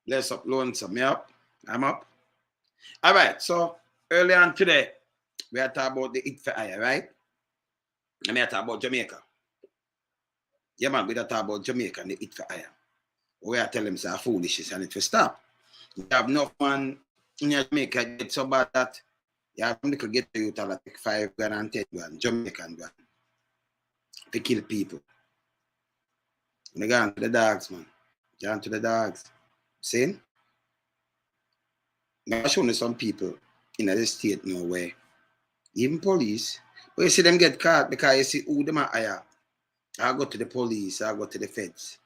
Bless up, lonesome. Me up? I'm up. All right. So early on today, we are talking about the It for Hire, right? And we are talking about Jamaica. Yeah, man, we are talking about Jamaica and the It for Hire. We are telling them it's foolishness and it will stop. You have enough man in Jamaica get so bad that you have to get to you to like 5 grand and 10 grand, Jamaican grand, to kill people. When they go on to the dogs, man. Go on to the dogs. See? Now, I'm showing you some people in the state now where even police, but you see them get caught because you see who them are hire. I go to the police, I go to the feds,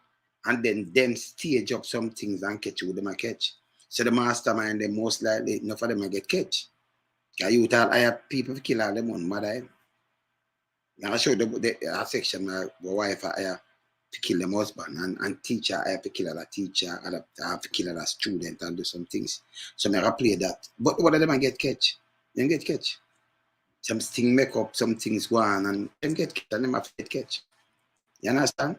and then them stage up some things and catch who them a catch. So the mastermind, them most likely, enough of them a get catch. Because you tell hire people to kill all them on mother. Now I show the section where the wife hire to kill them husband and teacher hire to kill a teacher, and have to kill a student and do some things. So I play that. But what of them get catch? Them get catch. Some things make up, some things go on, and them get catch, and them have to get catch. You understand?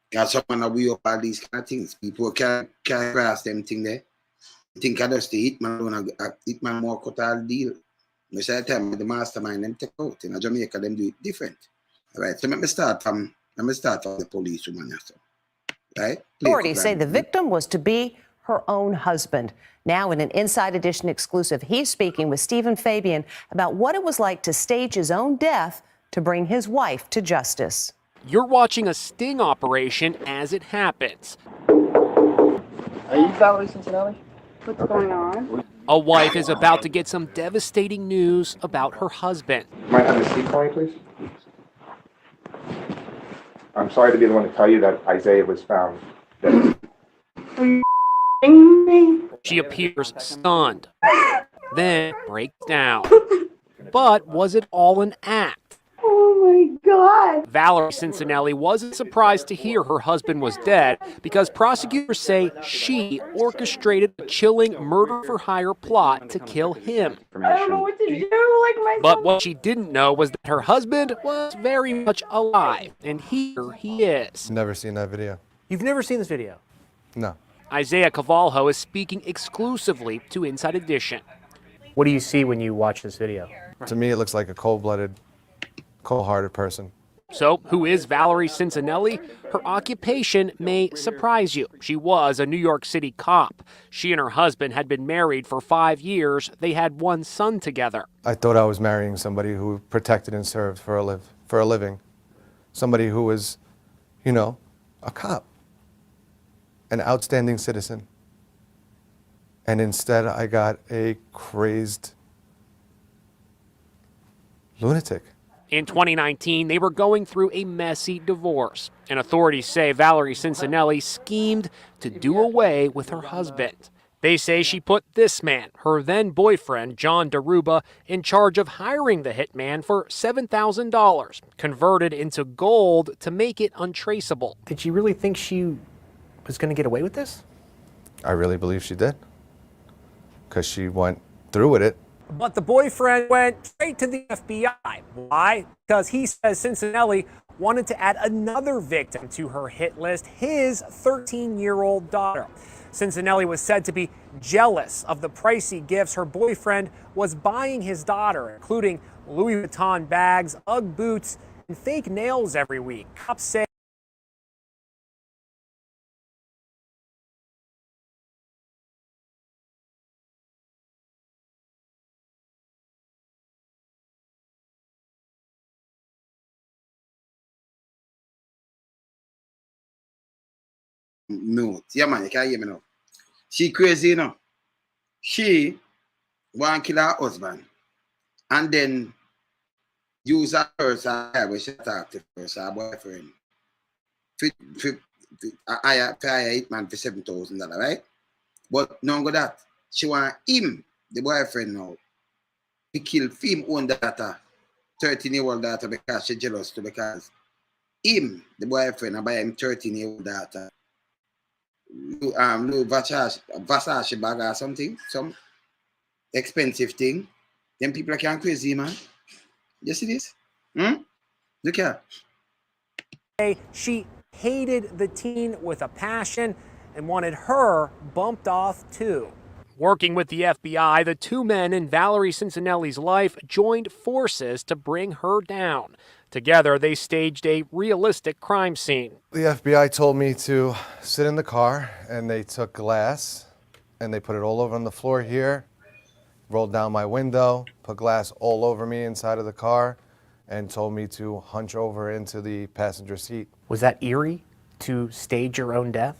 Because someone will weigh up all these kind of things. People can't grasp them thing there. You think I just the hitman more cut all deal. Most of the time, the mastermind them take out. In Jamaica, them do it different. All right, so let me start from the police woman. Right? Authorities say the victim was to be her own husband. Now, in an Inside Edition exclusive, he's speaking with Stephen Fabian about what it was like to stage his own death to bring his wife to justice. You're watching a sting operation as it happens. Are you Valerie Cincinelli? What's going on? A wife is about to get some devastating news about her husband. Might have a seat for me, please? I'm sorry to be the one to tell you that Isaiah was found dead. Are you me? She appears stunned, then breaks down. But was it all an act? Oh my God. Valerie Cincinelli wasn't surprised to hear her husband was dead because prosecutors say she orchestrated a chilling murder-for-hire plot to kill him. I don't know what to do, like myself. But what she didn't know was that her husband was very much alive, and here he is. Never seen that video. You've never seen this video? No. Isaiah Cavalho is speaking exclusively to Inside Edition. What do you see when you watch this video? To me, it looks like a cold-blooded, cold-hearted person. So, who is Valerie Cincinelli? Her occupation may surprise you. She was a New York City cop. She and her husband had been married for 5 years. They had one son together. I thought I was marrying somebody who protected and served for a living. Somebody who was, you know, a cop, an outstanding citizen. And instead, I got a crazed lunatic. In 2019, they were going through a messy divorce, and authorities say Valerie Cincinelli schemed to do away with her husband. They say she put this man, her then-boyfriend, John Daruba, in charge of hiring the hitman for $7,000, converted into gold to make it untraceable. Did she really think she was going to get away with this? I really believe she did, because she went through with it. But the boyfriend went straight to the FBI. Why? Because he says Cincinelli wanted to add another victim to her hit list, his 13-year-old daughter. Cincinelli was said to be jealous of the pricey gifts her boyfriend was buying his daughter, including Louis Vuitton bags, Ugg boots, and fake nails every week. Cops say no. Yeah, man, you can't hear me now. She crazy, you know. She want to kill her husband and then use her person when she talk to her boyfriend. I hire hitman for $7,000, right? But no go that. She want him, the boyfriend now, to kill him own daughter, 13-year-old daughter, because she's jealous too, because him, the boyfriend, I buy him 13-year-old daughter. Louis Versace bag or something, some expensive thing. Them people can crazy, man. You see this? Look here. she hated the teen with a passion. and wanted her bumped off too. Working with the FBI, the two men in Valerie Cincinelli's life joined forces to bring her down. Together, they staged a realistic crime scene. The FBI told me to sit in the car, and they took glass and they put it all over on the floor here, rolled down my window, put glass all over me inside of the car, and told me to hunch over into the passenger seat. Was that eerie to stage your own death?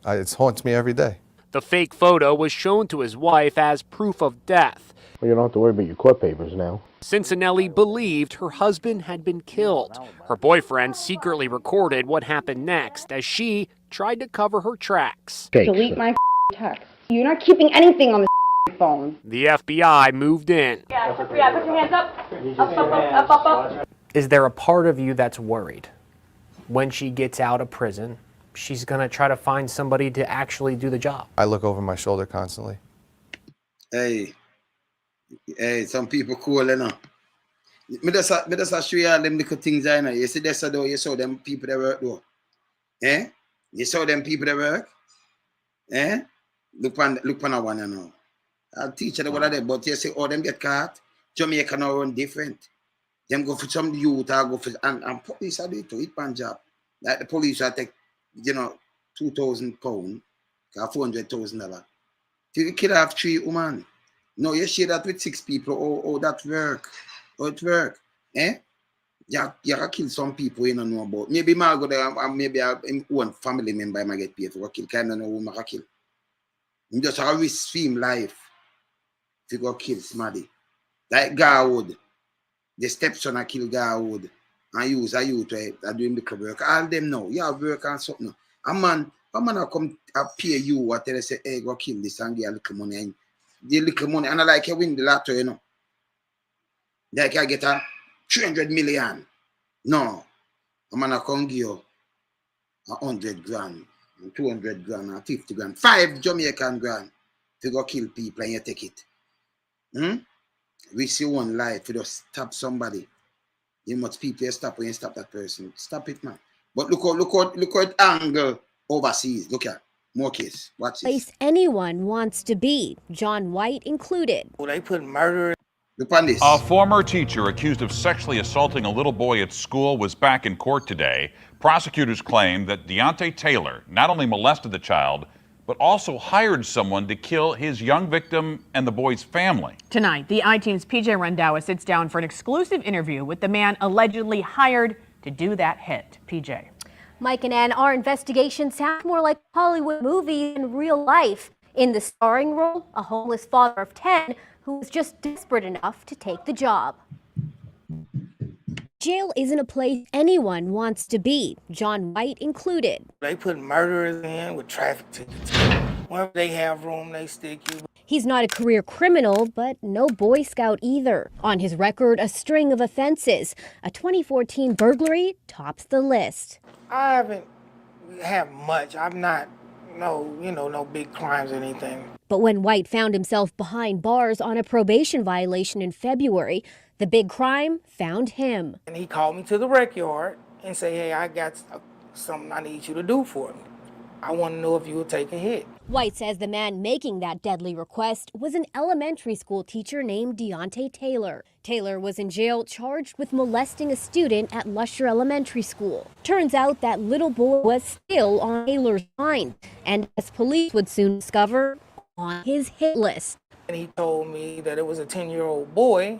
It haunts me every day. The fake photo was shown to his wife as proof of death. Well, you don't have to worry about your court papers now. Cincinelli believed her husband had been killed. Her boyfriend secretly recorded what happened next as she tried to cover her tracks. Delete my text. You're not keeping anything on the phone. The FBI moved in. Yeah, put your hands up. Up. Is there a part of you that's worried when she gets out of prison, she's going to try to find somebody to actually do the job? I look over my shoulder constantly. Hey, some people cool, you know. Me just show you all them little things, you know. You see this, though, you saw them people that work, though. You saw them people that work? Look on that one, you know. I'll teach you what I did, but you see, all them get caught. Jamaica now run different. Them go for some youth, I go for, and police are doing it, hitman job. Like the police will take, you know, £2,000, $400,000. If you kill off 3 women, no, you share that with 6 people, oh, that work, it work, You can kill some people you don't know about. Maybe I go there, maybe one family member might get paid for kill, kind of know who I can kill. You just have a risk for him life if you go kill somebody. Like Garwood, the stepson I kill Garwood and use a youth to do him the work. All them know, you have work and something. A man will come pay you or tell you, say, hey, go kill this and get a little money. And the little money, and I like you win the lottery, you know. Like I get a 300 million. No. A man will come give you 100 grand, 200 grand, or 50 grand, 5 Jamaican grand to go kill people and you take it. We see one life, you just stop somebody. You must people you stop when you stop that person. Stop it, man. But look at angle overseas. Look at more case. Watch this. Place anyone wants to be, John White included. Well, they put murder. Look on this. A former teacher accused of sexually assaulting a little boy at school was back in court today. Prosecutors claim that Deonte Taylor not only molested the child, but also hired someone to kill his young victim and the boy's family. Tonight, the iTeam's PJ Rendawa sits down for an exclusive interview with the man allegedly hired to do that hit. PJ. Mike and Ann, our investigation sounds more like Hollywood movie than real life. In the starring role, a homeless father of 10 who was just desperate enough to take the job. Jail isn't a place anyone wants to be, John White included. They put murderers in with traffic tickets. Whenever they have room, they stick you. He's not a career criminal, but no Boy Scout either. On his record, a string of offenses. A 2014 burglary tops the list. I haven't had much. I'm not, no big crimes or anything. But when White found himself behind bars on a probation violation in February, the big crime found him. And he called me to the rec yard and said, hey, I got something I need you to do for me. I want to know if you will take a hit. White says the man making that deadly request was an elementary school teacher named Deonte Taylor. Taylor was in jail charged with molesting a student at Lusher Elementary School. Turns out that little boy was still on Taylor's mind, and as police would soon discover, on his hit list. And he told me that it was a 10-year-old boy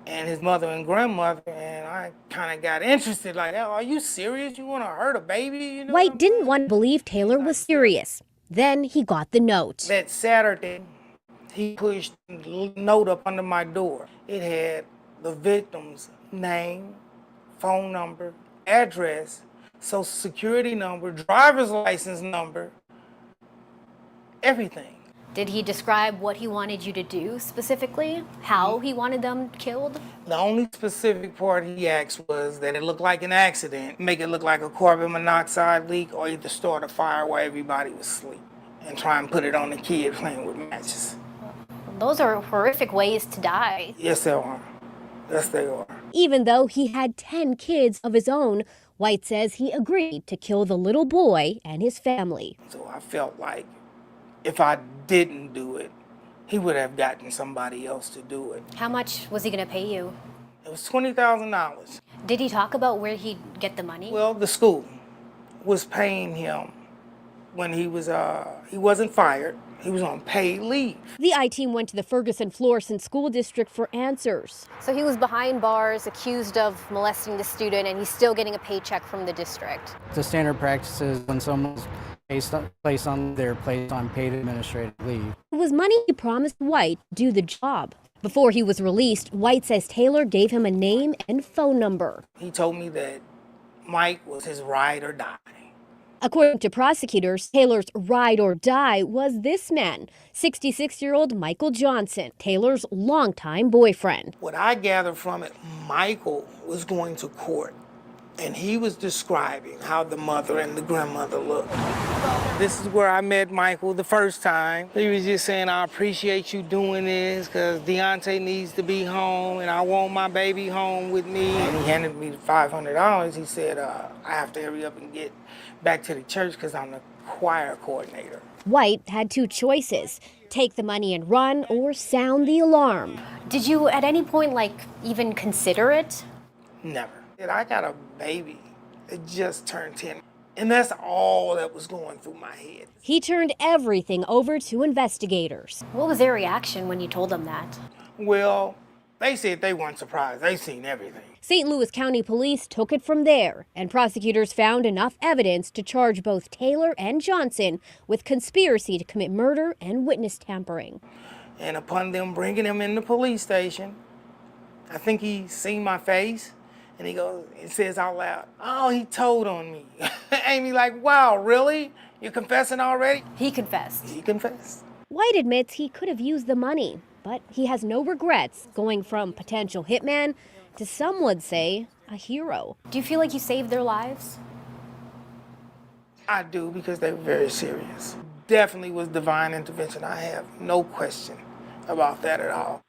and his mother and grandmother, and I kind of got interested, like, oh, are you serious? You want to hurt a baby? You know White didn't want to believe Taylor was serious. Then he got the note. That Saturday, he pushed a note up under my door. It had the victim's name, phone number, address, social security number, driver's license number, everything. Did he describe what he wanted you to do specifically? How he wanted them killed? The only specific part he asked was that it looked like an accident, make it look like a carbon monoxide leak, or either start a fire while everybody was asleep and try and put it on the kid playing with matches. Those are horrific ways to die. Yes, they are. Yes, they are. Even though he had 10 kids of his own, White says he agreed to kill the little boy and his family. So I felt like if I didn't do it, he would have gotten somebody else to do it. How much was he going to pay you? It was $20,000. Did he talk about where he'd get the money? Well, the school was paying him when he wasn't fired. He was on paid leave. The I-team went to the Ferguson-Florissant School District for answers. So he was behind bars, accused of molesting the student, and he's still getting a paycheck from the district. The standard practice is when someone's placed on paid administrative leave. It was money he promised White to do the job. Before he was released, White says Taylor gave him a name and phone number. He told me that Mike was his ride or die. According to prosecutors, Taylor's ride or die was this man, 66-year-old Michael Johnson, Taylor's longtime boyfriend. What I gathered from it, Michael was going to court, and he was describing how the mother and the grandmother looked. This is where I met Michael the first time. He was just saying, I appreciate you doing this because Deonte needs to be home and I want my baby home with me. And he handed me $500. He said, I have to hurry up and get back to the church because I'm the choir coordinator. White had two choices, take the money and run or sound the alarm. Did you at any point, even consider it? Never. I got a baby that just turned 10. And that's all that was going through my head. He turned everything over to investigators. What was their reaction when you told them that? Well, they said they weren't surprised. They seen everything. St. Louis County Police took it from there, and prosecutors found enough evidence to charge both Taylor and Johnson with conspiracy to commit murder and witness tampering. And upon them bringing him in the police station, I think he seen my face. And he says out loud, oh, he told on me. Amy like, wow, really? You're confessing already? He confessed. He confessed. White admits he could have used the money, but he has no regrets going from potential hitman to, some would say, a hero. Do you feel like you saved their lives? I do, because they were very serious. Definitely was divine intervention. I have no question about that at all.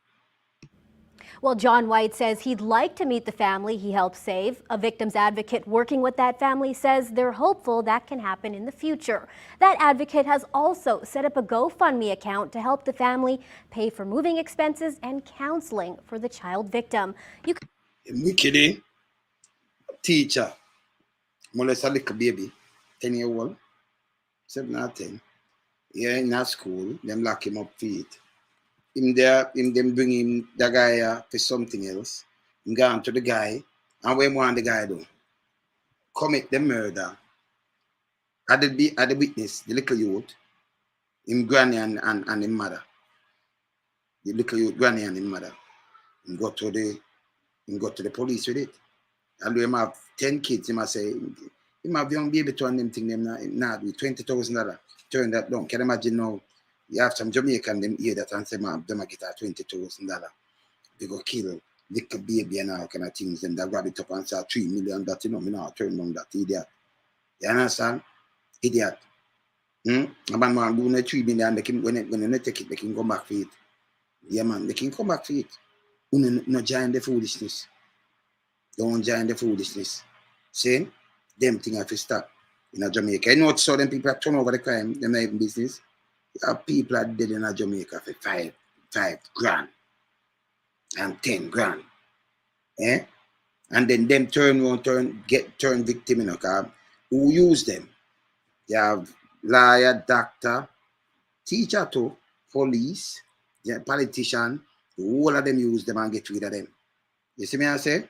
Well, John White says he'd like to meet the family he helped save. A victim's advocate working with that family says they're hopeful that can happen in the future. That advocate has also set up a GoFundMe account to help the family pay for moving expenses and counseling for the child victim. Wicked teacher molest a little baby, 10-year-old, 7 or 10. Here in that school, them lock him up for it. Them bring him the guy for something else. Him gone to the guy, and when want the guy do? Commit the murder. At the witness, the little youth, him granny and him mother. The little youth, granny and him mother. Him go to the police with it. And him have 10 kids, him say, him have young baby to them thing them not with $20,000. Turn that down. Can you imagine now? You have some Jamaican them hear that and say, man, them get a $20,000. They go kill little baby and all kind of things. Then they grab it up and say $3 million. That, me not turn down that idiot. You understand? Idiot. A man do the $3 million, when they take it, they can come back for it. Yeah, man, they can come back for it. You no join the foolishness. Don't join the foolishness. See? Them things have to stop in Jamaica. You know what? So them people turn over the crime, them not even business. People are dead in Jamaica for $5 grand and $10 grand. Eh? And then them turn victim, because who use them? You have lawyer, doctor, teacher too, police, politician, all of them use them and get rid of them. You see me I say?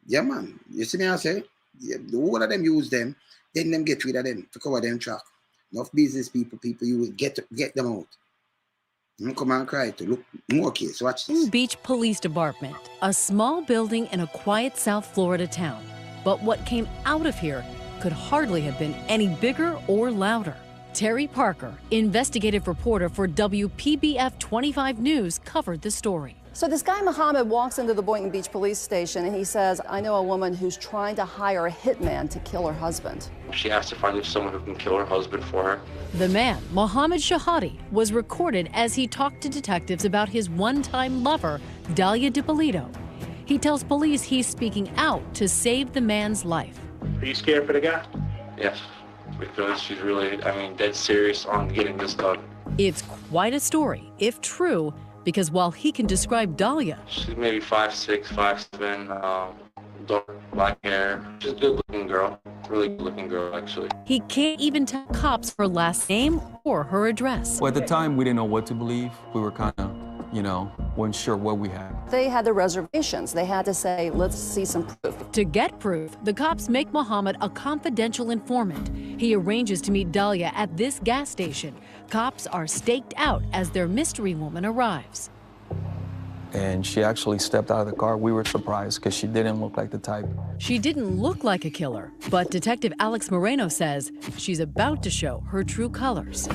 Yeah, man. You see me I say? Yeah, all of them use them, then them get rid of them to cover them track. Enough business people you will get them out. Don't come and cry to look more case. Watch this. Beach Police Department, a small building in a quiet South Florida town. But what came out of here could hardly have been any bigger or louder. Terry Parker, investigative reporter for WPBF 25 News, covered the story. So this guy Muhammad walks into the Boynton Beach police station and he says, I know a woman who's trying to hire a hitman to kill her husband. She has to find someone who can kill her husband for her. The man, Mohammed Shahadi, was recorded as he talked to detectives about his one-time lover, Dalia Dippolito. He tells police he's speaking out to save the man's life. Are you scared for the guy? Yes, because she's really, dead serious on getting this done. It's quite a story, if true, because while he can describe Dalia, She's maybe 5'6", 5'7", dark black hair. She's a good-looking girl, really good-looking girl, actually. he can't even tell cops her last name or her address. Well, at the time, we didn't know what to believe. We were kind of, weren't sure what we had. They had the reservations. They had to say, let's see some proof. To get proof, the cops make Muhammad a confidential informant. He arranges to meet Dalia at this gas station. Cops are staked out as their mystery woman arrives. And she actually stepped out of the car. We were surprised because she didn't look like the type. She didn't look like a killer, but Detective Alex Moreno says she's about to show her true colors.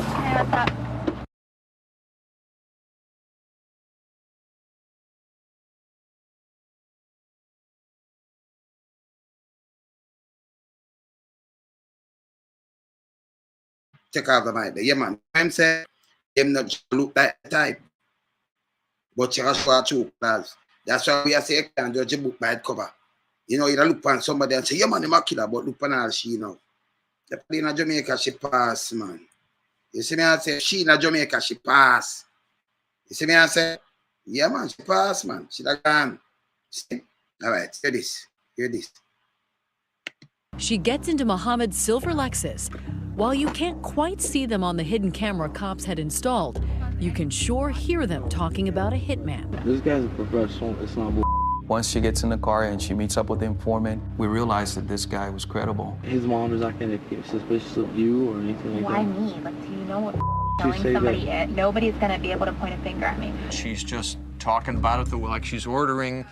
Take off the mic. Yeah, man. I'm saying them not look like the type. But you have to show class. That's why we are saying you can't judge a book by its cover. You look on somebody and say, yeah, man, I'm a killer, but look on all she now. The play in Jamaica, she pass, man. You see me, I say, she in Jamaica, she pass. You see me, I say, yeah, man, she pass, man. She like gone. See? All right, hear this. Hear this. She gets into Muhammad's silver Lexus. While you can't quite see them on the hidden camera cops had installed, you can sure hear them talking about a hitman. This guy's a professional. It's not bull. Once she gets in the car and she meets up with the informant, we realized that this guy was credible. His mom is not going to get suspicious of you or anything like that. Why me? Like, do you know what telling somebody it? Nobody's going to be able to point a finger at me. She's just talking about it like she's ordering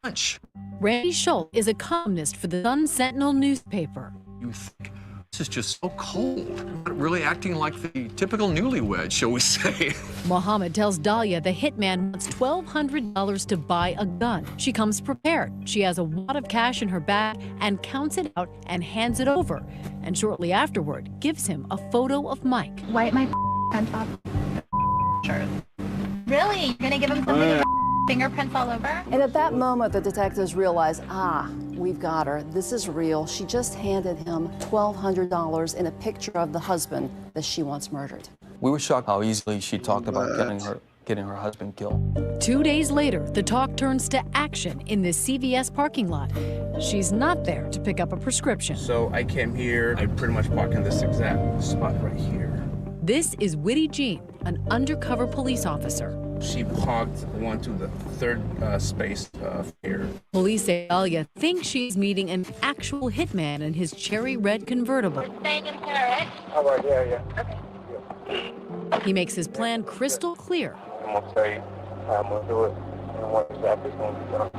lunch. Randy Schultz is a columnist for the Sun Sentinel newspaper. You think this is just so cold, not really acting like the typical newlywed, shall we say. Muhammad tells Dalia the hitman wants $1,200 to buy a gun. She comes prepared. She has a wad of cash in her bag and counts it out and hands it over. And shortly afterward, gives him a photo of Mike. Wipe my pants off. Really? You're going to give him something with fingerprints all over? And at that moment, the detectives realized, we've got her. This is real. She just handed him $1,200 in a picture of the husband that she wants murdered. We were shocked how easily she talked about getting her husband killed. 2 days later, the talk turns to action in this CVS parking lot. She's not there to pick up a prescription. So I came here. I pretty much parked in this exact spot right here. This is Whitty Jean, an undercover police officer. She parked one to the third space here. Police say Dalia thinks she's meeting an actual hitman in his cherry red convertible. Staying in here, right? All right, yeah. Okay. He makes his plan crystal clear. I'm going to tell you how I'm going to do it and what exactly is going to be done.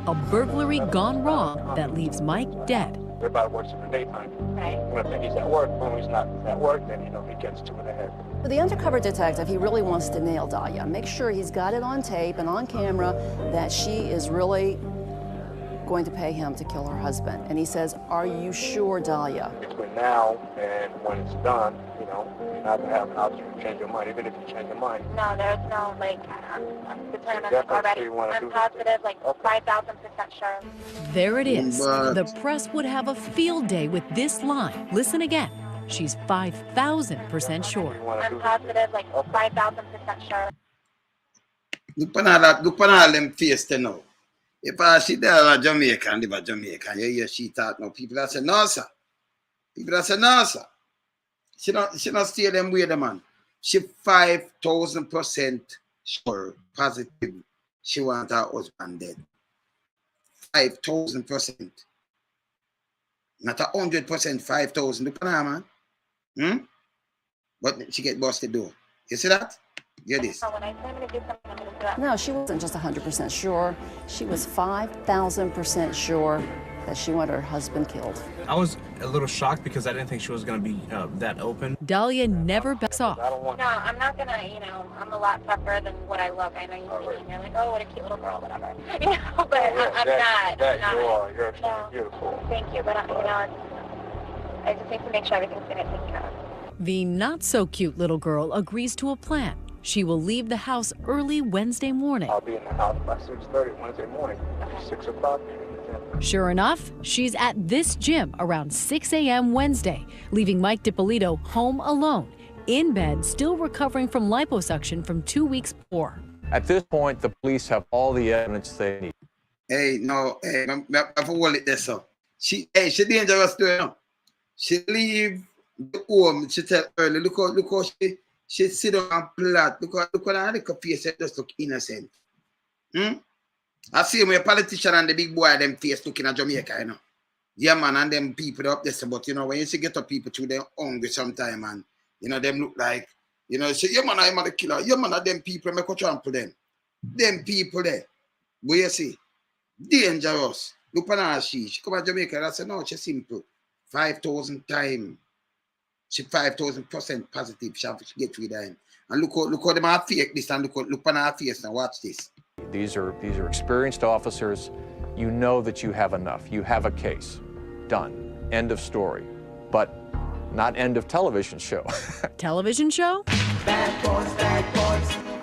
A burglary gone wrong that leaves Mike dead. Everybody works in the daytime. Right. When he's at work, when he's not at work, then, he gets to it ahead. For the undercover detective, he really wants to nail Dalia. Make sure he's got it on tape and on camera that she is really going to pay him to kill her husband. And he says, are you sure, Dalia? Between now and when it's done, you're not going to have an option to change your mind, even if you change your mind. No, there's no, I'm determined already. I'm positive, 5,000% sure. There it is. The press would have a field day with this line. Listen again. She's 5,000% sure. I'm positive, 5,000% sure. Look on all them face now. If I see there in Jamaica and live in Jamaica, you hear she talk now, people that say, no, sir. People that say, no, sir. She not stay them way, the man. She 5,000% sure, positive, she want her husband dead. 5,000%. Not 100%, 5,000. Look at her, man. But she get busted though. You see that? Hear this. No, she wasn't just 100% sure. She was 5,000% sure that she wanted her husband killed. I was a little shocked because I didn't think she was going to be that open. Dalia never backs off. No, I'm not going to, I'm a lot tougher than what I look. I know you're like, oh, what a cute little girl, whatever. But I'm not. You're extremely beautiful. Thank you, but I just need to make sure everything's going to take care of. The not-so-cute little girl agrees to a plan. She will leave the house early Wednesday morning. I'll be in the house by 6:30 Wednesday morning, 6 o'clock. Sure enough, she's at this gym around 6 a.m. Wednesday, leaving Mike Dippolito home alone, in bed, still recovering from liposuction from 2 weeks before. At this point, the police have all the evidence they need. Hey, no, hey, I hold it there, so. She dangerous too, you know. She leave the home, she tell early, look how she sit down and plot. Look how that little face just look innocent. I see when a politician and the big boy, them face looking at Jamaica, you know. Yeah, man, and them people up there, but you know, when you see get up people through, they're hungry sometime, and you know, them look like, you know, say, yeah, man, I'm a killer. Yeah, man, them people, make a trample them. Them people there. But you see, dangerous. Look at her, she come to Jamaica, and I say, no, she's simple. 5,000 times. She 5,000% positive. She get rid of him. And look how them are fake this, and look at her face and watch this. These are experienced officers. You know that you have enough. You have a case. Done. End of story. But not end of television show. Television show? Bad boys,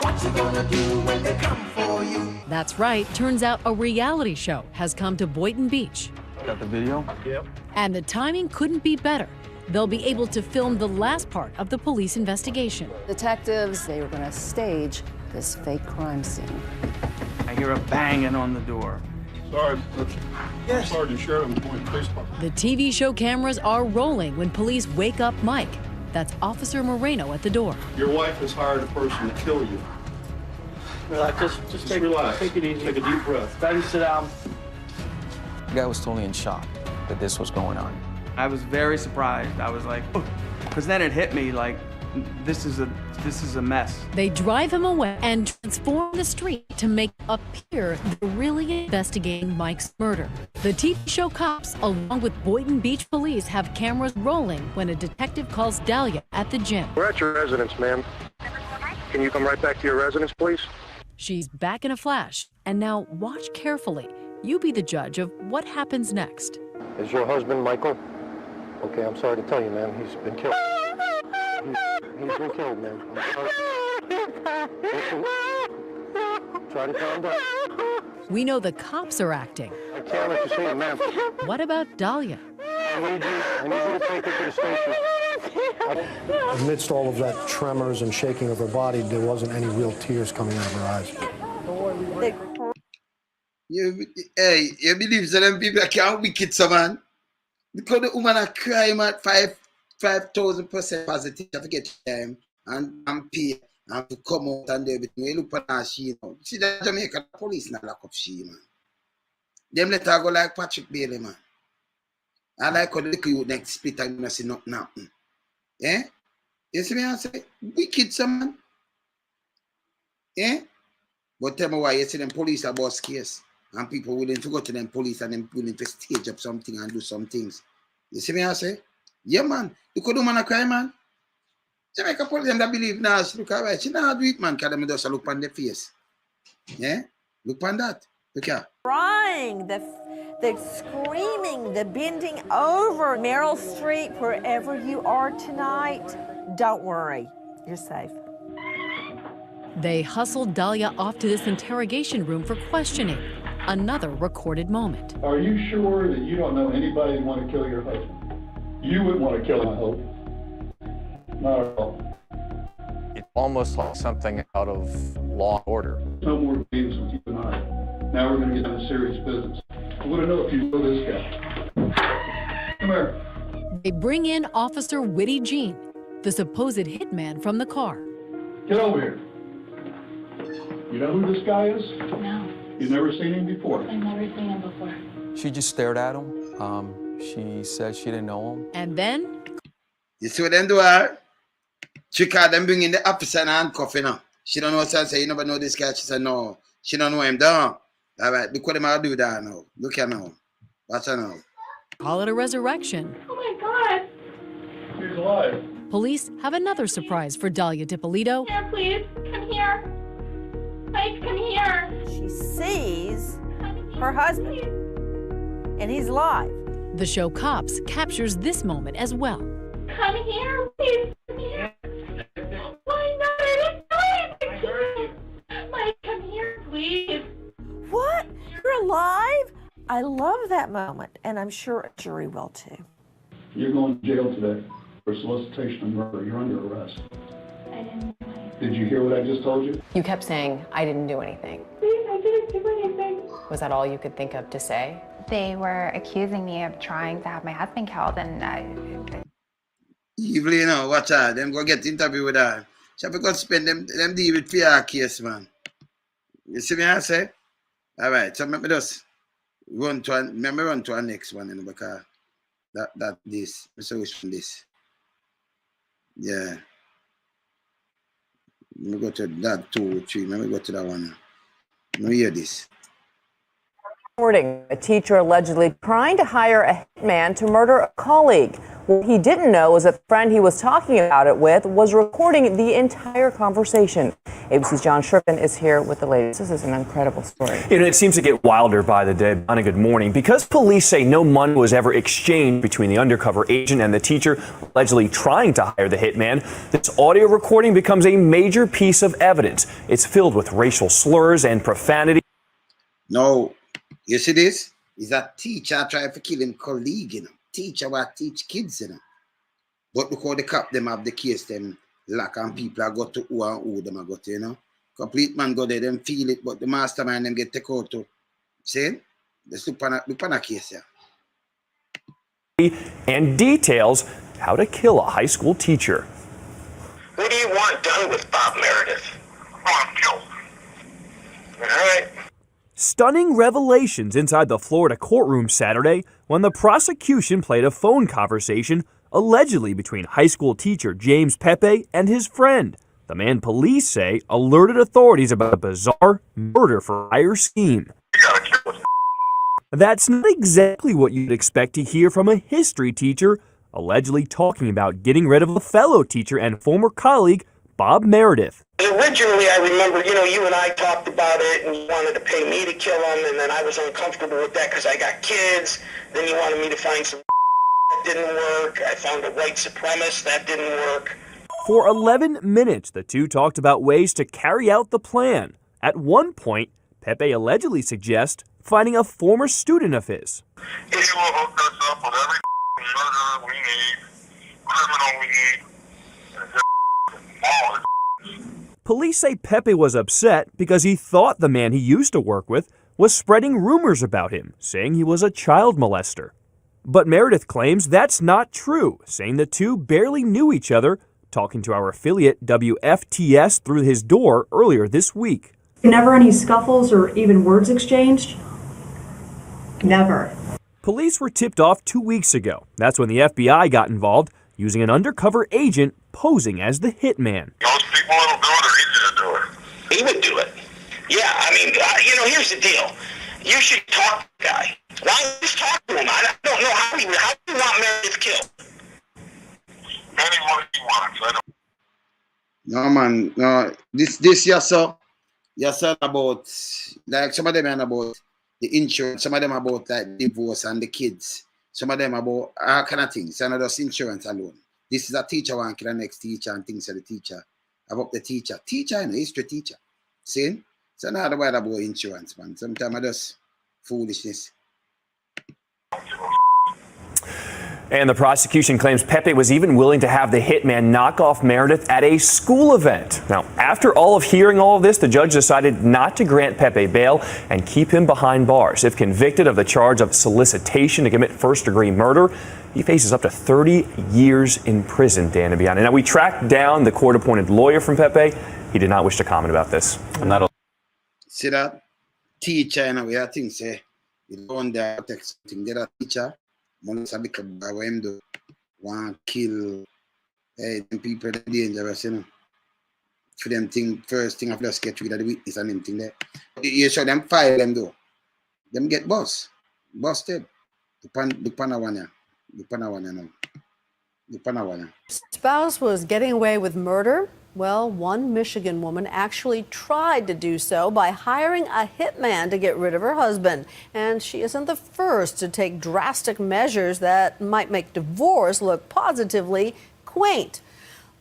what you gonna do when they come for you? That's right. Turns out a reality show has come to Boynton Beach. Got the video? Yep. And the timing couldn't be better. They'll be able to film the last part of the police investigation. Detectives, they were going to stage this fake crime scene. I hear a banging on the door. Sorry, yes. Sergeant Sheridan, Point Police Department. The TV show cameras are rolling when police wake up Mike. That's Officer Moreno at the door. Your wife has hired a person to kill you. Relax, just relax. Take it easy. Take a deep breath. Daddy, sit down. The guy was totally in shock that this was going on. I was very surprised. I was like, because then it hit me like, this is a mess. They drive him away and transform the street to make it appear they're really investigating Mike's murder. The TV show cops, along with Boynton Beach police, have cameras rolling when a detective calls Dalia at the gym. We're at your residence, ma'am. Can you come right back to your residence, please? She's back in a flash. And now watch carefully. You be the judge of what happens next. Is your husband Michael? Okay, I'm sorry to tell you, man. He's been killed. He's been killed, man. I'm sorry. Listen. Try to calm down. We know the cops are acting. I can't let you see him, ma'am. What about Dalia? I need you to take her to the station. Amidst all of that tremors and shaking of her body, there wasn't any real tears coming out of her eyes. You believe that them people can't wicked some man? Because the woman are crying at 5,000% positive to get time and pay and to come out and everything. You look at her, she, you know. See that Jamaica police not lock up she, man. Them let her go like Patrick Bailey, man. I like how the little you next split and you see nothing. Yeah? You see me I say? Wicked some man. Yeah? But tell me why you see them police are boss case. And people willing to go to them police and them willing to stage up something and do some things. You see me I say? Yeah, man. Look how the man a cry, man. Jamaica police them that believe now, she look alright. She not do it, man, because them just look on their face. Yeah? Look on that. Look here. Crying, the screaming, the bending over. Meryl Streep, wherever you are tonight, don't worry. You're safe. They hustled Dalia off to this interrogation room for questioning. Another recorded moment. Are you sure that you don't know anybody who want to kill your husband? You wouldn't want to kill him, I hope. Not at all. It's almost like something out of Law and Order. No more games with you and I. Now we're going to get down to serious business. I want to know if you know this guy. Come here. They bring in Officer Witty Jean, the supposed hitman from the car. Get over here. You know who this guy is? No. You've never seen him before? I've never seen him before. She just stared at him. She said she didn't know him. And then? You see what them do her? She called them bring in the officer and handcuff, you know. She don't know what to say. You never know this guy. She said, no. She don't know him, down. All right, look what them are do that now. Look here now. Watch her now. Call it a resurrection. Oh my God. He's alive. Police have another surprise for Dalia Dippolito. Here, please. Come here. Mike, come here. She sees her husband, and he's alive. The show Cops captures this moment as well. Come here, please. I love that moment, and I'm sure a jury will too. You're going to jail today for solicitation of murder. You're under arrest. I didn't do anything. Did you hear what I just told you? You kept saying, I didn't do anything. Please, I didn't do anything. Was that all you could think of to say? They were accusing me of trying to have my husband killed, and Evil, you know, watch out. Them go get interview with her. She have to go spend them deal with fear case, man. You see me I say? All right, so let me just run to our next one, you know, because this solution this. Yeah. Let me go to that 2, 3. Let me go to that one now. Let me hear this. A teacher allegedly trying to hire a hitman to murder a colleague. What he didn't know was that the friend he was talking about it with was recording the entire conversation. ABC's John Shrippen is here with the latest. This is an incredible story. You know, it seems to get wilder by the day. On a good morning. Because police say no money was ever exchanged between the undercover agent and the teacher allegedly trying to hire the hitman, this audio recording becomes a major piece of evidence. It's filled with racial slurs and profanity. No. You see this? Is a teacher trying to kill him colleague, you know. Teacher will teach kids, you know. But because the cop them have the case, them lack and people are got to who and who them are got to, you know. Complete man go there, them feel it, but the mastermind them get take out to. See? Let's look on a case here. And details how to kill a high school teacher. What do you want done with Bob Meredith? I want him killed. All right. Stunning revelations inside the Florida courtroom Saturday when the prosecution played a phone conversation allegedly between high school teacher James Pepe and his friend, the man police say alerted authorities about a bizarre murder for hire scheme. That's not exactly what you'd expect to hear from a history teacher allegedly talking about getting rid of a fellow teacher and former colleague, Bob Meredith. Originally, I remember, you and I talked about it, and you wanted to pay me to kill him, and then I was uncomfortable with that because I got kids. Then you wanted me to find some that didn't work. I found a white supremacist that didn't work. For 11 minutes, the two talked about ways to carry out the plan. At one point, Pepe allegedly suggests finding a former student of his. He will hook us up with every murderer we need, criminal we need, all Police say Pepe was upset because he thought the man he used to work with was spreading rumors about him, saying he was a child molester. But Meredith claims that's not true, saying the two barely knew each other, talking to our affiliate WFTS through his door earlier this week. Never any scuffles or even words exchanged? Never. Police were tipped off 2 weeks ago. That's when the FBI got involved, using an undercover agent posing as the hitman. Those people that'll do it are easy to do it. He would do it. Yeah, I mean, here's the deal. You should talk to the guy. Why don't you just talk to him? I don't know how you want Meredith killed. Anyone he wants, I don't. No, man, no. This you saw about, like some of them are about the insurance, some of them about like divorce and the kids. Some of them about all kind of things. Some of just insurance alone. This is a teacher want to kill the next teacher and things of the teacher. About the teacher. Teacher, history teacher. See? So now the word about insurance, man. Sometimes I just foolishness. And the prosecution claims Pepe was even willing to have the hitman knock off Meredith at a school event. Now, after all of hearing all of this, the judge decided not to grant Pepe bail and keep him behind bars. If convicted of the charge of solicitation to commit first-degree murder, he faces up to 30 years in prison, Dan and Bianca. Now, we tracked down the court-appointed lawyer from Pepe. He did not wish to comment about this. And that'll See that? Teacher, I think, say, you don't dare text something. They're a teacher. One sabi ka ba when do want kill them people that dangerous, For them thing first thing after sketch with the witness and them thing there. You show them file them though. Them get busted. The Panawana now. Spouse was getting away with murder. Well, one Michigan woman actually tried to do so by hiring a hitman to get rid of her husband. And she isn't the first to take drastic measures that might make divorce look positively quaint.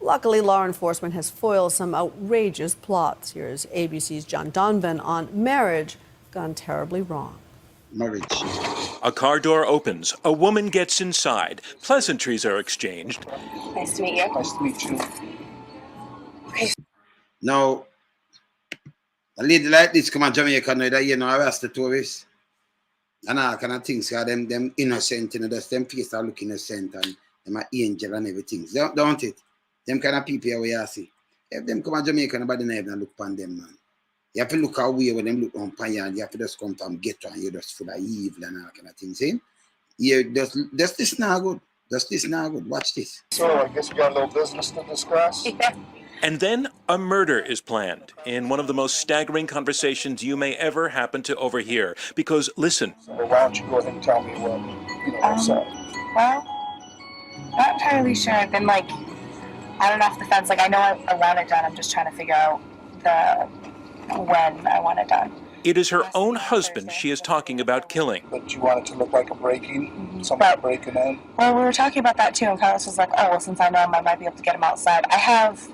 Luckily, law enforcement has foiled some outrageous plots. Here's ABC's John Donvan on marriage gone terribly wrong. marriage. A car door opens. A woman gets inside. Pleasantries are exchanged. Nice to meet you. Nice to meet you. Now, a lady like this come to Jamaica now that arrest the tourists. And all kind of things, because them innocent, just them face are look innocent and them are angel and everything. Don't it? Them kind of people we are see. If them come to Jamaica, nobody never look upon them, man. You have to look away when them look on pan, you have to just come from ghetto and you're just full of evil and all kind of things. See? Yeah, just this now good. Just this now good. Watch this. So I guess we got a little business to discuss. And then a murder is planned in one of the most staggering conversations you may ever happen to overhear. Because listen. Well, why don't you go ahead and tell me what's up? Well, not entirely sure. I've been like, I don't know off the fence. Like I know I want it done. I'm just trying to figure out when I want it done. It is her own husband she is talking about killing. But you want it to look like a breaking, somebody breaking in? Well, we were talking about that too, and Carlos was like, oh, well, since I know him, I might be able to get him outside. I have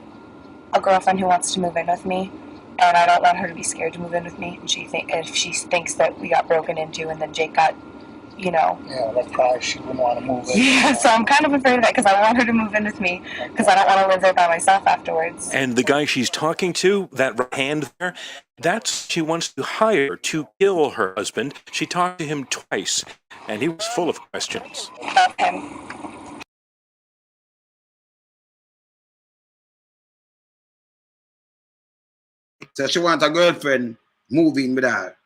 a girlfriend who wants to move in with me, and I don't want her to be scared to move in with me. And if she thinks that we got broken into and then Jake got, Yeah, that's probably she wouldn't want to move in. Yeah, so I'm kind of afraid of that because I want her to move in with me because I don't want to live there by myself afterwards. And the guy she's talking to, that right hand there, that's she wants to hire to kill her husband. She talked to him twice, and he was full of questions. About him. So she want a girlfriend moving with her.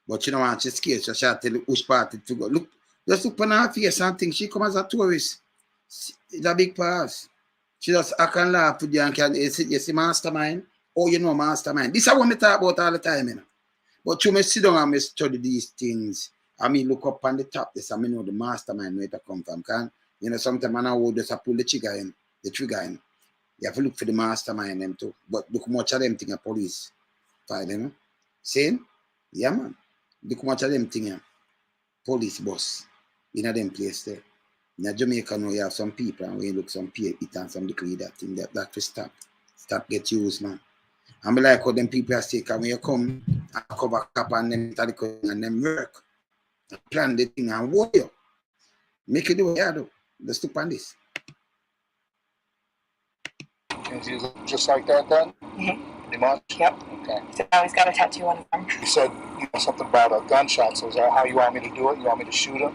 But she don't want she's scared, so she tell the which party to go. Look, just look on her face and think she come as a tourist. It's a big pass. She just act and laugh with you and can you see mastermind? Oh, you know mastermind. This is what I talk about all the time, you know. But you may sit down and may study these things. I mean look up on the top this, I mean know the mastermind where it come from. Can sometimes I will just pull the trigger in. You have to look for the mastermind them too. But look much of them thing a police file, you know. Same? Yeah, man. Look much of them thing police boss in a them place there. In Jamaica now you have some people and when you look some peer it and some decree that thing that will stop. Stop get used, man. And I like how them people are sick and when you come and cover cap and them and them work. Plan the thing and work you. Make it the way you do. Let's look on this. Is he just like that then? Mm-hmm. Pretty much? Yep. Okay. So now he's got a tattoo on his arm. You said something about a gunshot, so is that how you want me to do it? You want me to shoot him?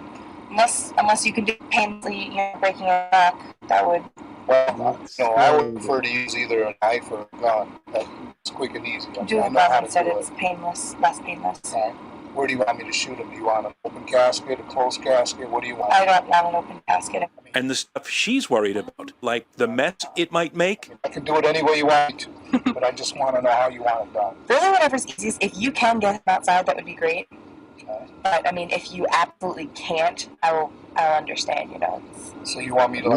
Unless you can do it painlessly, breaking a back, that would... Well, I would prefer to use either a knife or a gun. That's quick and easy. Do I it know how to instead, do it's painless, less painless. Right. Where do you want me to shoot him? Do you want an open casket, a closed casket? What do you want? I don't want an open casket. And the stuff she's worried about, like the mess it might make. I can do it any way you want me to, but I just want to know how you want it done. Really, whatever's easiest. If you can get him outside, that would be great. Okay. But I mean, if you absolutely can't, I'll understand. So you want me to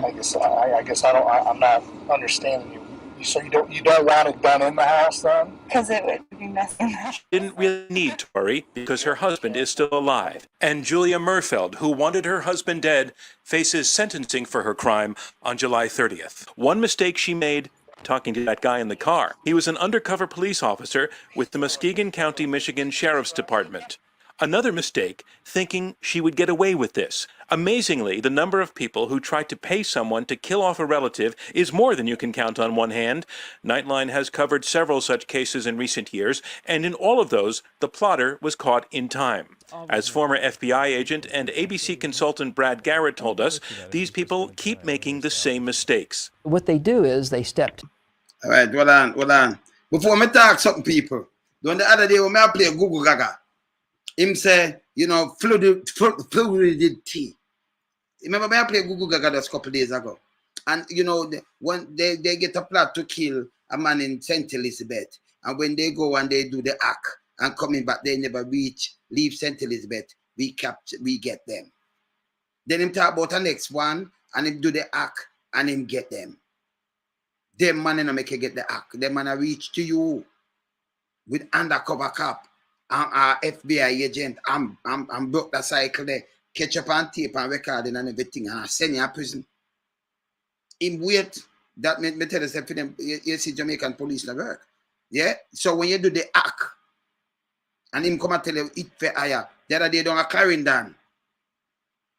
I guess I'm not understanding you. So you don't want it done in the house then? Because it would be messy. She didn't really need to worry because her husband is still alive. And Julia Murfeld, who wanted her husband dead, faces sentencing for her crime on July 30th. One mistake she made, talking to that guy in the car. He was an undercover police officer with the Muskegon County, Michigan Sheriff's Department. Another mistake, thinking she would get away with this. Amazingly, the number of people who try to pay someone to kill off a relative is more than you can count on one hand. Nightline has covered several such cases in recent years, and in all of those, the plotter was caught in time. As former FBI agent and ABC consultant Brad Garrett told us, these people keep making the same mistakes. What they do is they stepped. All right, hold on. Before I talk something, people, the other day when I play Google Gaga, him say, fluidity. Remember when I played Google Gaga just a couple days ago? And, when they get a plot to kill a man in St. Elizabeth, and when they go and they do the act, and coming back, they never leave St. Elizabeth, we get them. Then him talk about the next one, and him do the act, and him get them. Them man ain't make you get the act. Them man reach to you with undercover cop. I'm FBI agent. I'm broke the cycle there. Catch up on tape and recording and everything, and I send you to prison. In wait, that me tell you for them, you see Jamaican police not work. Yeah? So when you do the act, And him come and tell you it for hire. The other day down a Clarendon.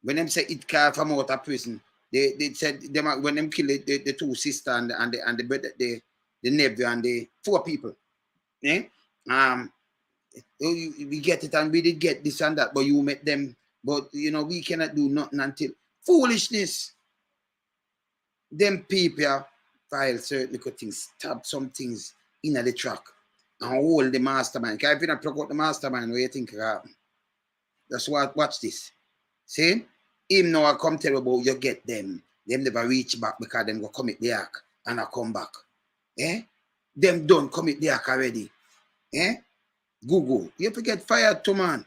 When them say it car from out of prison, they said them when them kill the two sisters and the nephew and the 4 people. Eh? We get it and we did get this and that, but you met them. But you know, we cannot do nothing until foolishness. Them people file certain little things, stab some things in the track and hold the mastermind. Because if you not plug out the mastermind, what you think happen? That's what, watch this. See? Him now I come tell you about you get them. Them never reach back because them go commit the act and I come back. Eh? Them done commit the act already. Eh? Google. You have to get fired too, man.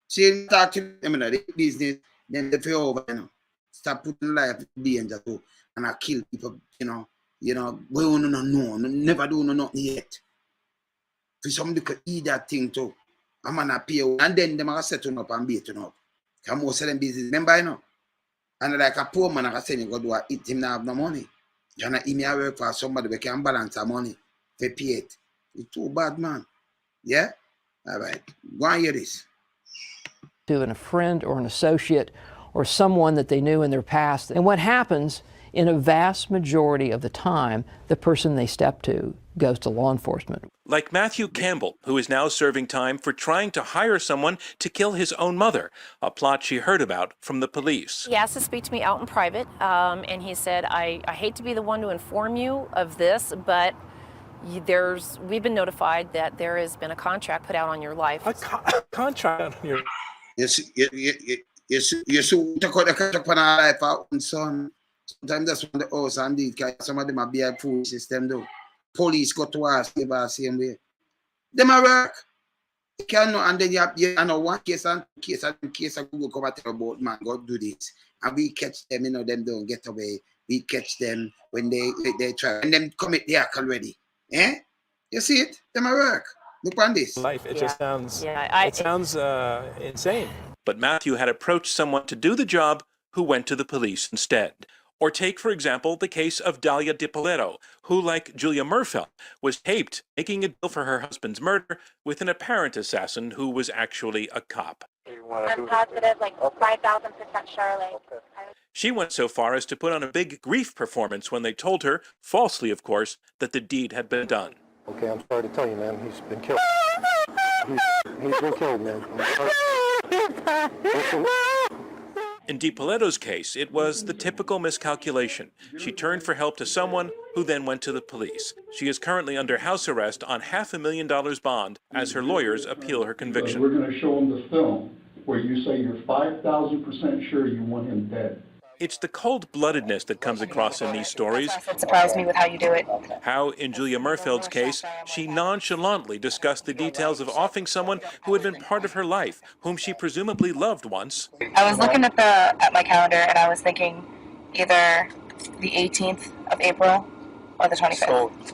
See, talk to them in the business, then they feel over, you know. Stop putting life in danger too. And I kill people, you know, we don't know, never do nothing yet. For somebody could eat that thing too. I'm gonna appear, and then them are setting up and beating up. Because most of them business, remember, you know. And like a poor man, I say, you go do a eat him, now have no money. You're not in here work for somebody who can balance the money for pay it. It's too bad, man. Yeah? All right. Go and hear this. To a friend or an associate or someone that they knew in their past. And what happens in a vast majority of the time, the person they step to goes to law enforcement. Like Matthew Campbell, who is now serving time for trying to hire someone to kill his own mother, a plot she heard about from the police. He asked to speak to me out in private, and he said, I hate to be the one to inform you of this, but we've been notified that there has been a contract put out on your life. A contract on your Yes, you should take out the contract on our life, our own son. Sometimes that's when the house and these guys, some of them are being food system though. Police go to us, the same way. Them are work. You can know, and then you know one case and case and Google come and tell about man, go do this. And we catch them, you know, them don't get away. We catch them when they try and them commit the act already. Eh? You see it? Them are work. Look on this. life. It just sounds insane. But Matthew had approached someone to do the job who went to the police instead. Or take, for example, the case of Dalia Dippolito, who, like Julia Murfeld, was taped making a deal for her husband's murder with an apparent assassin who was actually a cop. I'm positive, like 5,000% Charlotte. She went so far as to put on a big grief performance when they told her, falsely of course, that the deed had been done. Okay, I'm sorry to tell you, man. He's been killed. He's been killed, man. I'm sorry. In Dippolito's case, it was the typical miscalculation. She turned for help to someone who then went to the police. She is currently under house arrest on $500,000 bond as her lawyers appeal her conviction. We're going to show them the film where you say you're 5,000% sure you want him dead. It's the cold-bloodedness that comes across in these stories. It surprised me with how you do it. How, in Julia Murfeld's case, she nonchalantly discussed the details of offing someone who had been part of her life, whom she presumably loved once. I was looking at my calendar and I was thinking either the 18th of April or the 25th.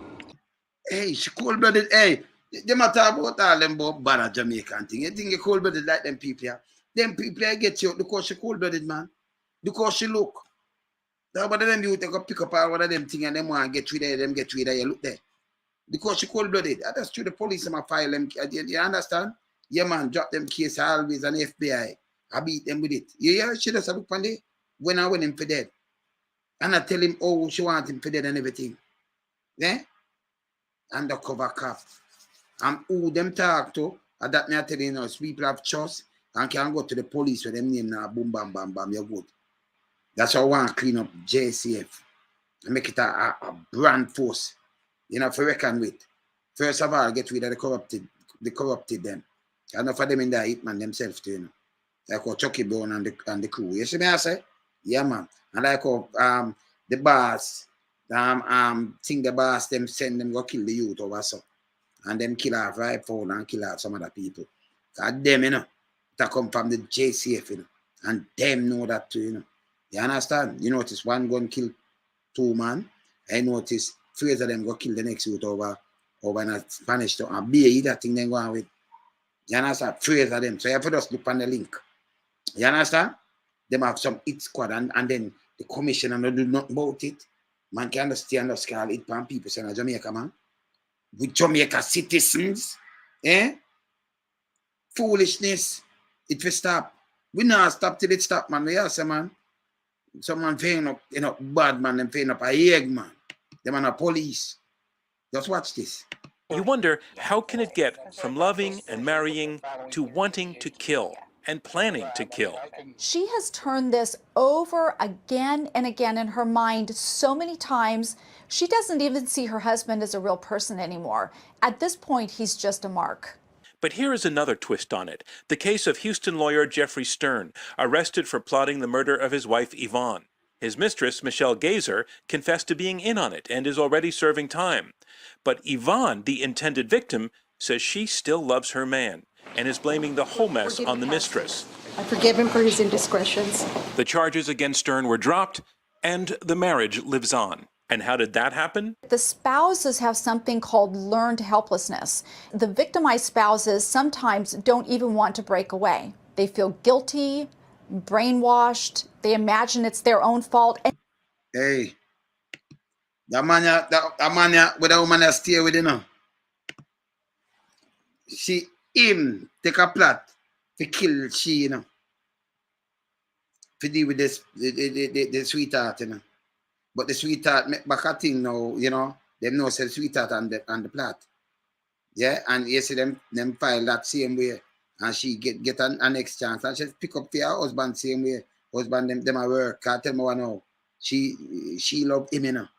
Hey, she cold-blooded. Hey, they matter about all them bad Jamaican thing. You think you cold-blooded like them people here? Them people here get you because she cold-blooded, man. Because she look. Now, one of them you take a pick up all one of them thing and them want to get rid of them, get rid of you. Look there. Because she cold-blooded. That's true. The police them file them. You understand? Yeah, man. Drop them case always and FBI. I beat them with it. Yeah, she does a look on there. When I went him for dead. And I tell him, oh, she want him for dead and everything. Yeah? Undercover cop. And who them talk to, and that me I tell you now, people have trust and can go to the police with them name now, boom, bam, bam, bam, you're good. That's how I want to clean up JCF and make it a brand force, you know, for reckon with. First of all, get rid of the corrupted them. Enough of them in there hitman themselves too, you know. Like how Chucky Brown and the crew. You see me I say? Yeah, man. And like how the boss, think the boss them send them go kill the youth over so. And them kill off rifle and kill off some other people. God them, you know, that come from the JCF, you know. And them know that too, you know. You understand? You notice one gun kill 2 man. I notice 3 of them go kill the next youth over in a Spanish town. And be that thing then go on with. You understand? 3 of them. So you have to just look on the link. You understand? Them have some hit squad and then the commissioner don't do nothing about it. Man can understand us call it pan people saying Jamaica, man. With Jamaica citizens. Eh? foolishness. It will stop. We not stop till it stop, man. We say, man. Someone paying up, bad man, them paying up a egg, man. Them are police. Just watch this. You wonder, how can it get from loving and marrying to wanting to kill and planning to kill? She has turned this over again and again in her mind so many times. She doesn't even see her husband as a real person anymore. At this point, he's just a mark. But here is another twist on it. The case of Houston lawyer Jeffrey Stern, arrested for plotting the murder of his wife Yvonne. His mistress, Michelle Gazer, confessed to being in on it and is already serving time. But Yvonne, the intended victim, says she still loves her man and is blaming the whole mess on the mistress. I forgive him for his indiscretions. The charges against Stern were dropped and the marriage lives on. And how did that happen? The spouses have something called learned helplessness. The victimized spouses sometimes don't even want to break away. They feel guilty, brainwashed, they imagine it's their own fault. Hey, that man with that woman that stay with, him take a plot to kill she, to deal with this, the sweetheart, But the sweetheart make back a thing now, them know say sweetheart on the plot. Yeah, and you see them file that same way. And she get an next chance. And she pick up for her husband same way. Husband them at work. Can't tell me what now. She love him,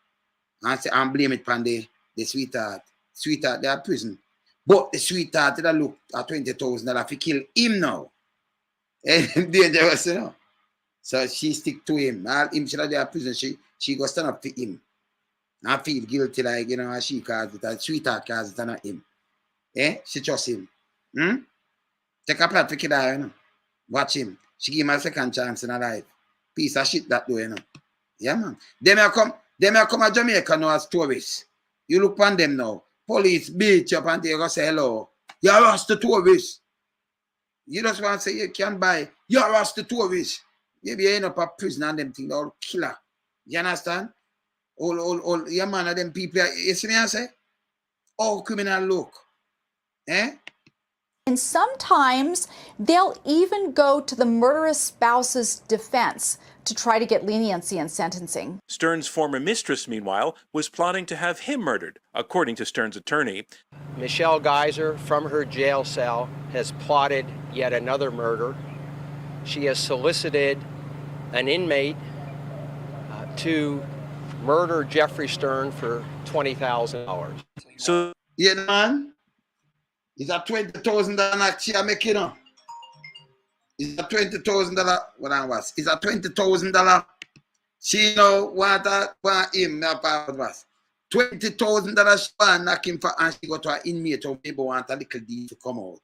And say and blame it on the sweetheart. Sweetheart they are prison. But the sweetheart that look at $20,000 to kill him now. And dangerous, So she stick to him. All him should have there prison. She go stand up for him. I feel guilty like, as she calls it, as sweetheart calls it, and not him. She trust him. Take a plot for kid her, Watch him. She give him a second chance in her life. Piece of shit that do, Yeah, man. They may come to Jamaica now as tourists. You look on them now. Police beat you up and they go say hello. You arrest the tourists. You just want to say you can't buy. You arrest the tourists. Maybe you end up a prison and them thing, all killer. You understand? All yeah, man, of them people, you see me I say? All criminal look. And sometimes they'll even go to the murderous spouse's defense to try to get leniency in sentencing. Stern's former mistress, meanwhile, was plotting to have him murdered, according to Stern's attorney. Michelle Gazer, from her jail cell, has plotted yet another murder. She has solicited an inmate to murder Jeffrey Stern for $20,000. So, yeah, man, it's a $20,000 she make, It's a $20,000. What I was? It's a $20,000. She want him. Was $20,000 she want knock him for, and she go to an inmate or maybe want a little deal to come out.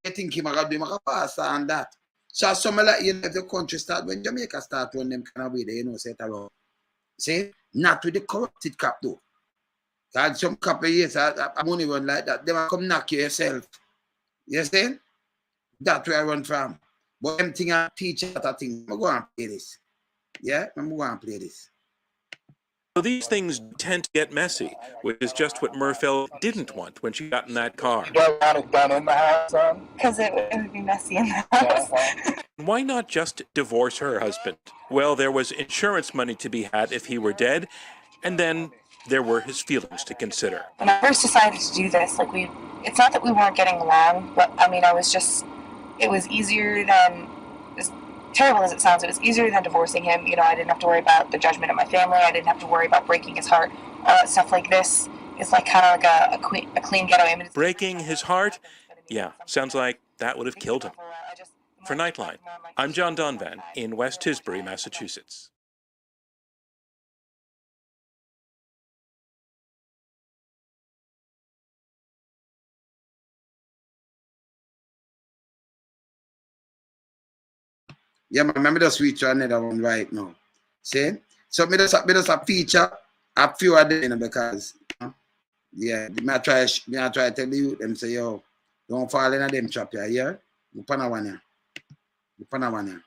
I think him gonna do a pass and that. So some like if the country start when Jamaica start when them kind of way they say it around. See, not with the corrupted cop though. Cause some couple of years I money run like that. They will come knock you yourself. You see? That's where I run from. But them thing I teach that thing. I'm going to play this. Yeah, I'm going to play this. So these things tend to get messy, which is just what Murfeld didn't want when she got in that car. You don't want it done in the house, son? Because it would be messy in the house. Why not just divorce her husband? Well, there was insurance money to be had if he were dead, and then there were his feelings to consider. When I first decided to do this, it's not that we weren't getting along, but I mean, it was easier than, as terrible as it sounds, it was easier than divorcing him. I didn't have to worry about the judgment of my family. I didn't have to worry about breaking his heart. Stuff like this is kind of like a clean getaway. I mean, breaking his heart? Yeah, sounds like that would have killed him. For Nightline, I'm John Donvan in West Tisbury, Massachusetts. Yeah, man, remember just reach another one right now. See? So me just a feature a few of them because yeah, me try to tell you them say yo, don't fall in a them trap here, yeah? You pana one here.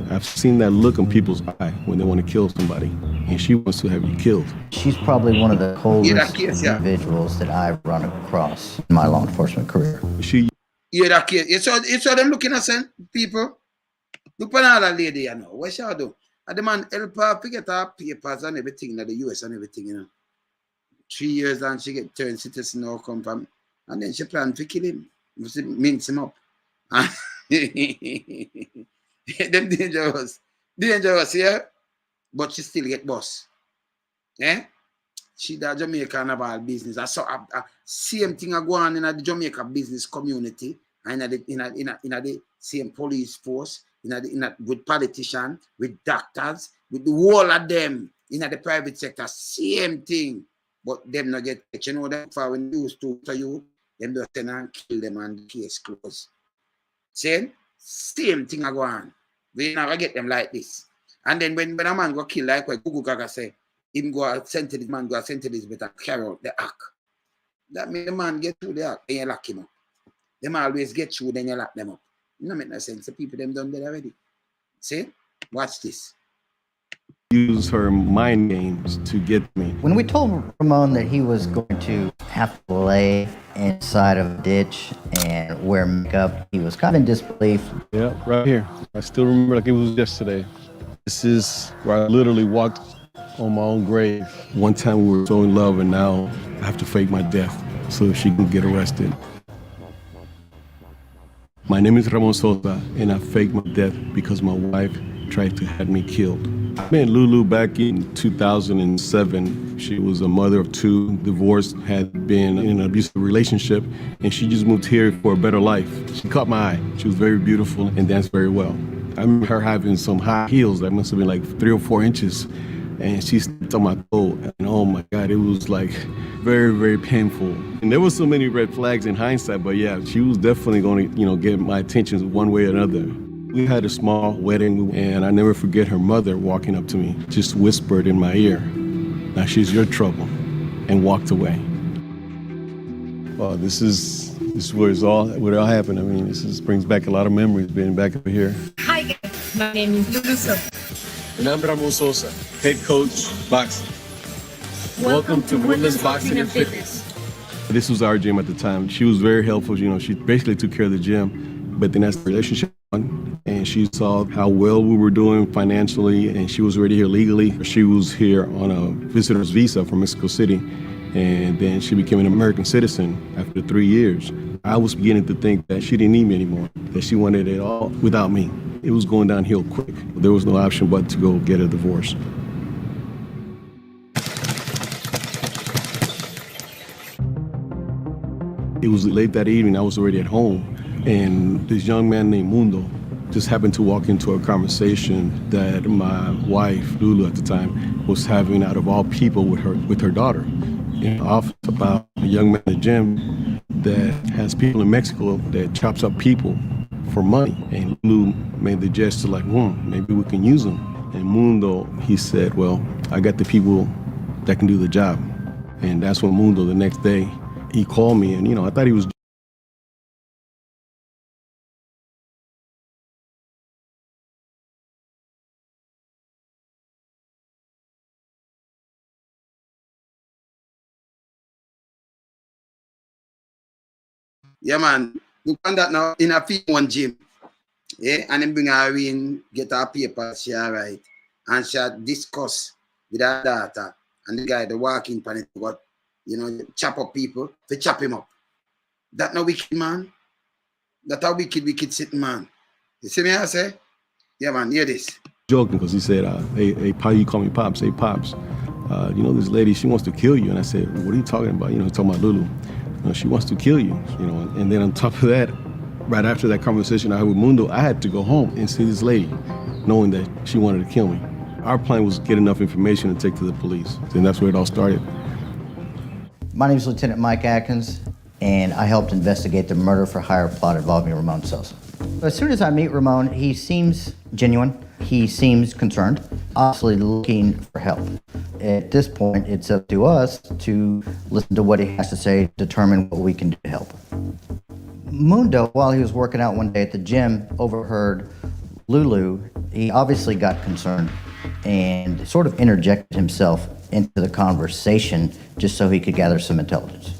I've seen that look in people's eye when they want to kill somebody, and she wants to have you killed. She's probably one of the coldest individuals that I've run across in my law enforcement career. She You hear that case? You saw them looking at some people. Look at all that lady, you know. What shall I do? And the man help her to get her papers and everything in the US and everything, you know. 3 years and she get turned citizen now come from. And then she planned to kill him. Mince him up. Them dangerous. Dangerous, yeah? But she still get boss. Eh? She the Jamaica naval business. I saw same thing go on in the Jamaica business community and in the same police force, with politicians, with doctors, with the whole of them in the private sector. Same thing. But them not get, you know, that for when you used to you, them just send and kill them and the case closed. Same thing go on. We never get them like this. And then when a man go kill like what Gugu Gaga say, him go send to this man, go send to this better carry out the act. That means the man get through the act, then you lock him up. Them always get through, then you lock them up. It don't make no sense. The people them done that already. See? Watch this. Use her mind games to get me. When we told Ramon that he was going to have to lay inside of a ditch and wear makeup, he was kind of in disbelief. Yeah, right here. I still remember like it was yesterday. This is where I literally walked on my own grave. One time we were so in love and now I have to fake my death so she can get arrested. My name is Ramon Sosa and I faked my death because my wife tried to have me killed. I met Lulu back in 2007. She was a mother of 2, divorced, had been in an abusive relationship, and she just moved here for a better life. She caught my eye. She was very beautiful and danced very well. I remember her having some high heels that must have been like 3 or 4 inches, and she stepped on my toe, and oh my God, it was like very, very painful. And there was so many red flags in hindsight, but yeah, she was definitely going to, get my attention one way or another. We had a small wedding, and I never forget her mother walking up to me, just whispered in my ear, "Now she's your trouble," and walked away. Well, this is where it all happened. I mean, this brings back a lot of memories being back up here. Hi, my name is Lulu. And I'm Ramon Sosa, head coach, boxing. Welcome to Women's Boxing and Fitness. This was our gym at the time. She was very helpful. She basically took care of the gym, but then as the relationship went, and she saw how well we were doing financially, and she was already here legally. She was here on a visitor's visa from Mexico City, and then she became an American citizen after 3 years. I was beginning to think that she didn't need me anymore, that she wanted it all without me. It was going downhill quick. There was no option but to go get a divorce. It was late that evening, I was already at home, and this young man named Mundo just happened to walk into a conversation that my wife, Lulu at the time, was having out of all people with her daughter. Off about a young man in the gym that has people in Mexico that chops up people for money. And Lulu made the gesture like, maybe we can use them. And Mundo, he said, well, I got the people that can do the job. And that's when Mundo, the next day, he called me, and I thought he was Yeah, man. Look on that now in a one gym. Yeah, and then bring her in, get her papers, she all right. And she discuss with her daughter. And the guy, the walking pan, got, chop up people, to chop him up. That no wicked, man. That a wicked sitting man. You see me, I say? Yeah, man, hear this. Joking, because he said, hey, you call me Pops. Hey, Pops, this lady, she wants to kill you. And I said, what are you talking about? He's talking about Lulu. She wants to kill you, And then on top of that, right after that conversation I had with Mundo, I had to go home and see this lady, knowing that she wanted to kill me. Our plan was to get enough information to take to the police. And that's where it all started. My name is Lieutenant Mike Atkins, and I helped investigate the murder for hire plot involving Ramon Sosa. As soon as I meet Ramon, he seems genuine. He seems concerned, obviously looking for help. At this point, it's up to us to listen to what he has to say, determine what we can do to help. Mundo, while he was working out one day at the gym, overheard Lulu. He obviously got concerned and sort of interjected himself into the conversation just so he could gather some intelligence.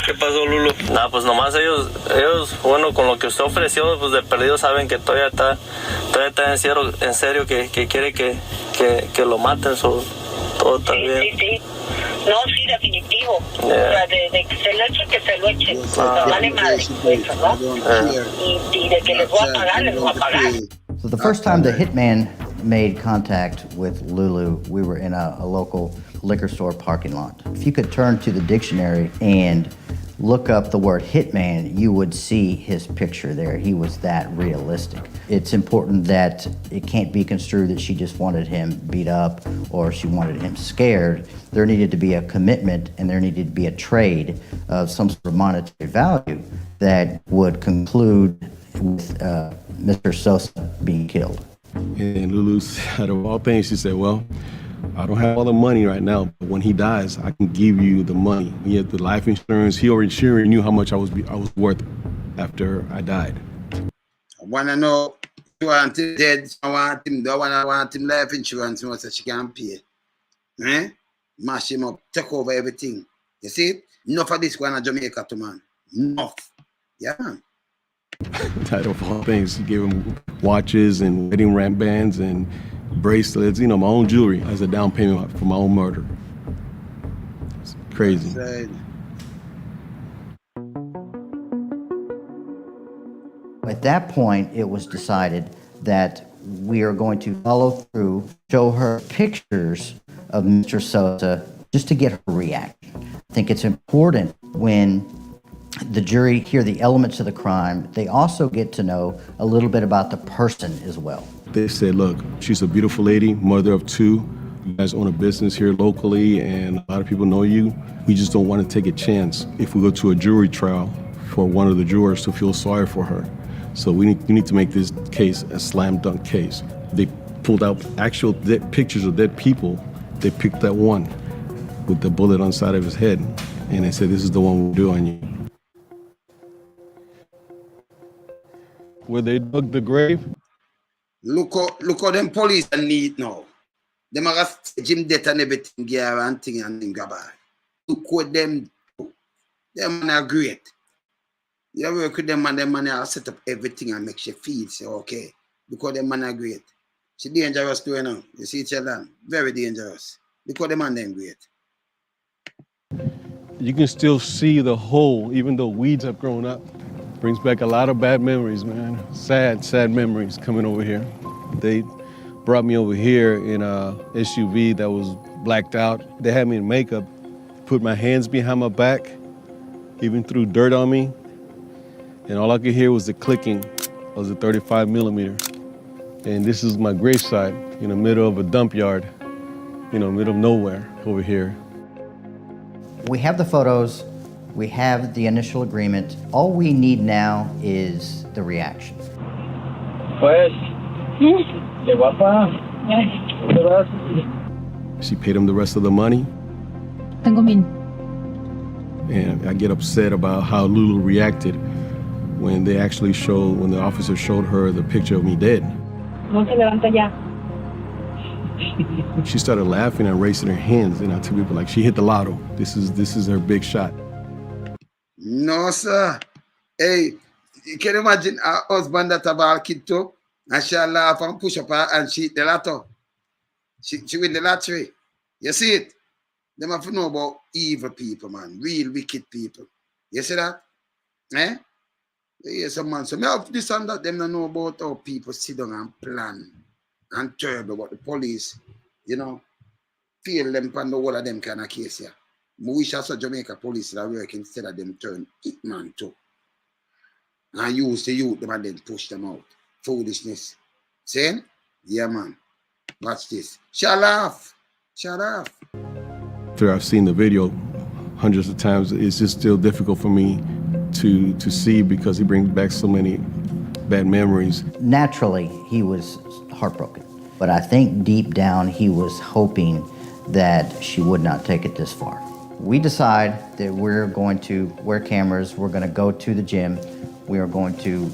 ¿Qué pasó, Lulu? Nada, pues nomás ellos, bueno, con lo que usted ofreció, pues de perdido saben que todavía está en serio que quiere que lo maten, todo está bien. Sí. No, sí, definitivo. O sea, de que se lo eche, que se lo eche. No vale madre eso, ¿no? Y de que les voy a pagar, les voy a pagar. So the first time the hitman made contact with Lulu, we were in a local liquor store parking lot. If you could turn to the dictionary and look up the word hitman, you would see his picture there. He was that realistic. It's important that it can't be construed that she just wanted him beat up or she wanted him scared. There needed to be a commitment and there needed to be a trade of some sort of monetary value that would conclude with Mr. Sosa being killed. And Lulu, out of all things, she said, well, I don't have all the money right now, but when he dies, I can give you the money. He had the life insurance. He already knew how much I was worth after I died. I want to know, you want him dead, I want him life insurance, so she can pay. Mash him up, take over everything. You see it? Enough of this going to Jamaica to man. Enough. Yeah, man. Out of all things, he gave him watches and wedding bands and bracelets, my own jewelry as a down payment for my own murder. It's crazy. At that point, it was decided that we are going to follow through, show her pictures of Mr. Sosa just to get her reaction. I think it's important when the jury hear the elements of the crime, they also get to know a little bit about the person as well. They said, look, she's a beautiful lady, mother of two. You guys own a business here locally and a lot of people know you. We just don't want to take a chance if we go to a jury trial for one of the jurors to feel sorry for her. So we need to make this case a slam dunk case. They pulled out actual dead pictures of dead people. They picked that one with the bullet on the side of his head. And they said, this is the one we'll do on you. Where they dug the grave? Look how them police are neat now. Them are Jim death and everything, guarantee and thing about. Look what them do. Them are great. You work with them and them man are set up everything and make you feel say okay. Because them man are great. She dangerous too, now. You see each other? Very dangerous. Because them man them great. You can still see the hole even though weeds have grown up. Brings back a lot of bad memories, man. Sad memories coming over here. They brought me over here in a SUV that was blacked out. They had me in makeup, put my hands behind my back, even threw dirt on me. And all I could hear was the clicking of the 35 millimeter. And this is my gravesite in the middle of a dump yard, middle of nowhere over here. We have the photos. We have the initial agreement. All we need now is the reaction. Pues, de guapa. She paid him the rest of the money. Tengo mil. And I get upset about how Lulu reacted when the officer showed her the picture of me dead. No se levanta ya. She started laughing and raising her hands, and I tell people like she hit the lotto. This is her big shot. No, sir. Hey, you can imagine a husband that have a kid too, and she'll laugh and push up her and she hit the lotto. She win the lottery. You see it? Them have to know about evil people, man. Real wicked people. You see that? Eh? Yes, man. So me have this and that. Them don't know about how people sit down and plan and terrible about the police. Feel them on the whole of them kind of case here. I wish I saw Jamaica police that work instead of them turn hitman too. And use the youth them and then push them out. Foolishness. See? Yeah, man. Watch this. Shut off. After I've seen the video hundreds of times, it's just still difficult for me to see because he brings back so many bad memories. Naturally, he was heartbroken. But I think deep down he was hoping that she would not take it this far. We decide that we're going to wear cameras, we're going to go to the gym, we are going to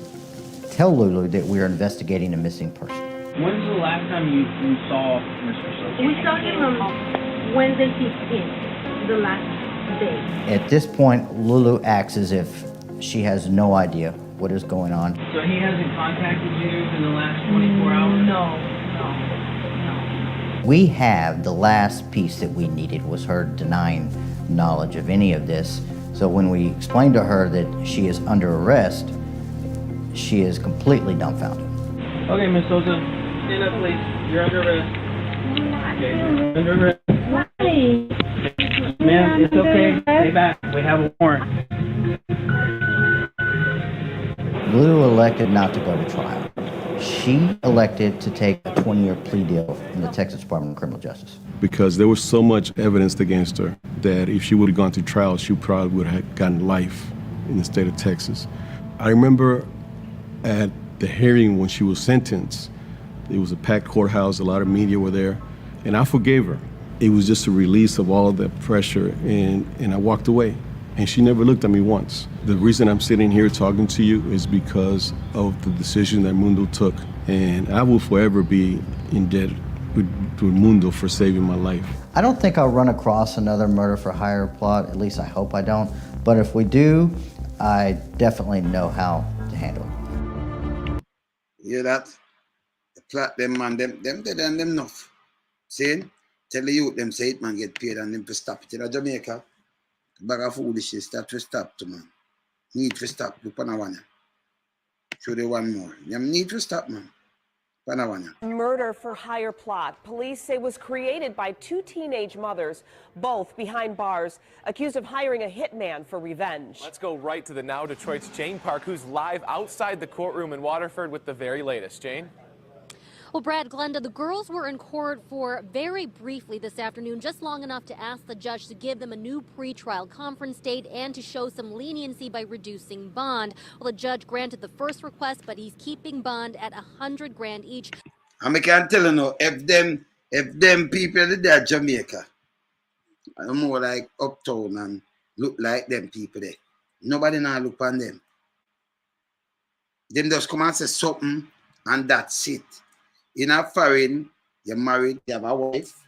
tell Lulu that we are investigating a missing person. When's the last time you saw Mr. Sosa? We saw him on Wednesday 15th, the last day. At this point, Lulu acts as if she has no idea what is going on. So he hasn't contacted you in the last 24 hours? No. We have the last piece that we needed was her denying knowledge of any of this. So when we explained to her that she is under arrest, she is completely dumbfounded. Okay, Miss Sosa, stand up, please. You're under arrest. Okay, you're under arrest. Why? Ma'am, it's okay. Stay back. We have a warrant. Lulu elected not to go to trial. She elected to take a 20-year plea deal in the Texas Department of Criminal Justice. Because there was so much evidence against her that if she would have gone to trial, she probably would have gotten life in the state of Texas. I remember at the hearing when she was sentenced, it was a packed courthouse, a lot of media were there, and I forgave her. It was just a release of all the pressure, and I walked away. And she never looked at me once. The reason I'm sitting here talking to you is because of the decision that Mundo took. And I will forever be in debt to Mundo for saving my life. I don't think I'll run across another murder for hire plot, at least I hope I don't. But if we do, I definitely know how to handle it. You hear that? The plot them man, them dead and them enough. See? Tell the youth them say it man get paid and them to stop it in Jamaica. Bag of foolishness that to stop to man. Need to stop. Look on one. Show the one more. Them need to stop, man. Murder for hire plot, police say was created by two teenage mothers, both behind bars, accused of hiring a hitman for revenge. Let's go right to the Now Detroit's Jane Park, who's live outside the courtroom in Waterford with the very latest. Jane? Well, Brad, Glenda, the girls were in court for very briefly this afternoon, just long enough to ask the judge to give them a new pretrial conference date and to show some leniency by reducing bond. Well, the judge granted the first request, but he's keeping bond at $100,000 each. And I can tell you now, if them people in there Jamaica are more like uptown and look like them people there, nobody now look on them. Them just come and say something and that's it. In a foreign, you're married, you have a wife.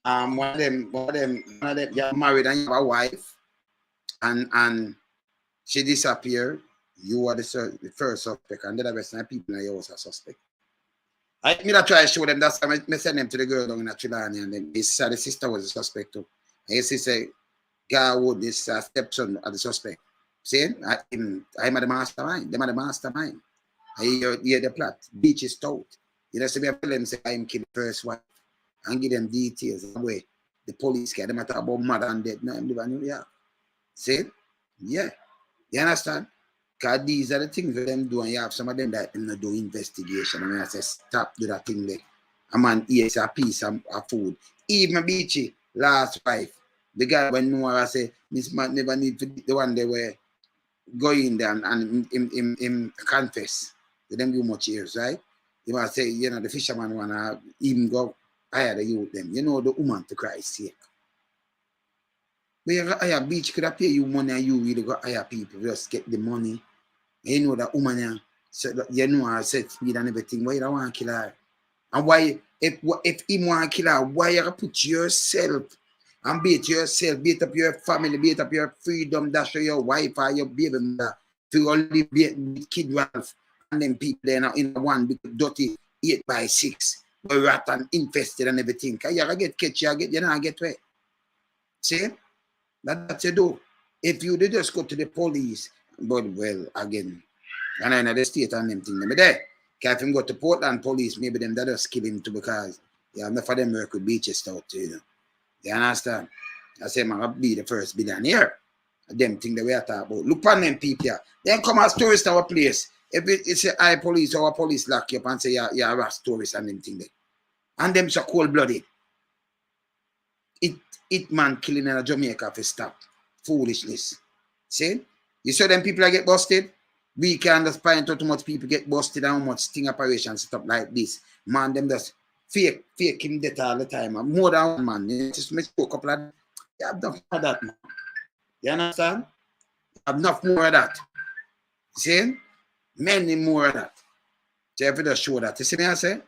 One of them, you're married and you have a wife, and she disappeared. You are the first suspect, and the rest of the people in your house are suspect. I try to show them that's why I send them to the girl down in Trelawney, and then the sister was a suspect too. And you see, say, Garwood, this stepson of the suspect. See, I'm the mastermind. Them are the mastermind. I hear the plot. Beach is stout. You know, so I tell them, say, I'm killing the first wife and give them details of the way the police get them talk about mother and dead. No, I'm living in New York. See? Yeah. You understand? Because these are the things that them do, and you have some of them that them not do investigation. I mean, I say, stop do that thing there. A man eats a piece of food. Even Beachy, last wife, the guy when Noah say, this man never need to be the one they were going there and him confess. They don't give much ears, right? You might say, you know, the fisherman wanna even go hire the youth them. You know, the woman to Christ's sake. But you hire beach could have pay you money and you really go hire people just get the money. And you know that woman, so you know her set speed and everything. Why you don't want to kill her? And why, if him want to kill her, why you put yourself and beat yourself, beat up your family, beat up your freedom, dash your wife or your baby mother to only beat Kid Ralph. And then people there now in one big dirty 8x6, rat and infested and everything. Cause you get catch, you not get wet. See? That's you do. If you did just go to the police, but well, again, and I know the state and them thing, there. Cause if him go to Portland police, maybe them that just kill him too because enough of them work with beaches out, you know. You understand? I say, man, I'll be the first billionaire. Them thing that we are talking about. Look on them people here. Then come as tourists to our place. If it's a high police or a police lock you up and say you're a rash tourist and them thing there. And them so cold-blooded. It man killing in Jamaica for stop. Foolishness. See? You saw them people that get busted? We can't just find out how much people get busted and how much sting operations stuff like this. Man, them just fake him death all the time. More than one man. You just make a couple of you have enough of that, man. You understand? You have enough more of that. See? Many more of that. So if you just show that. You see me I say?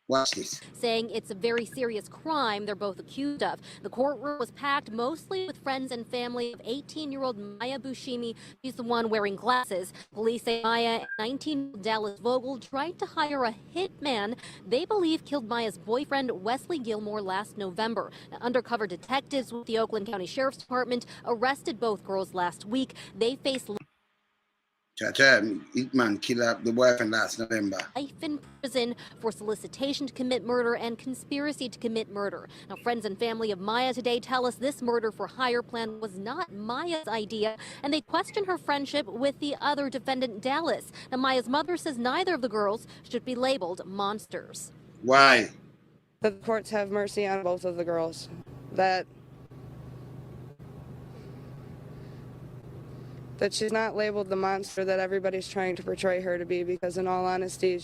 Watch this. Saying it's a very serious crime they're both accused of. The courtroom was packed mostly with friends and family of 18-year-old Maya Bushimi. She's the one wearing glasses. Police say Maya and 19-year-old Dallas Vogel tried to hire a hitman they believe killed Maya's boyfriend Wesley Gilmore last November. Now, undercover detectives with the Oakland County Sheriff's Department arrested both girls last week. They face Hitman killed the boyfriend last November. life in prison for solicitation to commit murder and conspiracy to commit murder. Now, friends and family of Maya today tell us this murder for hire plan was not Maya's idea, and they question her friendship with the other defendant, Dallas. Now, Maya's mother says neither of the girls should be labeled monsters. Why? The courts have mercy on both of the girls. That she's not labeled the monster that everybody's trying to portray her to be, because in all honesty,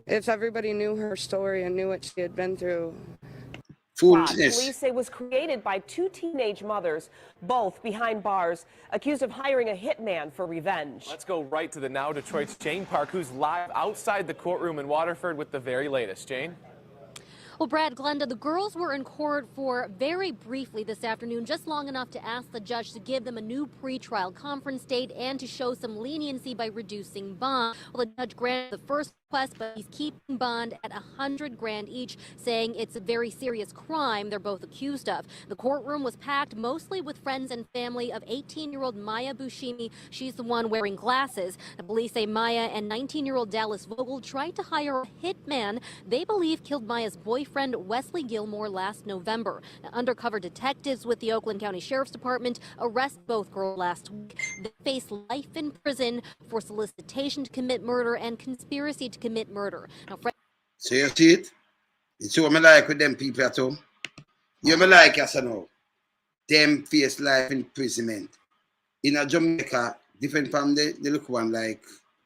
if everybody knew her story and knew what she had been through. Police say was created by two teenage mothers, both behind bars, accused of hiring a hitman for revenge. Let's go right to the Now Detroit's Jane Park, who's live outside the courtroom in Waterford with the very latest. Jane? Well, Brad, Glenda, the girls were in court for very briefly this afternoon, just long enough to ask the judge to give them a new pretrial conference date and to show some leniency by reducing bond. Well, the judge granted the first request, but he's keeping bond at $100,000 each, saying it's a very serious crime they're both accused of. The courtroom was packed mostly with friends and family of 18-year-old Maya Bushimi. She's the one wearing glasses. The police say Maya and 19-year-old Dallas Vogel tried to hire a hitman they believe killed Maya's boyfriend Wesley Gilmore last November. Now, undercover detectives with the Oakland County Sheriff's Department arrested both girls last week. They face life in prison for solicitation to commit murder and conspiracy to commit murder. Now, so you see it? It's what I like with them people at home. You me like as I know. Them face life imprisonment. In a Jamaica, different from the look one like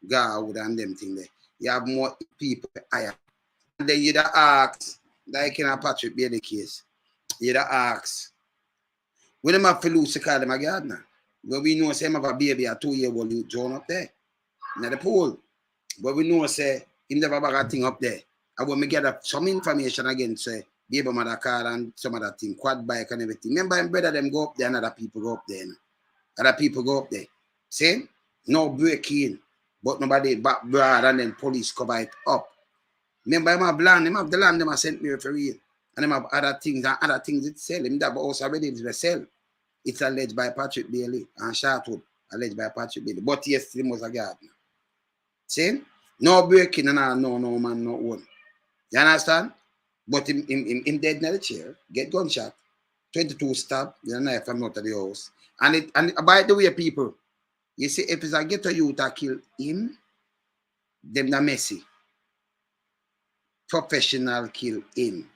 Garwood and them thing there. You have more people higher. And then you'd ask, like in a Patrick Bailey case, you'd ask, when them have to lose to call them a gardener? But we know some have a baby, a 2-year-old you drawn up there. In the pool. But we know say him never bag a thing up there. And when we get some information again, say baby mother car and some other thing, quad bike and everything. Remember him brother them go up there and other people go up there. Other people go up there. See? No breaking. But nobody back broad and then police cover it up. Remember him have land, him have the land them have sent me for real. And him have other things it sell. Him that house already to sell. It's alleged by Patrick Bailey and Sharpwood. Alleged by Patrick Bailey. But yes, he was a gardener. See? No breaking and no man, no one. You understand? But him dead in the chair, get gunshot, 22 stab, the knife from out of the house. And by the way, people, you see, if it's a ghetto youth that kill him, them not messy. Professional kill him.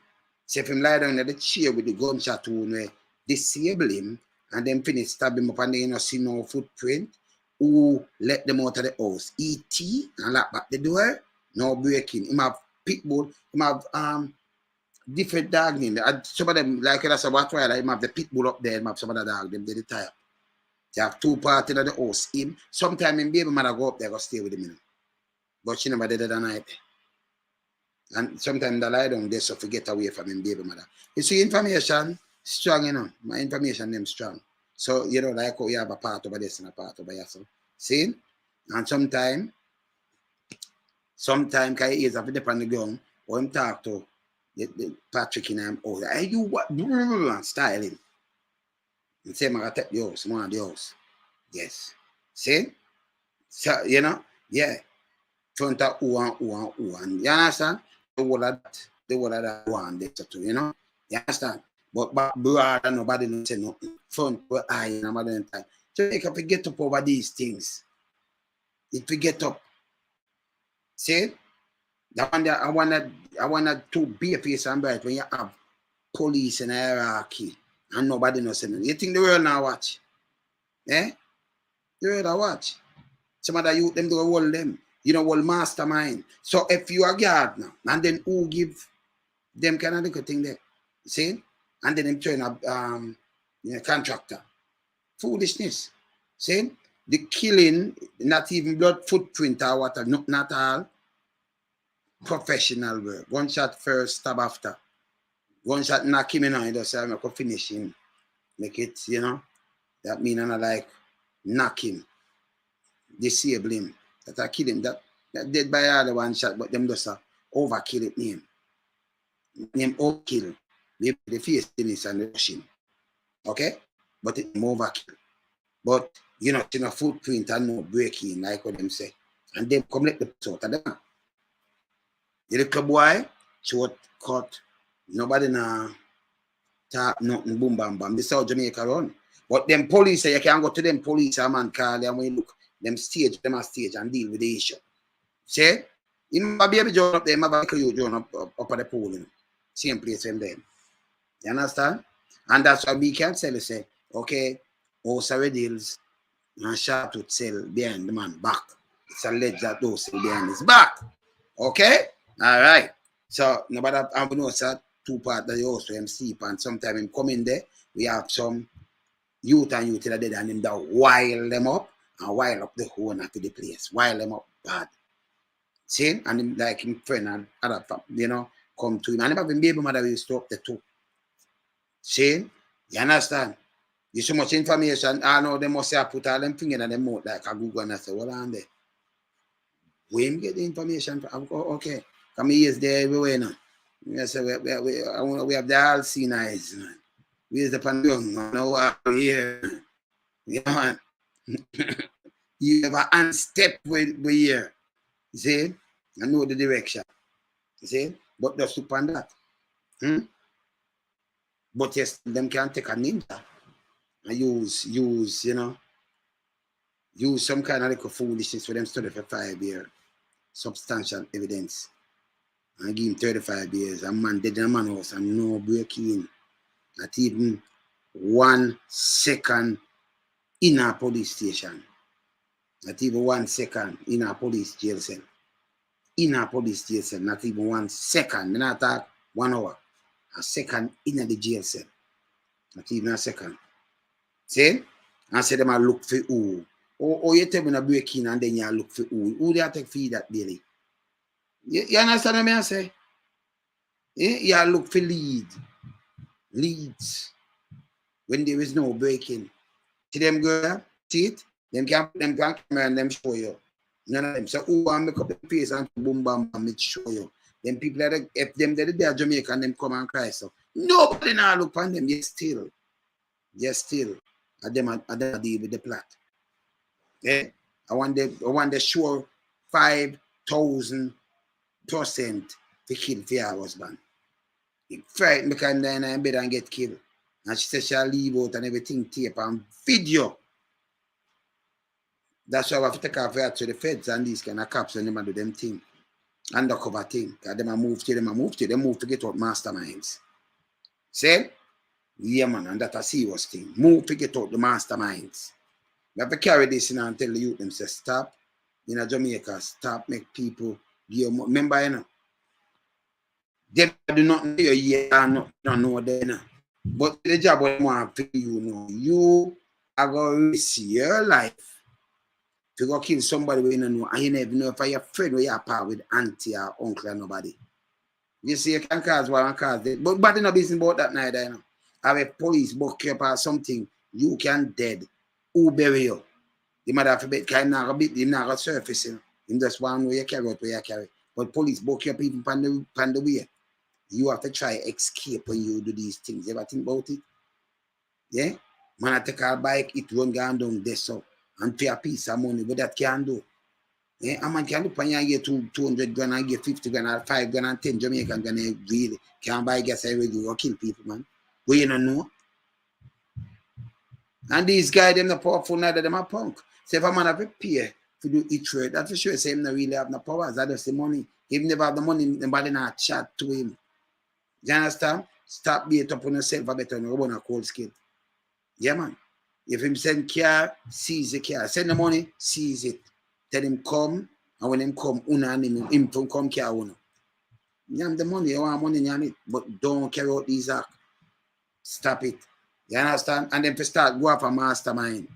So if him lie down in the chair with the gunshot wound, disable him, and then finish stab him up and then you don't see no footprint, who let them out of the house. E.T. and lock back the door, no breaking. Him have pitbull, him have different dog name. Some of them, like that's a what him have the pitbull up there, him have some of the dog, them they retire. They have 2 parties in the house. Him, sometime in baby mother go up there, go stay with him. You know. But she never did it that night. And sometimes they lie down there so forget away from him baby mother. You see information strong, you know. My information them strong. So, you know, like how you have a part over this and a part over yourself. See? And sometimes, because he is up on the ground, or him talk to the Patrick in him, oh, hey, you what? Style him. And say, I'm going to take the house, one of the house. Yes. See? So, you know, yeah. Front of who and you understand? The whole of that one, they too, you know? You understand? But brother, nobody don't say nothing. Front where I and another time. Jamaica, if we get up over these things, if we get up, see, I wanna to be a face and bright when you have police and hierarchy and nobody knows anything. You think the world now watch? Eh? The world now watch. Some of the youth them do hold them. You know, hold mastermind. So if you are gardener, and then who give them kind of little thing there? See? And then them train a contractor. Foolishness. See? The killing, not even blood footprint or what, not all. Professional work. Gunshot first, stab after. Gunshot knock him in, you just say, I'm going to finish him. Make it, you know. That means I'm like, knock him. Disable him. That I kill him. That dead by other one shot, but them just overkill it name. Name overkill. Maybe the face finish and rush him. Okay? But it's overkill. But you know, it's no footprint and no breaking, like what them say. And them come let the sort of them. The little boy, short cut, nobody na talk nothing, boom bam bam. This is how Jamaica run. But them police, you can't go to them police, a man call them when you look, them a stage and deal with the issue. See? You might be able to join up there, you might be able to join up at the pool, you know. Same place from them. You understand? And that's why we can tell you, say, okay, Osara deals and shot would sell behind the man back. It's alleged that those sell behind his back. Okay? All right. So nobody have no sir, two part that you also him sleep and sometime him come in there. We have some youth and youth that dead and him that wile them up and wile up the whole of the place. Wile them up bad. See? And him like him friend and other you know come to him. And him have him baby mother will stop the two. See? You understand? You so much information, I know they must have put all them things in them mouth like a Google and I say, what on there? Where get the information from? Okay. Come here, there everywhere now. Yes, we have the all seen eyes, man. Where's the pandemic? No, here. Yeah, man. You have a hand step with here. See? I know the direction. See? But just to pan that. But yes, them can take a ninja and use, you know, use some kind of like foolishness for them study for 5 years. Substantial evidence. And give him 35 years. A man dead in a man house and no breaking. Not even 1 second in a police station. Not even 1 second in a police jail cell. In a police jail cell. Not even 1 second. Then I talk 1 hour. A second in the jail cell. Not even a second. See? And say them a look for who. Or you tell me to break in and then you look for who. Who they take for that daily? You understand what I say? You look for leads. When there is no breaking. See them girl? See it? Them can put them camera and them show you. None of them. So who want to make up the face and boom bam bam it show you. Them people that if them that they are Jamaican them come and cry so. Nobody now look on them. Yes still. And them deal with the plot. Yeah? I want the sure 5,000% to kill for your husband. He frightened because then I better and get killed. And she said she'll leave out and everything tape and video. That's why I have to take off here to the feds and these kind of cops and them do them thing. Undercover thing. Because them move to get out masterminds. See? Yeah man, and that's a serious thing. Move to get out the masterminds. We have to carry this in and tell the youth them say stop. In Jamaica, stop make people give more. Remember, you know, they do not know you don't know them. But the job what I want for you know, you are going to risk your life to go kill somebody we don't know, and you never know if you're friend or you're part with auntie or uncle or nobody. You see, you can cause one and cause death. But in no business about that neither, you know. Have a police book you up or something, you can dead. Who bury you? The mother have a bit kind of bit, him not got surface, you know. Him just one way you carry out where you carry. But police book you up even pan the way. You have to try escape when you do these things. You ever think about it? Yeah? Man, I take a bike, it run down there so and pay a piece of money, but that can do. Yeah? A man can look when you get 200 grand and get 50 grand or 5 grand and 10 Jamaican grand really can't buy gas already or kill people, man. But you don't know. And these guys, them not powerful, neither them are punk. So if a man have to pay to do it trade, that's for sure say him not really have no powers. That's just the money. If never have the money, nobody not chat to him. You understand? Stop being up on yourself a better than on a cold skin. Yeah, man. If him send car, seize the car. Send the money, seize it. Tell him come, and when him come, una and him from come car una. You have the money, you want money, you have it. But don't carry out these acts. Stop it. You understand? And then to start go off a mastermind.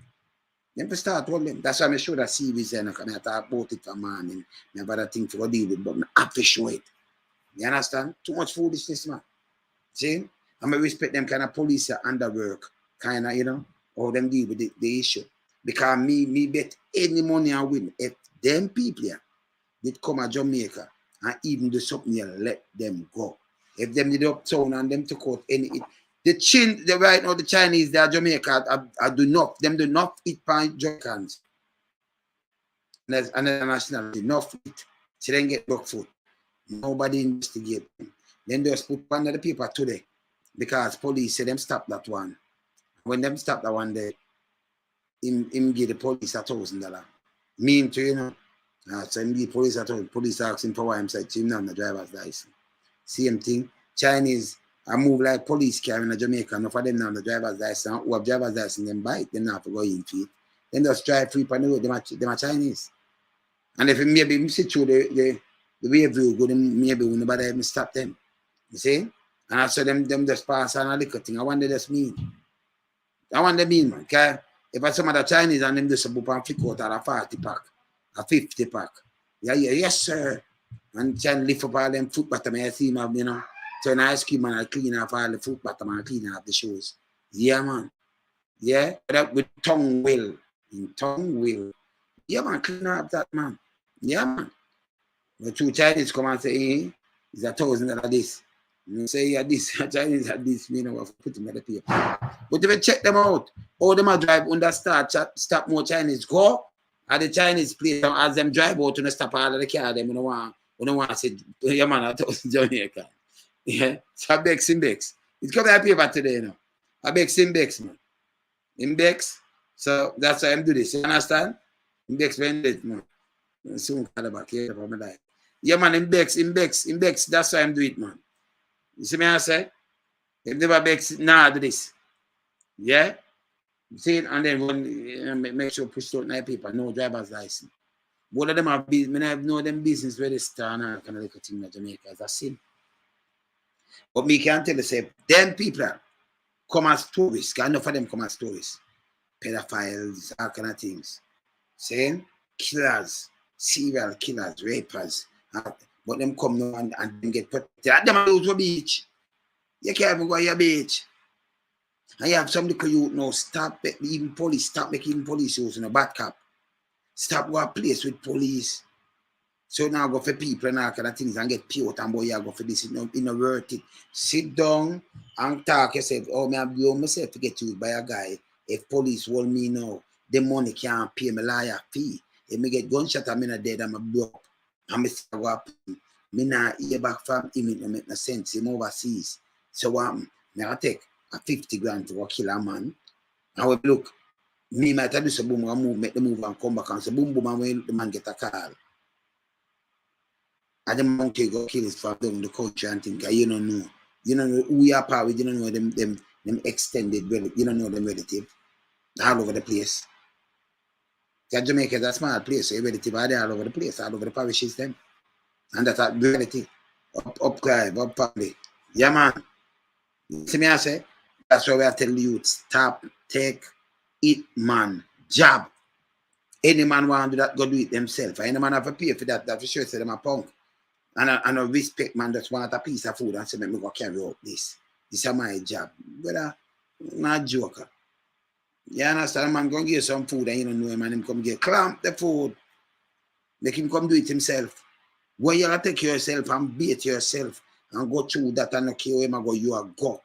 Them to start all them. That's why I show that series and I talk about it for morning. I have other things to deal with, but I have to show it. You understand? Too much foolishness, man. See? I'm going to respect them kind of police underwork, kind of, you know, how them deal with the issue. Because me bet any money I win. If them people here did come to Jamaica and even do something here, let them go. If them did uptown and them took out any... The right now, the Chinese, they are Jamaica, I do not, them do not eat pine Jamaicans. There's another nationality, enough eat. So then get dog food. Nobody investigate them. Then they just put under the paper today because police say them stop that one. When them stop that one, they him give the police $1,000. Mean to, you know. So him give police $1,000. Police ask him for why him said him not on the driver's license. Same thing. Chinese, I move like police carrying a Jamaica. Enough of them now on the driver's license. Who have driver's license, them bite. Them not to go in feet. Then just drive free on the road. Them are Chinese. And if maybe sit through the way view go, maybe nobody even stop them. You see? And I saw them just pass on a little thing. I wonder that's mean. I wonder mean, man. Because if I some other Chinese and them just book and flick out a 40 pack, a 50 pack. Yeah, yes, sir. And try and lift up all them foot bottom, I see them, you know, turn ice cream and I clean off all the foot bottom and clean off the shoes. Yeah, man. Yeah? That with tongue will. In tongue will. Yeah, man, clean up that, man. Yeah, man. The two Chinese come and say, hey, it's $1,000 this. You say, yeah, this, Chinese had this, you know, put him at the paper. But if you check them out, all them are drive under stop more Chinese go, at the Chinese place, as them drive out and stop all of the car, them, you don't want to say, yeah, man, $1,000 Jamaica. Yeah, so I begs him begs. It's coming at paper today, you know. I begs him begs, man. Him begs, so that's why I'm doing this, you understand? Him begs when it, man. Soon call back here for my life. Yeah, man, him begs. That's why I'm doing it, man. You see me, I say? If never begs, nah, do this. Yeah? You see it? And then when make sure push out 9 people, no driver's license. Both of them are business. I know them business where they start and kind of like a thing in Jamaica as a sin. But me can tell you, say, them people come as tourists, because enough of them come as tourists. Pedophiles, all kind of things. Saying? Killers. Serial killers, rapers, but them come now and them get protected. Them go to a beach. You can't even go to your beach. And you have some little youth now, stop even police, stop making police using a bad cap. Stop go a place with police. So now go for people and all kind of things and get paid and boy, you go for this, you know, worth it. Sit down and talk yourself. Oh, I blow myself to get used by a guy. If police hold me now, the money can't pay my lawyer fee. If me get gunshot, I'm not dead, I'm a blow up. I'm still go up. Me not hear back from him, it don't make no sense. Him overseas. So me I take a 50 grand to go kill a man. And we look, me might do some boom, I move, make the move and come back and say boom, boom, and when the man get a call. And the monkey go kill his father down the country and think, you don't know. You don't know who you are part with, you don't know them extended relative, you don't know them relative. All over the place. Jamaica is a small place, so relative are there all over the place, all over the parishes them. And that's a reality. Up Clive, up Pably. Yeah, man. You see me, I say? That's why we are telling you, stop, take it, man. Job. Any man want to do that, go do it themselves. Any man have to pay for that for sure, say them a punk. And I respect, man, just want a piece of food and say, let me go carry out this. This is my job. Brother, not joker. You understand? Man, go get some food and you don't know him and him come get clamp the food. Make him come do it himself. When you take yourself and beat yourself and go through that and not kill him and go, you are go.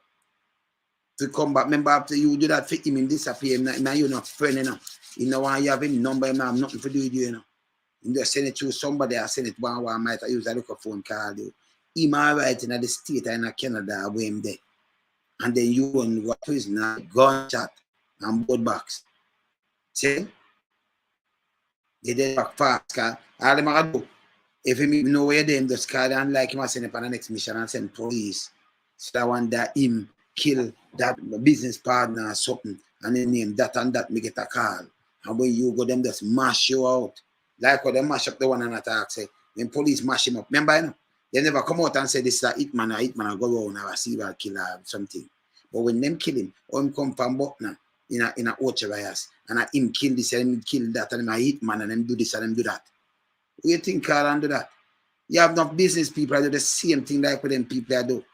To come back, remember after you do that for him disappear, now you're not friend enough. You know why you have him number, him have nothing to do with you, know. You just send it to somebody, I send it one might use a local phone call you. Him all right in the state and in Canada where him there. And then you go to prison and gunshot and board box. See? They did back fast, because all them are do. If him even know where them just call and like him, I send him on the next mission and send police. So that one that him kill that business partner or something, and then name that and that, me get a call. And when you go, them just mash you out. Like when they mash up the one and attack, say, when police mash him up. Remember, you know, they never come out and say this is a hitman or go around or a serial killer or something. But when them kill him, or him come from Butner, in a Ocho bias, and him kill this and him kill that, and him a hitman and him do this and him do that. What do you think Carl do that? You have enough business people that do the same thing like what them people I do.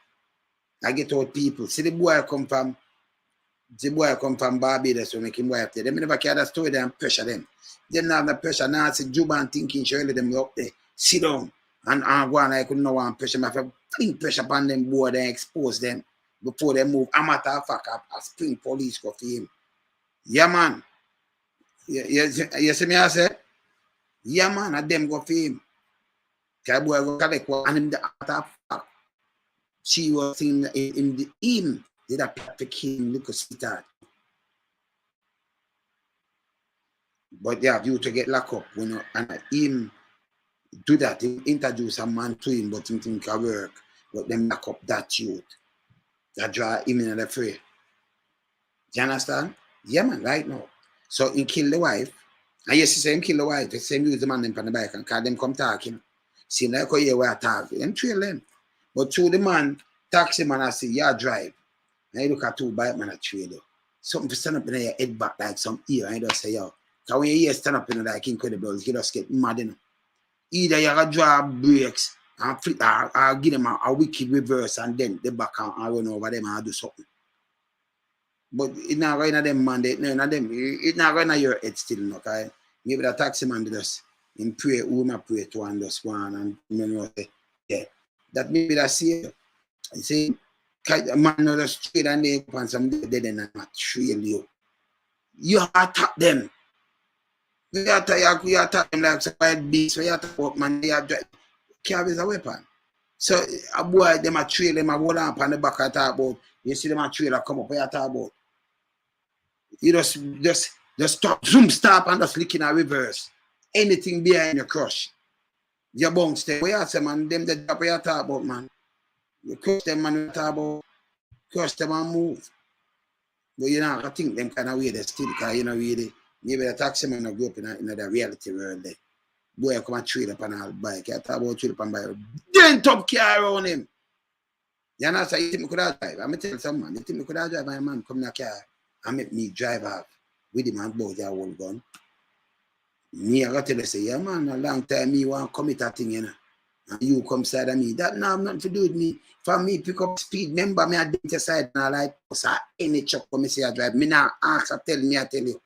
I get out people. See the boy come from Barbados to make him wife there. They never care that story there and pressure them. They don't have the pressure now. See Juba and thinking surely them up there. Sit down and go on like no one pressure. I have to bring pressure upon them boy and expose them before they move. I'm at a fuck up a spring police go for him. Yeah man. You see me I say? Yeah man, and them go for him. Cause boy go collect one and him the attack. She was in the him did a pick him look a sweetheart. But they have you to get locked up when and him do that, he introduce a man to him, but him think it work. But them lock up that youth. That draw him in the fray. Do you understand? Yeah man, right now. So he kill the wife. And yes, he say him kill the wife. The same use the man them on the bike and call them come talking. See like how you were talking. Them trail them. But through the man, taxi man, I say, yeah, drive. And you look at two bike man, I trade you. Something to stand up in your head back like some ear, and you just say, yo. Because when you hear stand up in like incredible, you just get mad, you know. Either you gotta draw brakes and flip, or give them a wicked reverse, and then the back and run over them and do something. But it's not going to them, man. It's not going to your head still, okay? Maybe the taxi man just in pray, who may pray to and just go on and you know, yeah. That maybe that's it. You see, a man not just straight and they upon some dead and not trail you. You attack them. You attack them like some wild beast. You attack up, man. They have carry a weapon. So a boy, them a trail them a hold up on the back I talk about. You see them a trailer come up, what you talk about. You just stop, zoom, stop, and just licking a reverse. Anything behind your crush. You bounce them. What you say, man? Them the job you talk about, man. You crush them, man, you talk about. Crush them and move. But you know, I think them kind of way they still, because you know, really, maybe the taxi man grew up in the reality world there. Boy, come and trade up on a bike. You talk about trade up on bike. Then top car around him. You know, so you think me could have drive. I'm going to tell some man, you think me could have drive my man come in a car and make me drive off with him and both your whole gun. Me, I got to tell you, say, yeah, man, a long time me want to commit a thing, you know. And you come side of me. That now have nothing to do with me. For me, pick up speed. Remember me, I didn't side and I like, so any truck come and say I drive. Me now ask, I tell me, I tell you.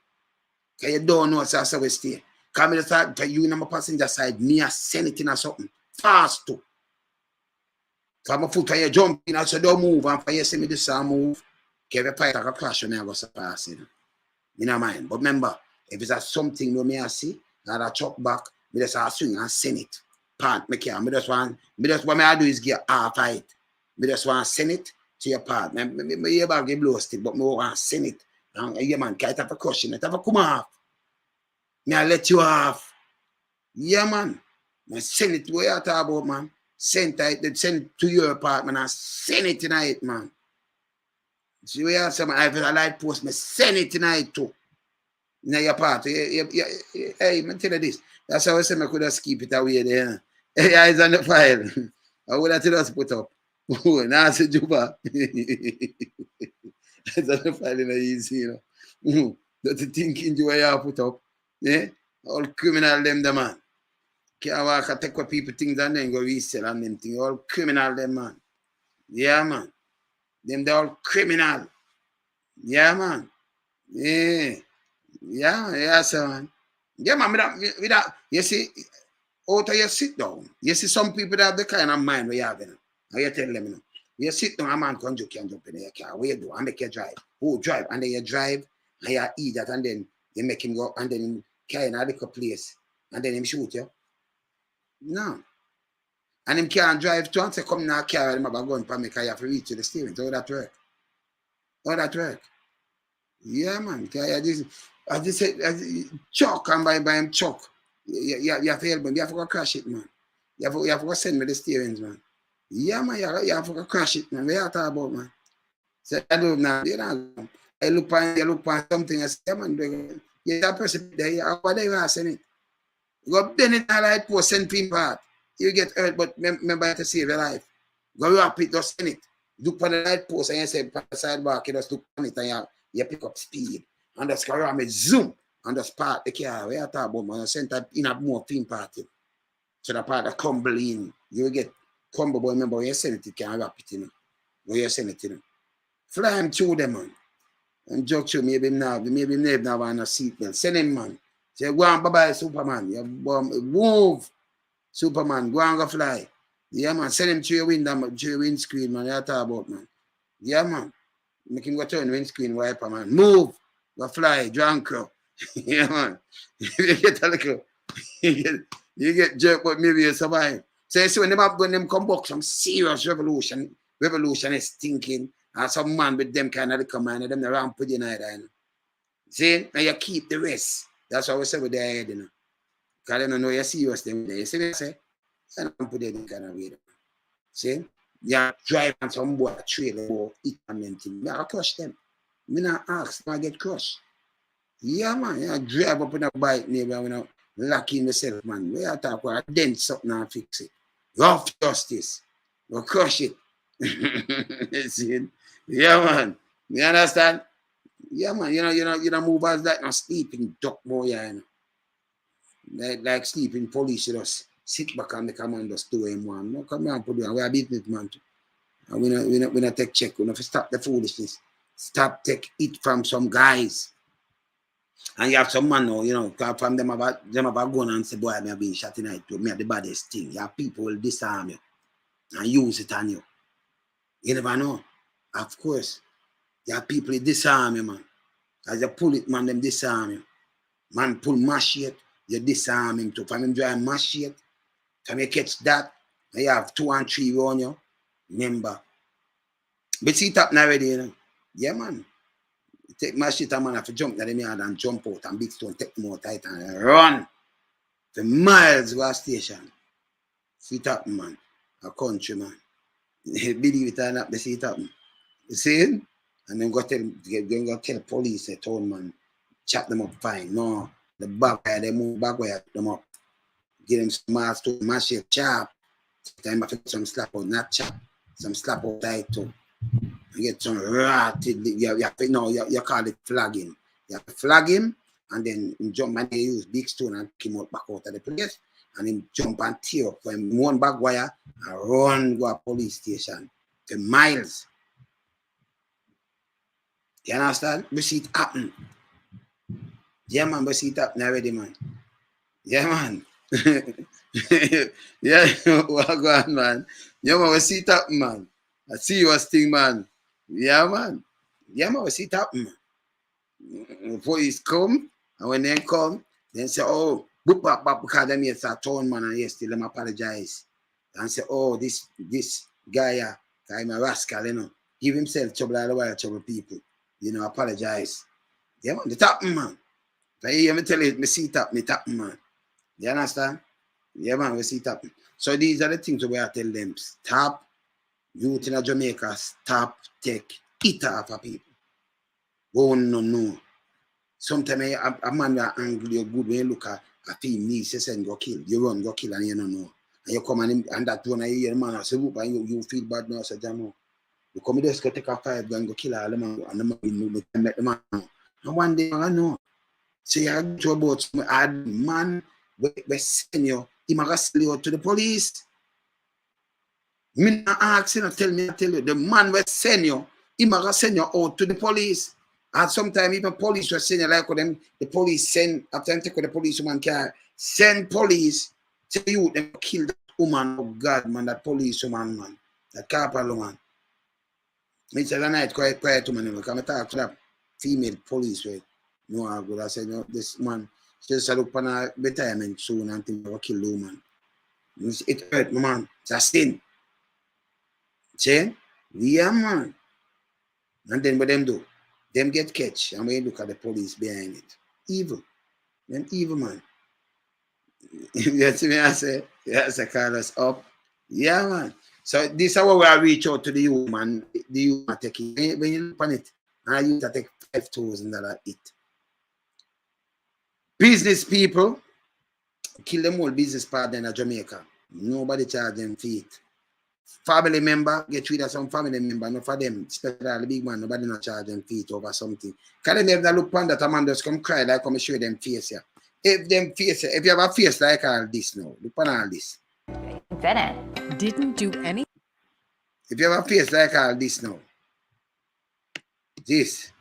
Because you don't know, so we stay. Because me start, you in my passenger side, me, I send it in or something. Fast too. So my foot, you jump in, I say, don't move. And for you see me this move, give a fight, I can crash when I go so fast, you know. You know mind. But remember, if it's something you may see, and I chuck back, me just swing and send it. Part me care. Me just want what I do is get half height. Me just want to send it to your part. Me hear about get blow stick, but me want to send it. And yeah, man, can't have a crushing it. Have a come off. Me I let you off. Yeah, man. I send it where you talk about, man. Send it to your apartment and send it tonight, man. See where you say, man, if it's a light post, me send it tonight too. Now your part. Hey, man, tell you this. That's how I say I could just keep it away there. Hey, eyes on the file. I would have to just put up. Now I say Juba. Eyes on the file in the easy, you know. That's the thinking you have put up. Yeah? All criminal them, the man. Can't walk and take what people things and then go resell on them things. All criminal them, man. Yeah, man. Them they're all criminal. Yeah, man. Yeah. Yeah, sir, man. Yeah, man, without, you see, out of you sit down. You see, some people that have the kind of mind we have, you know. And you tell them, you know, you sit down, a man can jump in your car. What you do? And make you drive. Oh, drive. And then you drive, and you eat that, and then you make him go, and then him carry in a little place, and then him shoot you. No. And him can't drive too, and say, come now, car, him have a gun for me, because you have to reach to the steering. So how that work? How that work? Yeah, man. I just say, chuck and by him chuck. You have to help him. You have to go crash it, man. You have to go send me the steerings, man. Yeah, man. You have to go crash it, man. What you talk about, man? So I do now. You know, you look on something and say, yeah, man. You that person there. What do you want to send it? You go bend it and light post, send people out. You get hurt, but remember to save your life. Go wrap it, just send it. Look for the light post and you say, pass the sidewalk, you just look on it and you pick up speed. and just carry on, zoom, and just park the car. We are talking about, man, center in a more theme party. So the part that crumble in, you will get crumble, but remember, when you send it, you can't wrap it, you know. When you send it, you know. Fly him through them, man. And joke to maybe never on a seatbelt. Send him, man. Say, go on, bye-bye, Superman. You move, Superman. Go on, go fly. Yeah, man. Send him to your window, to your windscreen, man. You talk about, man. Yeah, man. Make him go turn windscreen wiper, man. Move. Go fly. Drunk. Yeah, man. You get a little, you get jerked, but maybe you survive. So you see when them come back, some serious revolutionist thinking, and some man with them kind of the command, them the ramp with you know. See? And you keep the rest. That's what we say with their head, you know. Because they don't know you're serious them. You see what I say? And I'm put it in kind of way. See? You drive on some boy a trailer or eat and them thing. I crush them. Me not ask, I get crushed. Yeah, man. You drive up in a bike neighbor, you know, lock in yourself, man. We are talking about dent something and fix it. Rough justice. We'll crush it. See? Yeah, man. You understand? Yeah, man. You know, move as like no sleeping duck boy, you know. Like sleeping police, you just sit back on the command, just do him one. No, come on, put it on. We are business, man. And we not take check. We not stop the foolishness. Stop take it from some guys. And you have some man now, you know, from them about gun and say, boy, I have been shot tonight to me at the baddest thing. You have people will disarm you and use it on you. You never know. Of course. You have people disarm you, man. As you pull it, man, them disarm you. Man pull machete, you disarm him too. From him drive machete, from you catch that, and you have 2 and 3 on you. Remember. But see it up now already, you know. Yeah, man. Take machete, man, if you jump to the yard and jump out and big stone, take them out tight and run for miles to a station. See it up, man. A country, man. Believe it or not, they see it up. You see it? And then go tell police, a town man, chop them up fine. No, the back wire, they move back wire, them up. Give them some mask to machete, chop. Sometimes I feel some slap out, not chop. Some slap out tight too. You get some rotted, you call it flagging. You have to flag him, and then him jump and they use big stone and kick him out back out of the place. And him jump and tear up from one back wire and run go a police station for miles. You understand? We see it happen. Yeah, man, we see it happen already, man. Yeah, man. Yeah, what go on, man? Yeah, man, we see it happen, man. I see you as thing, man. Yeah, man. Yeah, man, we see it happen, man. The police come, and when they come, they say, oh, boop, because them here a town man, and yes, them apologize. And say, oh, this guy, I'm a rascal, you know. Give himself trouble all the while, trouble people. You know, apologize. Yeah, man, the happen, man. I hear me tell you, me see it happen, it happen, man. You understand? Yeah, man, we see it happen. So these are the things we are telling them. Stop. Youth in Jamaica, stop, take it off of people. Oh, no. Sometimes a man will angry or good when you look at a film, he says, go kill. You run, go kill, and you don't know. And you come and that one, I hear the man, I say, and you feel bad now, I say, Jamo. You come just go take a 5 gun, go kill all the man, and the man will make the man know. And one day, I know. So you have to about some odd man, we send you, he might sell you to the police. Me not ask you, tell you, the man will send you, he might send you out to the police. And sometimes even police will send you like them, the police send, after them take the policeman car, send police to you, them kill that woman, oh God, man, that policewoman, man, that corporal man. Me tell the night quiet to me, because I talk to that female police, right? No, I go, I said, no, this man, she just look on a retirement soon and think I will kill the woman. It hurt, man, it's a sin. See? Yeah, man. And then what them do? Them get catch, and when you look at the police behind it. Evil. Them evil, man. You see me, I say, yes, I call us up. Yeah, man. So this is how we reach out to the youth, man. The youth are taking, when you look on it, and you take $5,000 it. Business people, kill them all business partner in Jamaica. Nobody charge them for it. family member, get rid of some family member, not for them, especially the big man, nobody not charge them feet over something. Can they never look upon that a man just come cry like come show them face here. If them face, if you have a face like all this now, look on all this. Didn't do any. If you have a face like all this now, this.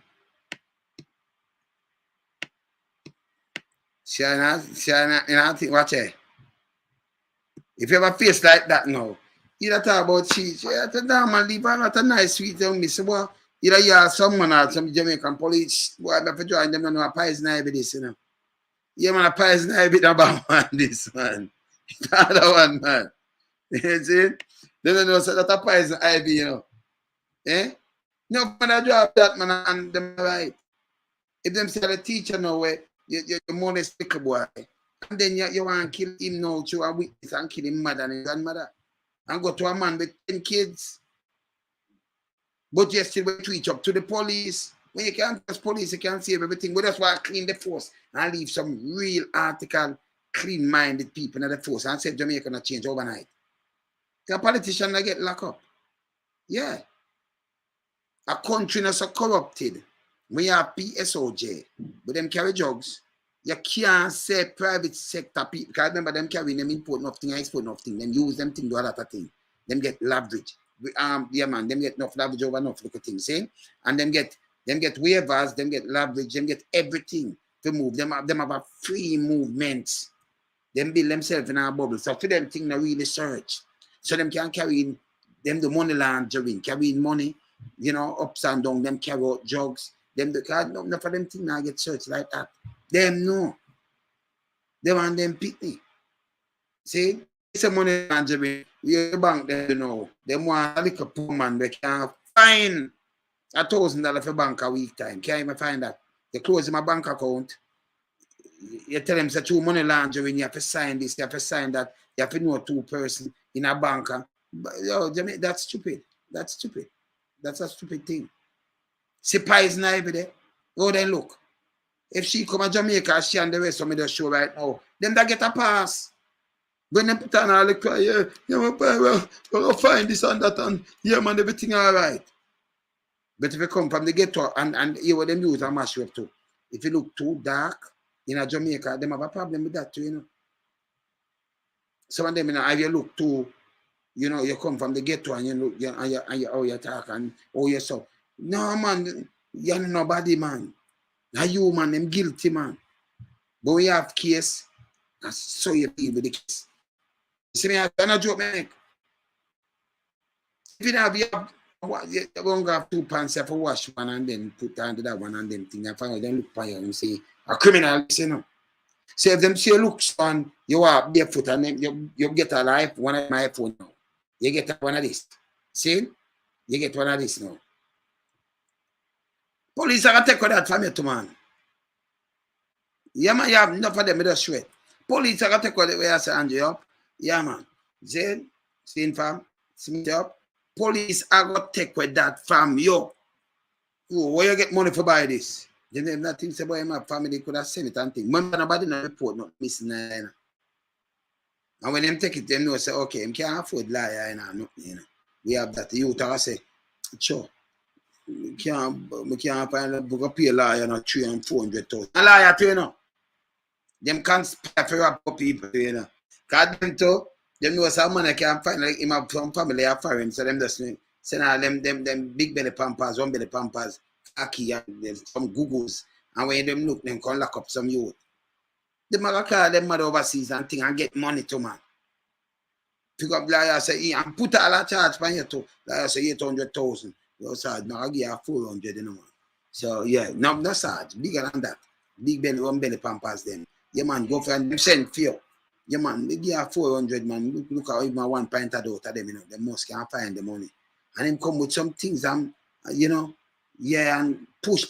Watch it. If you have a face like that now, you don't talk about cheese. You have to damn and leave a nice sweet young miss. Well, you have someone or some Jamaican police. Boy, I have to join them and a poison ivy this, you know. Yeah, man, a poison ivy about one, this man. The other one, man. You see? They don't know so that a poison ivy, you know. Eh? No, man, I drop that, man, and them right. If them say the teacher no way, you're more sticker boy. And then you want to kill him now to a witness and kill him mother and his grandmother. And go to a man with 10 kids. But you still wait to reach up to the police. When you can't trust police, you can't save everything. But that's why I clean the force and leave some real article, clean-minded people in the force and say Jamaica not change overnight. The politician not get locked up. Yeah. A country not so corrupted. When you have PSOJ, but them carry drugs, you can't say private sector people, because remember them carrying them import nothing, export nothing, them use them thing, do a lot of things. Them get leverage. Yeah man, them get enough leverage over enough little things, see? And them get waivers, them get leverage, them get everything to move. Them have a free movement. Them build themselves in a bubble. So for them thing they really search. So them can carry in them the money laundering, carry in money, you know, ups and down, them carry out drugs. Them the card, no for them thing now get searched like that. Them no. They want them pitney. See? It's a money laundering. The bank them know. Them want a little poor man they can't find $1,000 for bank a week time. Can't even find that. They close my bank account. You tell them say through money laundering, you have to sign this, you have to sign that, you have to know 2 persons in a bank. But, yo, that's stupid. That's stupid. That's a stupid thing. See poison ivy there. Oh, then look. If she come to Jamaica, she and the rest of me the show right now, them that get a pass. When they put on all the cry, yeah, my boy, we're going to find this and that, and yeah, man, everything all right. But if you come from the ghetto and you what them use and mash you up too. If you look too dark in a Jamaica, them have a problem with that too, you know. Some of them, you know, if you look too, you know, you come from the ghetto and you look, and how you talk and how you so. No, man, you're nobody, man. Now you, man, them guilty, man. But when you have case, that's so you feel with the case. You see me, I'm not joke, man. If you have, you're going to have 2 pants for wash one and then put under that one and then thing. And finally, then look for you and say, a criminal, you know. So if them say, look, son, you are barefoot and then you get a life, one of my phone now. You get one of this. See? You get one of this now. Police are going to take that from you, too, man. Yeah, man, you have enough of them with a sweat. Police are going to take that way I say, Andrew, up. Yeah, man. Zane, seen fam, Smith up. Police are going to take that from you. Oh, where you get money for buy this? Then them not think about my family could have sent it and think. Remember, nobody no report not missing. And when them take it, them know say, okay, I can't afford liar, you know. We have that. The youth are say, sure. We can't find a book of pay liar, 300,000 and 400,000. A liar too, you know. Them can't spare for up people, you know. Because them too, them know some money can't find like him have some family or foreign, so them just send all them big belly pampers, 1 belly pampers, khaki and some googles. And when them look, them can lock up some youth. Them are call them mother overseas and thing and get money to man. Pick up liar say, and put all that charge for you too. Liar say 800,000. You Sarge, now I'll give you 400, you know, man. So, yeah, no Sarge, bigger than that. Big belly, 1 belly pampers them. Yeah, man, go for them, send for you. Yeah, man, they give you 400, man. Look how even 1 pint out of them, you know. They must can't find the money. And them come with some things, you know, yeah, and push.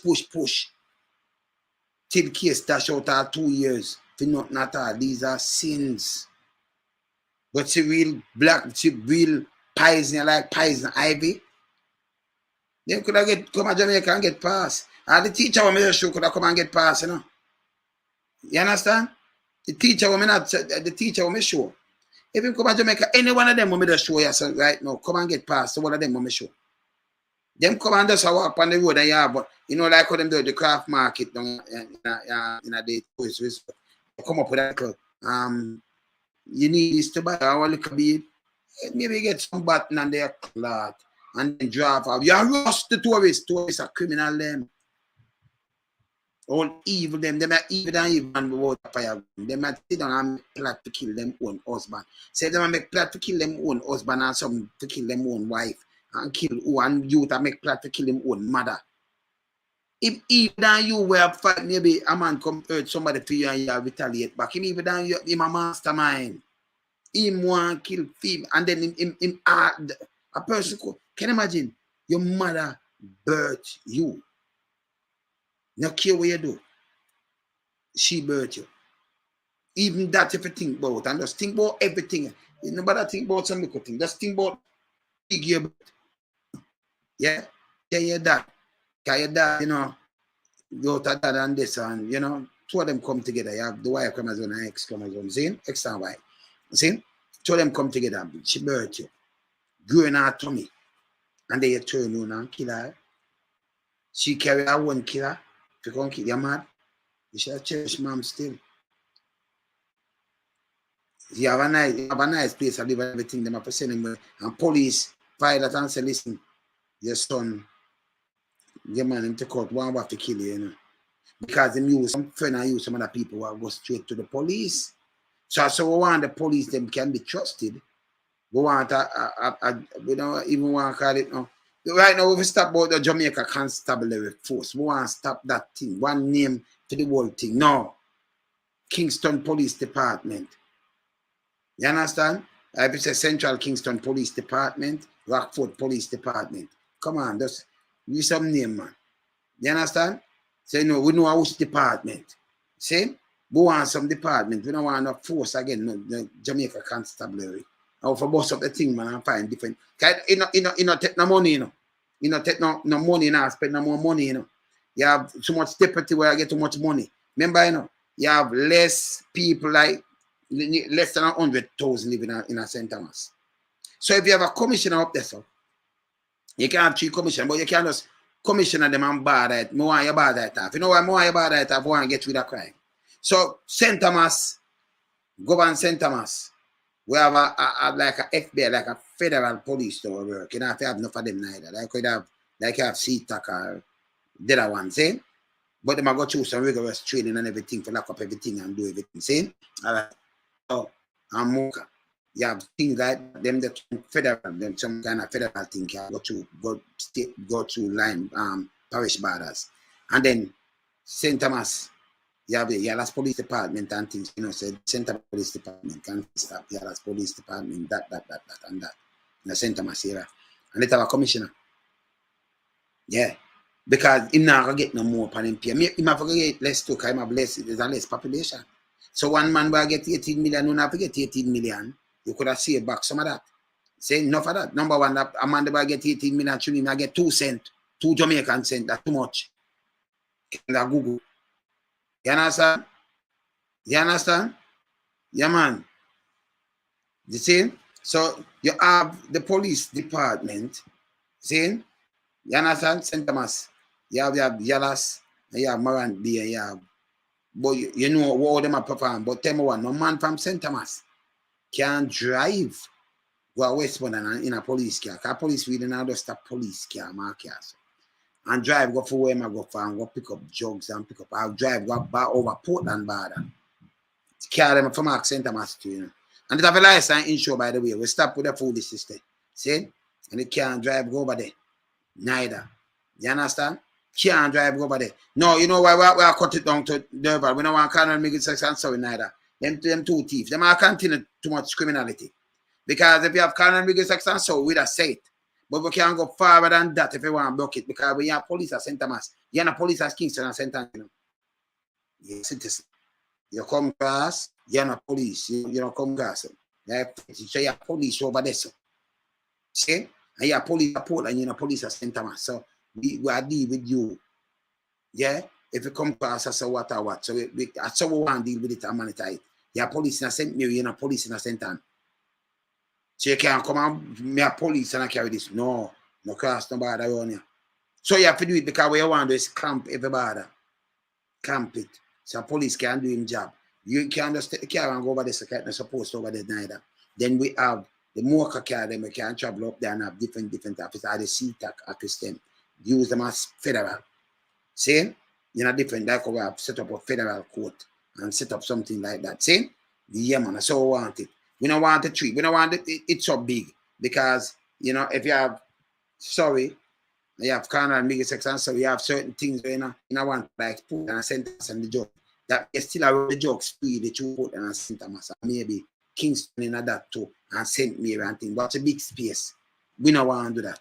Till case dash out 2 years. For nothing at all. These are sins. But she real black, she real poison, like poison ivy. They could have come to Jamaica and get passed. And the teacher was me sure could have come and get passed, you know. You understand? The teacher was me sure. If you come to Jamaica, any one of them will me just show you so right now. Come and get past. So one of them will me show. Them come and just walk on the road and yeah, but you know, like how them do the craft market down in a day. Come up with that. You need this to buy our little bit. Maybe get some button on their cloth and then drop off. You rush the tourists. Tourists are criminal them. All evil them. Them are evil than even without fire. Them are sit down and plot to kill them own husband. Say them make plot to kill them own husband and some to kill them own wife. And kill one youth and make plot to kill him own mother. If even than you were fight, maybe a man come hurt somebody for you and you retaliate back. Him even than you, him a mastermind. Him want kill film and then him a person can you imagine your mother birthed you. No care what you do. She birthed you. Even that if you think about and just think about everything. You nobody think about some little thing. Just think about big your birth. Yeah, tell your dad. Cause your dad, you know, go to dad and this and you know, two of them come together. You have the Y chromosome and X chromosome, see? X and Y. See? Two of them come together. She birthed you. Grew in her tummy. And then you turn on and kill her. She carry her one killer. If you can't kill your mad, you should cherish mom still. You have a nice place to live and everything. Them have to send him and police, pilot and say, listen, your son, your man him take out one have to kill you, you know. Because them use some friend and use some other people who go straight to the police. So we want the police them can be trusted. We want we don't even want to call it no. Right now we stop about the Jamaica Constabulary Force. We want to stop that thing. One name to the whole thing. No. Kingston Police Department. You understand? If it's a Central Kingston Police Department, Rockford Police Department. Come on, just use some name, man. You understand? Say no, we know which department. See? We want some department. We don't want no force again, no Jamaica Constabulary. Or for boss up the thing, man, and find different. You know, take no money, you know. You know, take no money, you know, spend no more money, you know. You have too much deputy where I get too much money. Remember, you know, you have less people like less than 100,000 living in a St. Thomas. So if you have a commissioner up there, so you can have 3 commissioners, but you can't just commissioner them and bad it. More want you bad it off. You know why more want you bad it off? Want to get rid of crime. So St. Thomas, govern St. Thomas. We have a like a FBI, like a federal police to work. You don't have to have enough of them neither. Like you have CTAC or the other ones, eh? But they might go through some rigorous training and everything to lock up everything and do everything. See? All right. So, and Mocha. You have things like them that federal, them some kind of federal thing can go through line parish borders. And then St. Thomas, you have the Yalas Police Department and things, you know, so St. Thomas Police Department can stop Yalas Police Department, that, and that. In the St. Thomas area. And they have a commissioner. Yeah. Because him not gonna get no more upon him pay. He might get less too, because there's a less population. So one man will get 18 million, you have to get 18 million. You could have saved back some of that. Say enough of that. Number one, a man will get 18 million, actually, I get 2 cents, 2 Jamaican cents, that's too much. In the Google. You understand? You understand? Yeah, man. You see? So you have the police department. See? You understand? St. Thomas. You have Yalas, you have Moran B, you have, but you know what all them are performing. But tell me one, no man from St. Thomas can drive go westbound and in a police car. Because police really not just a police car, my cars. And drive go for where I go for and go pick up drugs and pick up. I'll drive go back over Portland border. Carry them from St. Thomas to, you know. And they have a license insure, by the way. We stop with the food system. See? And they can't drive go over there. Neither. You understand? Can't drive over there. No, you know why we are cut it down to Durban. We don't want Colonel Miguel Sex and sorry neither. Them 2 thieves. Them are continue too much criminality. Because if you have Colonel Miguel Sex and so we'd have said it. But we can't go farther than that if you want to block it. Because when you have police at St. Thomas, you're not police at Kingston and St. Anthony. You're citizen. You come across, you're not police. You don't come across. So you have police over there. So. See? And you have police at Portland, you're not police at St. Thomas. So we are deal with you. Yeah? If you come across us, what. So we want to deal with it and monitor it. You have police in St. Mary, you're not police in St. Anne. So you can't come and me a police and I carry this. No cross nobody around here. So you have to do it because what you want to do is camp everybody. Camp it. So police can do him job. You can't just take the car and go over there, so you're not supposed to over there neither. Then we have the mocha car, then we can travel up there and have different offices. Or the CTAC office them. Use them as federal. See? You know, different, like we have set up a federal court and set up something like that. See? Yeah, man, that's how we want it. We don't want the tree. We don't want it so big. Because, you know, if you have, sorry, you have carnal and bigger sex, and so you have certain things where you know want like put and a sentence and the judge. That is still a the judge speed that you put and a sentence. And maybe Kingston in that too and St. Mary and thing. But it's a big space. We don't want to do that.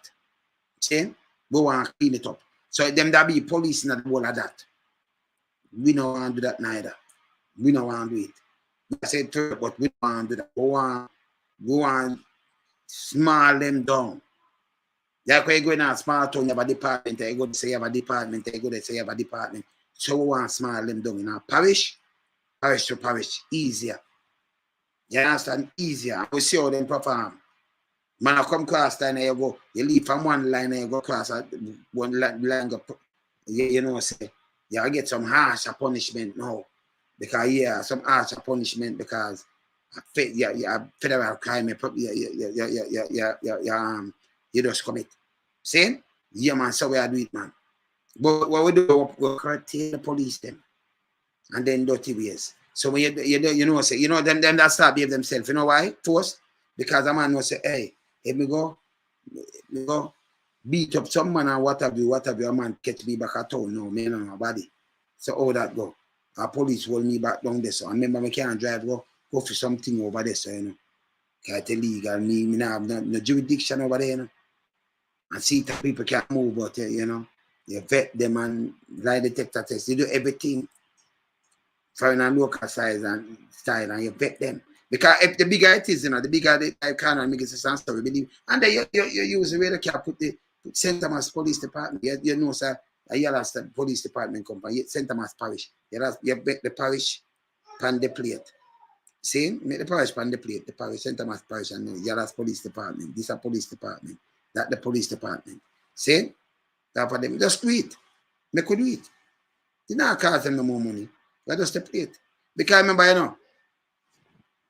See? We want to clean it up. So them that be police in the whole of that. We don't want to do that neither. We don't want to do it. I said to but we don't want to do that. Go on small them down. Like when you go in a small town, you have a department, you go to say you have a department, you go to say you have a department. So we want small them down in a parish to parish, easier. You understand? Easier. We see how them perform. Man, I come across line and you go, you leave from one line and you go across one line, go, you know, say, you get some harsher punishment now. Because, yeah, some harsher punishment because federal crime, you just commit. See? Yeah, man, so we are doing it, man. But what we do, we curtail the police them. And then dirty ways. So when you know, say, you know, them that start behave themselves. You know why? First, because a man will say, hey, if me go beat up some man and what have you, a man catch me back at town. No, me no nobody. So how that go? Our police hold me back down there. So I remember me can't drive, go for something over there, so you know. It's illegal. Me have no jurisdiction over there, you know. And see that people can't move, but you know, you vet them and lie detector test. You do everything from a local size and style, and you vet them. Because if the bigger it is, you know, the bigger the can make it a story, believe. And then you use the way they can put St. Thomas Police Department. You know, sir, you have the police department company, St. Thomas Parish. You bet the parish pan the plate. See, make the parish pan the plate, the parish, St. Thomas Parish, and you have police department. This is a police department. That the police department. See? That for them. Just do it. Make could do it. You not cost them no more money. Let us play it. Because remember, you know,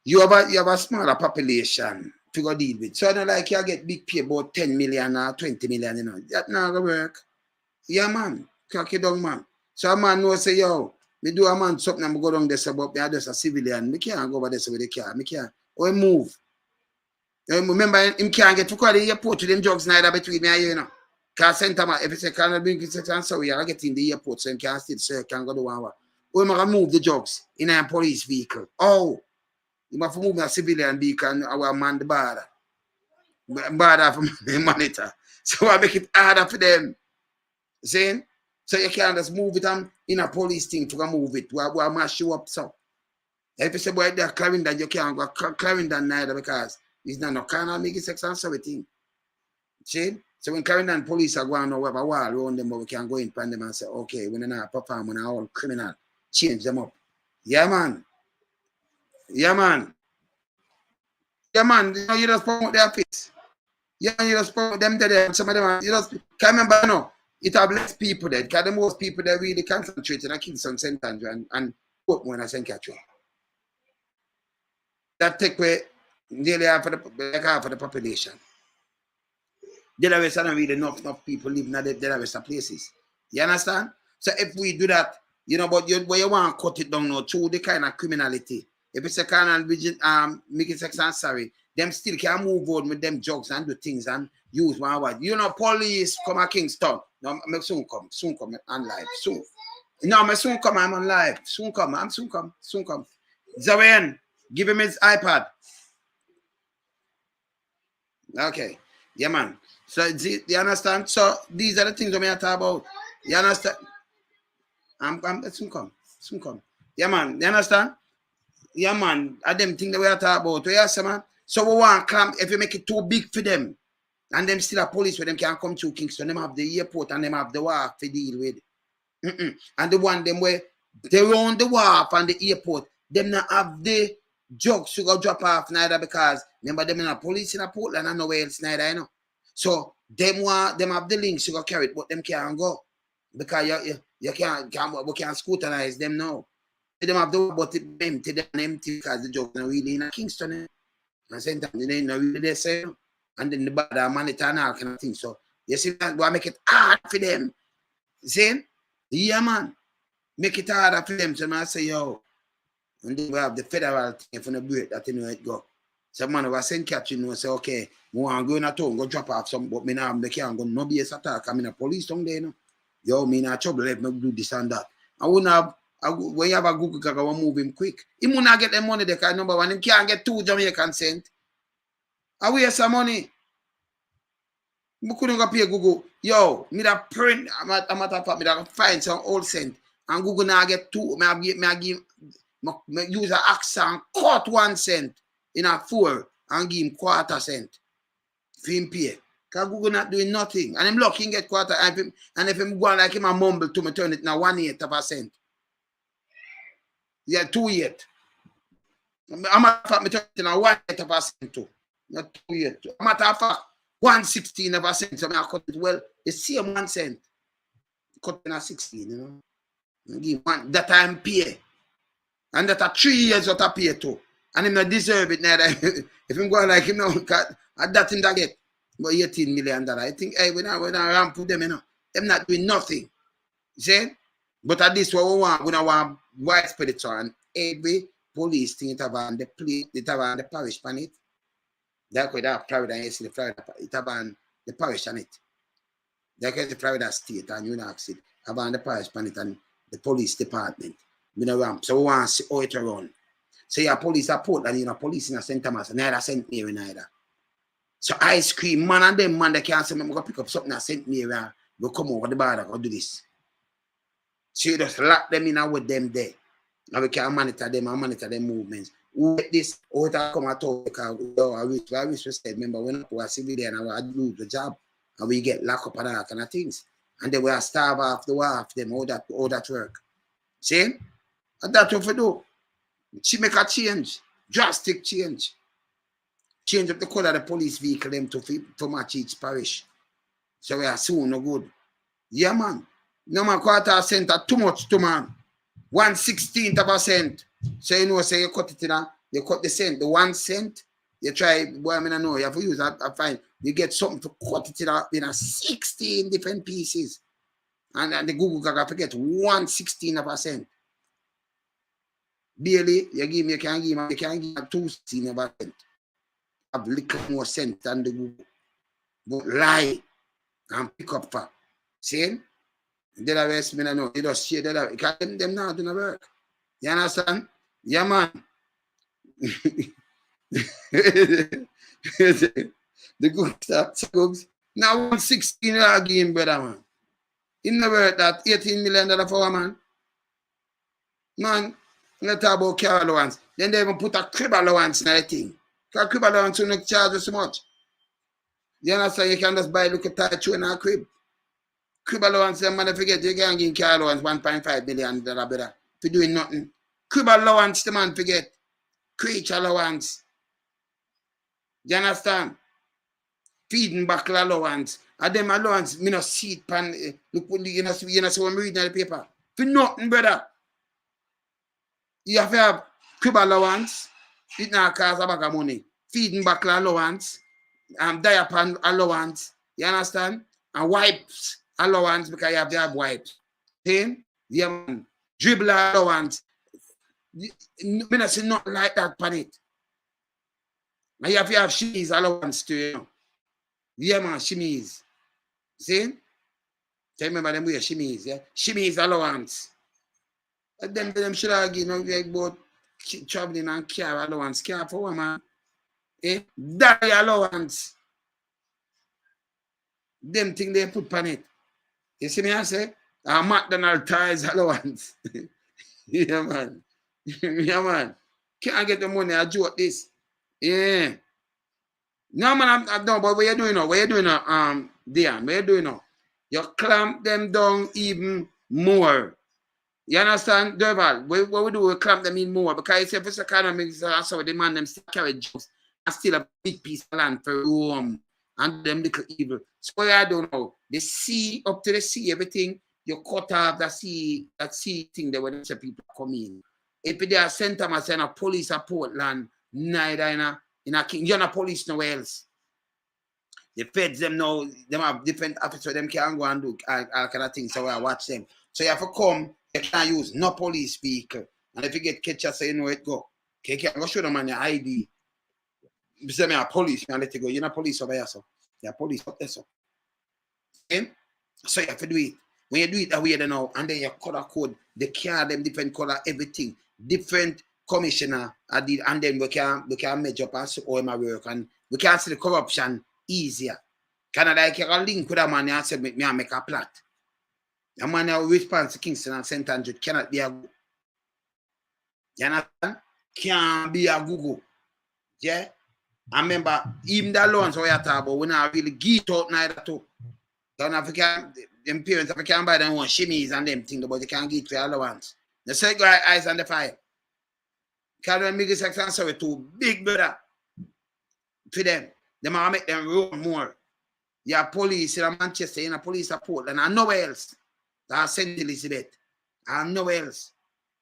you have a smaller population to go deal with. So I don't like you get big pay about 10 million or 20 million, you know. That not gonna work. Yeah, man. Crack it down, man. So a man knows say, yo, me do a man something and go down there, so but me are just a civilian. Me can't go over there so with the car. Me can't. Or move. Remember, him can't get to call the airport to them drugs neither between me and you know. Because St. Thomas, if it's a kind of big section, so we are getting the airport so him can't still so can go to one hour. Or him can move the drugs in a police vehicle. Oh, you have to move a civilian vehicle and our man the border. Border for monitor. So I make it harder for them. See? So you can't just move it in a police thing to move it. We'll mash you up so. If you say boy they're Clarendon, you can't go Clarendon neither because it's not no kind of make it sex and so thing. See? So when Clarendon police are going over a wall around them, but we can go in and them and say, okay, we're not perform on all criminal, change them up. Yeah, man. Yeah, man. Yeah, man. You know, you just promote their face. Yeah, you just promote them to them. Some of them, you just can't remember, you know, it have less people there. Because the most people that really concentrate in a Kingston, St. Andrew and Portmore and St. Catherine. That take away nearly half of the population. The rest are not really enough people living in the rest of places. You understand? So if we do that, you know, but you want to cut it down now through the kind of criminality. If it's a kind of make it sex and sorry, them still can move on with them drugs and do things and use one word. You know, police come to Kingston. No, I'm soon come on live. Soon. No, I'm soon come, I'm on live. Soon come. Zawen, give him his iPad. Okay. Yeah, man. So, you understand? So, these are the things I'm talk about. You understand? I'm soon come. Yeah, man. You understand? Yeah, man. I them things that we are talking about. Yes, man. So, we want to come, if you make it too big for them, and them still a police where them can come to Kingston, them have the airport and them have the wharf to deal with. And the one them where they run the wharf and the airport, them not have the drugs to go drop off neither because Remember them in a police in a Portland and nowhere else neither, you know. So them have the links to go carry it, but them can't go. Because you can't scrutinize them now. They don't have to but empty them empty because the job is really in a Kingston. Eh? And same time they ain't really there, say, and then the bad monitor and all kind of thing. So you see that we make it hard for them. See? Yeah, man. Make it harder for them. So I say, yo. And then we have the federal thing from the break that you know it go. So man, we send captain, you know, say, okay, I want to go in a town, go drop off some, but me now I can't go no base attack. I'm in a police down there, you know. Yo, me in a trouble, let me do this and that. I wouldn't have, when you have a Google, I want to move him quick. He will not get the money, the kind number one, he can't get 2 Jamaican cents. I waste some money. I couldn't go pay Google. Yo, me that print, I'm at a fact, me that find some old cent. And Google now get 2, me use an accent, cut 1 cent in a 4 and give him 1/4 cent for him pay. Because Google not doing nothing. And him lucky he get 1/4. And if him go on like him a mumble to me, turn it now 1/8 of a cent. Yeah, 2/8. I'm a fact, me turn it now 1/8 of a cent too. Not 2/8. Matter of fact, 1/16 of a cent. So I cut it well, the same 1 cent. Cut in a 16, you know. And give one that time pay. And that are 3 years out of pay too. And him not deserve it neither. If him go like him now, at that him that get about $18 million. I think, hey, we not ramp with them, you know. Them not doing nothing. You see? But at this what we want widespread it, and every police thing it have on the parish on it. That's why that Florida, you see the Florida, it have on the parish on it. That's why the Florida state and you know it have on the parish on it and the police department. We know ramp. So we want to see how it run. So your police are Portland, you know, police in St. Thomas, neither St. Mary neither. So ice cream, man and them man, they can't say, I'm going to pick up something at St. Mary and go come over the border, go do this. So you just lock them in with them there. And we can monitor them and monitor their movements. Who get this, or it come at all, because I wish we said, remember, when we are civilian and we lose the job, and we get locked up and all kind of things. And then we are starved off the war of them, all that work. See? And that's what we do. She make a change, drastic change. Change up the color of the police vehicle them to match each parish. So we are soon no good. Yeah, man. No man, 1/4 cent are too much to man. 1/16 of a cent. So you know, say you cut it in you cut the cent, the 1 cent. You try, boy, I mean, I know you have to use I find you get something to cut it in a 16 different pieces. And the Google can forget 1/16 of a cent. Barely, you can give me 2/16 of a cent. Have little more cent than the Google. But lie and pick up for. See? Then I rest me, I know. You just share that. Because them now do not work. You understand? Yeah, man. The good stuff. Now 1/16 again, brother, man. In the work that $18 million for a man. Man, let's talk about car allowance. Then they even put a crib allowance in that thing. Because crib allowance will not charge you so much. You understand? You can just buy a little tight in a crib. Crib allowance, them man forget you can give car allowance $1.5 million, brother, for doing nothing. Crib allowance, the man forget. Creature allowance. You understand? Feeding back allowance. And them allowance, me no see it pan. Look, you know, so I'm reading the paper. For nothing, brother. You have to have crib allowance. It now costs a bag of money. Feeding back allowance. Diaper allowance. You understand? And wipes allowance because you have to have wipes. Okay? Yeah, dribble allowance. Me not see nothing like that pan it. And you have to have cheese allowance too, you know. Yeah, man, chemise. See? So remember them wear chemise, yeah? Chemise allowance. And them should have given like about traveling and car allowance. Car for one, man. Eh? Dalia allowance. Them thing they put on it. You see me I say? A McDonald's ties allowance. Yeah, man. Yeah, man. Can't get the money, I joke this. Yeah. No, man, I'm no, but what you doing now? What you doing now, Dion? What you doing now? You clamp them down even more. You understand, Durval? What we do, we clamp them in more because if it's economics, so the man them still carry jobs still a big piece of land for Rome and them little evil. So I don't know. The sea, up to the sea, everything, you cut off that sea thing there when the people come in. If they are sent them as a police at Portland, neither in a king, you're not police nowhere else. The feds them know, them have different officers, them can go and do all kind of things, so I watch them. So you have to come, you can't use no police vehicle. And if you get catch, so you know it go. Okay, you can go show them on your ID. You say me a police, you let it go. You're not police over here, so. You're police up there, so. Okay? So you have to do it. When you do it that way, now, and then you color code, the car, them different color, everything. Different commissioner, and then we can measure up and see how my work, and we can see the corruption easier. Can I like a link with a man and say, me make a plot? A man who responds to Kingston and St. Andrew cannot be a Google. You understand? Can't be a Google. Yeah? I remember, even the loans we are talking about, we not really get out neither too. Don't have to them parents, if you can buy them one shimmies and them things, but you can't get for the allowance. The second eyes on the fire. Because when Miguel Sex and sorry too big, brother, for them. They might make them run more. You have police in Manchester, you have police at Portland, and nowhere else. That's St. Elizabeth, and nowhere else.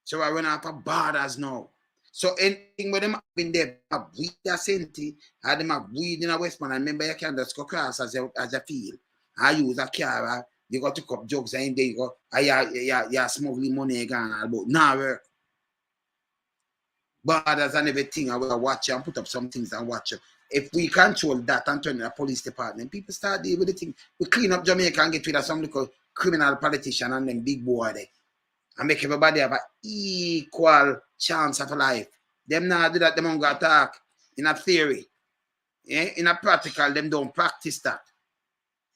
So I run out of borders now. So anything with them have been there, have breed a Senti, and them have breed in a Westman, and remember you can just go across as a field. I use a car, you got to cup jugs, and there you go, you smuggling money again, but now work. Borders and everything, I will watch and put up some things and watch. If we control that and turn in a police department, people start dealing with the thing. We clean up Jamaica and get rid of some little criminal politician and then big boy there. And make everybody have an equal chance of life. Them now do that, them don't go talk in a theory. Yeah? In a practical, them don't practice that.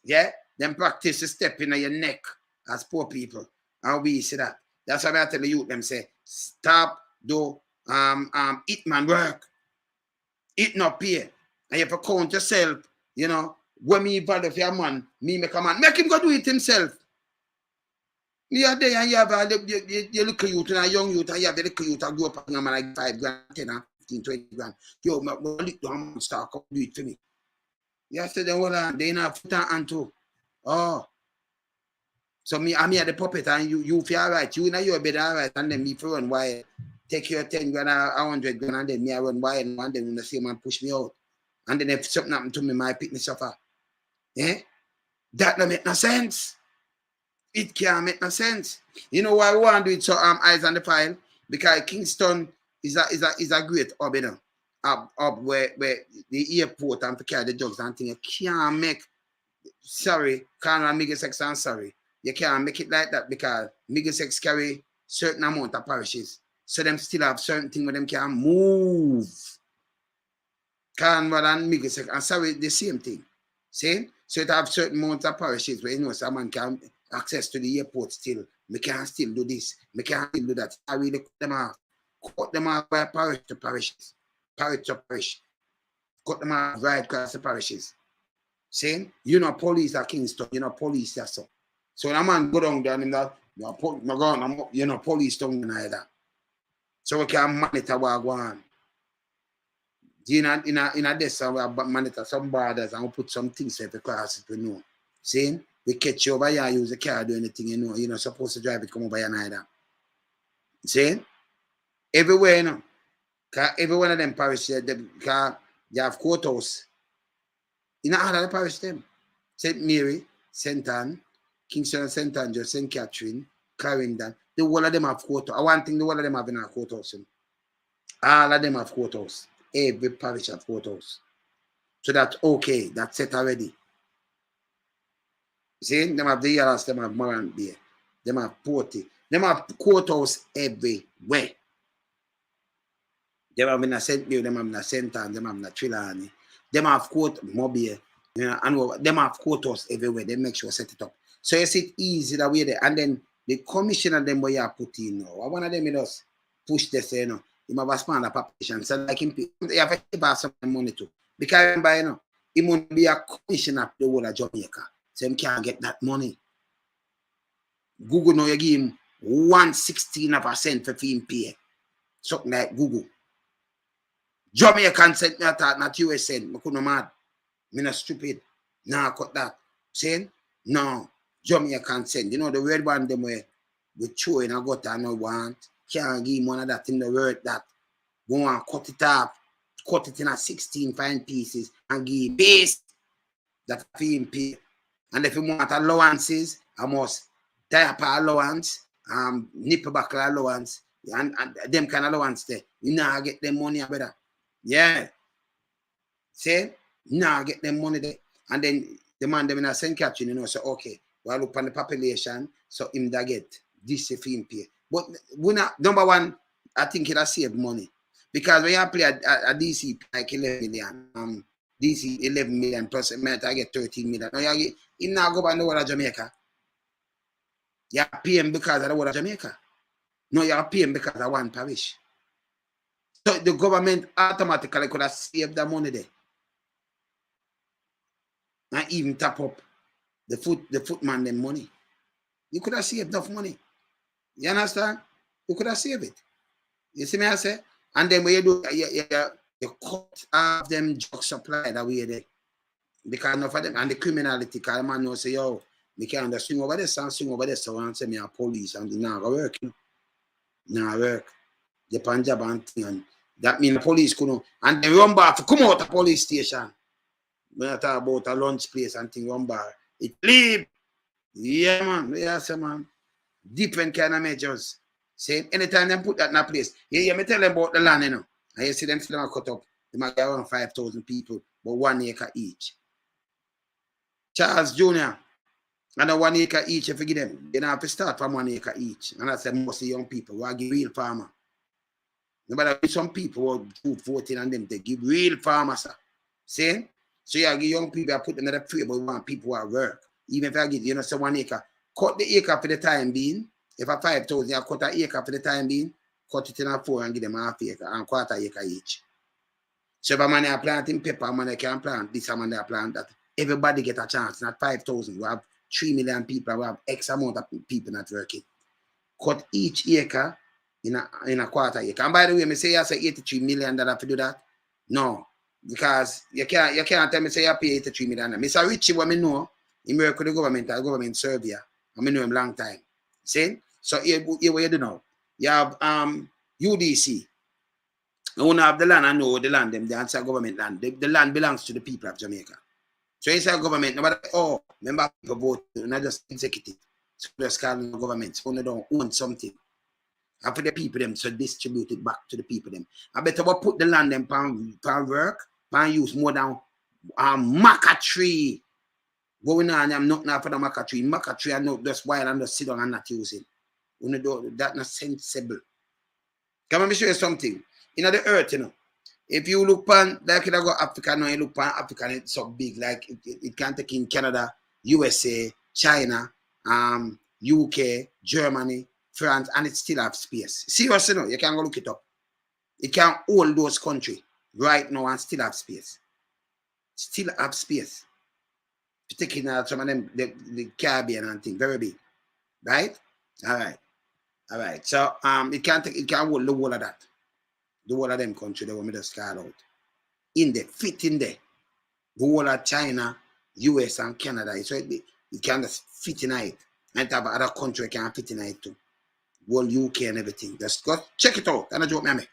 Yeah? Them practice a step in your neck as poor people. And we see that. That's why I tell the youth, them say, stop, do hitman work. It not pay. And you have to count yourself, you know, when me value for a man, me make a man, make him go do it himself. You are there and you have a little youth and a young youth, and you have a little youth and grow up and like 5 grand, 10 and 15, 20 grand. Yo, my little man start come do it for me. You have to say, hold on, they not foot and too. Oh. So I'm here the puppet and you feel alright. You know you're better alright, and then me for run wild. Take your 10 grand or 100 grand, and then me I run wild, and then when the same man push me out. And then if something happened to me, my pick me suffer. Yeah? That don't make no sense. It can't make no sense. You know why we want to do it so eyes on the file? Because Kingston is a great hub, you know. Hub where the airport and to carry the drugs and things. You can't make, sorry, can't make sex and sorry. You can't make it like that because Middlesex carry certain amount of parishes. So them still have certain things where them can move. Canberra and Middlesex, and sorry, the same thing. See? So it have certain amount of parishes where you know someone can access to the airport still. We can still do this. We can still do that. I really cut them off. Cut them off by parish to parishes. Parish to parish. Cut them off right across the parishes. See? You know police at Kingston. You know police that's so. So when a man go down there and that, you know, police don't deny that. So we can monitor what going on. In a desk, we monitor some borders and we put some things in the classes to know. See? We catch you over here, use the car, do anything, you know. You're not supposed to drive it, come over here neither. See? Everywhere, you know. Because every one of them parishes, they have courthouse. In all of the parish, them. St. Mary, St. Anne, Kingston and St. Andrew, St. Catherine, Clarendon. The whole of them have courthouse. One thing the whole of them have in our courthouse. All of them have courthouse. Every parish have courthouse. So that's okay. That's set already. See? Them have the Yalas, them have Morant Bay. Them have Porty. Them have courthouse everywhere. Them have in a St. Mary, them have in a St. Anne, them have in a Trelawney. Them have court Mobile. You know, and them have courthouse everywhere. They make sure set it up. So you see it easy that way there. And then the commissioner them where you put in now. One of them just push this, you know. He have a smaller population. So like him, you have to give some money too. Because remember, you know, he must be a commissioner of the whole of Jamaica. So he can't get that money. Google now you give him 1/16% for him pay. Something like Google. Jamaican sent me attack, not US sent. I couldn't mad. Me not stupid. Nah, cut that. Saying? No. Jamaican sent. You know the red one them where we throw in a gut and no want. Can't give him one of that in the word that. Go and cut it up. Cut it in a 16 fine pieces and give him paste. That him pay. And if you want allowances, I must diaper allowance, nipple buckle allowance, and them kind of allowance there. You now get them money better. Yeah. See? Now get them money there. And then the man them in a send caption, you know, so okay, well look on the population, so him that get this if him pay. But we not, number one, I think it has saved money. Because when you play a DC like 11 million, DC 11 million plus I get 13 million. Now you get him now go back to the world of Jamaica. You pay him because of the world of Jamaica. No, you pay him because of one parish. So the government automatically could have saved the money there. And even tap up the footman them money. You could have saved enough money. You understand? You could have saved it. You see me I say? And then when you do you cut off them drug supply that way there. Because enough of them and the criminality, because the man knows say, yo, we can't just swing over this and swing over this and say me a police and now go work. Now work. The Punjab and thing and that means the police couldn't and they run back to come out the police station. When I talk about a lunch place and thing run bar, it leave. Yeah, man. Yes, man. Different kind of measures. See, anytime they put that in a place, yeah, me tell them about the land, you know. And you see them still cut up. They might get around 5,000 people, but 1 acre each. Charles Jr., and a 1 acre each, if you give them, they don't have to start from 1 acre each. And that's mostly young people who are give real farmer. No matter some people who voting on them, they give real farmers. Sir. See? So you give young people, I put them in the free, but we want people who work. Even if I give, you know, say 1 acre, cut the acre for the time being. If I 5,000, you cut an acre for the time being, cut it in a 4 and give them half acre and quarter acre each. So if a man is planting pepper, a man can plant this, a man can plant that. Everybody get a chance, not 5,000. We have 3 million people, we have X amount of people not working. Cut each acre in a quarter acre. And by the way, I say you say $83 million to do that. No. Because you can't tell me say you pay $83 million. Mr. Richie, what I know, he work with the government surveyor. I know him long time. See? So here what you do now. You have UDC. You want to have the land, I know the land, them, the answer government land. The land belongs to the people of Jamaica. So inside government, nobody, remember people vote, not just executive. So just call the government. So they don't own something. And for the people them, so distribute it back to the people them. I better put the land them pan work, pan use more than maca tree. Going on, I'm not for the maca tree. Maca tree, I know just wild and just sit down and not using. That's not sensible. Come on, show you something. In the earth, you know. If you look pan, like you go Africa now, you look pan Africa, it's so big, like it can take in Canada, USA, China, UK, Germany, France, and it still have space. Seriously, no, you can go look it up. It can hold those countries right now and still have space. Still have space. Taking out some of them, the Caribbean and things, very big. Right? All right. So it can hold the whole of that. The whole of them country, they want me to start out. In there, fit in there. The whole of China, US and Canada. So it can just fit in it. And have other country can fit in it too. Whole UK and everything. Just go check it out. And I joke me.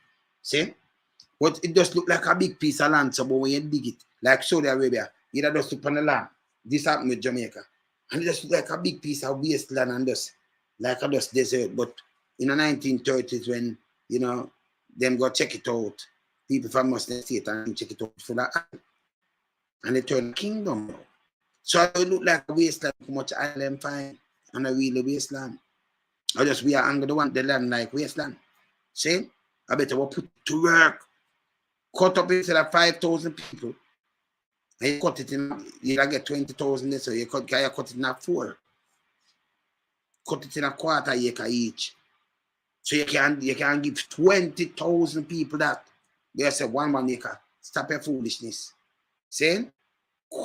See? But it just look like a big piece of land. So but when you dig it, like Saudi Arabia, you just look on the land. This happened with Jamaica. And it just look like a big piece of wasteland and just like a just desert. But in the 1930s when, you know, them go check it out. People from Muslim state and check it out for that. And they turn kingdom. So it look like a wasteland, how much island find and a real wasteland. Or just we are under the land like wasteland. See? I better we'll put to work. Cut up instead of 5,000 people. And you cut it in, you get 20,000 so you cut it in a 4. Cut it in a quarter acre each. So you can give 20,000 people that. They say 1 acre. Stop your foolishness. See?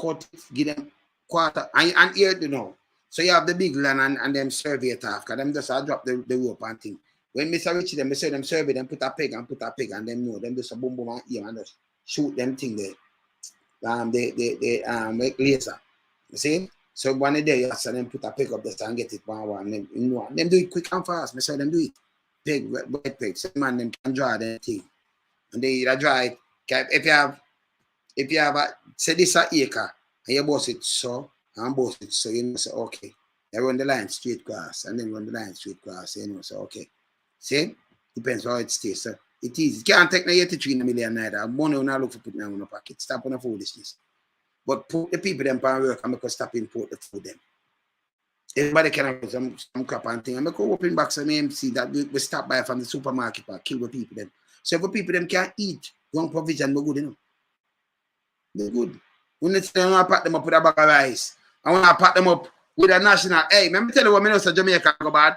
Cut it, give them quarter. And here you know. So you have the big land and them survey it off. Because them just drop the rope and thing. When Mr. Richie them, say them survey them, put a peg, and them know them just a boom boom and aim and just shoot them thing there. They make laser. You see? So one day you saw them put a peg up there and get it one and them, you know, them do it quick and fast. I saw them do it. Peg, wet peg. So man them can draw them thing. And they either draw it. If you have say this a acre and you boss it so and boss it so, you know, say okay. You run the line straight across and then run the line straight across, you know, so okay. See? Depends how it stays. So it is. You can't take no 83 million neither. Money will not look for putting them in the pocket. Stop on the foolishness. But put the people them on work and make us stop import the food them. Everybody can have some crap and thing. And make open box of MC that we stop by from the supermarket and kill the people them. So if the people them can't eat, wrong provision, no good, you know. They're good. When they pack them up with a bag of rice, I want to pack them up with a national. Hey, let me tell you what I know, so Jamaica go bad.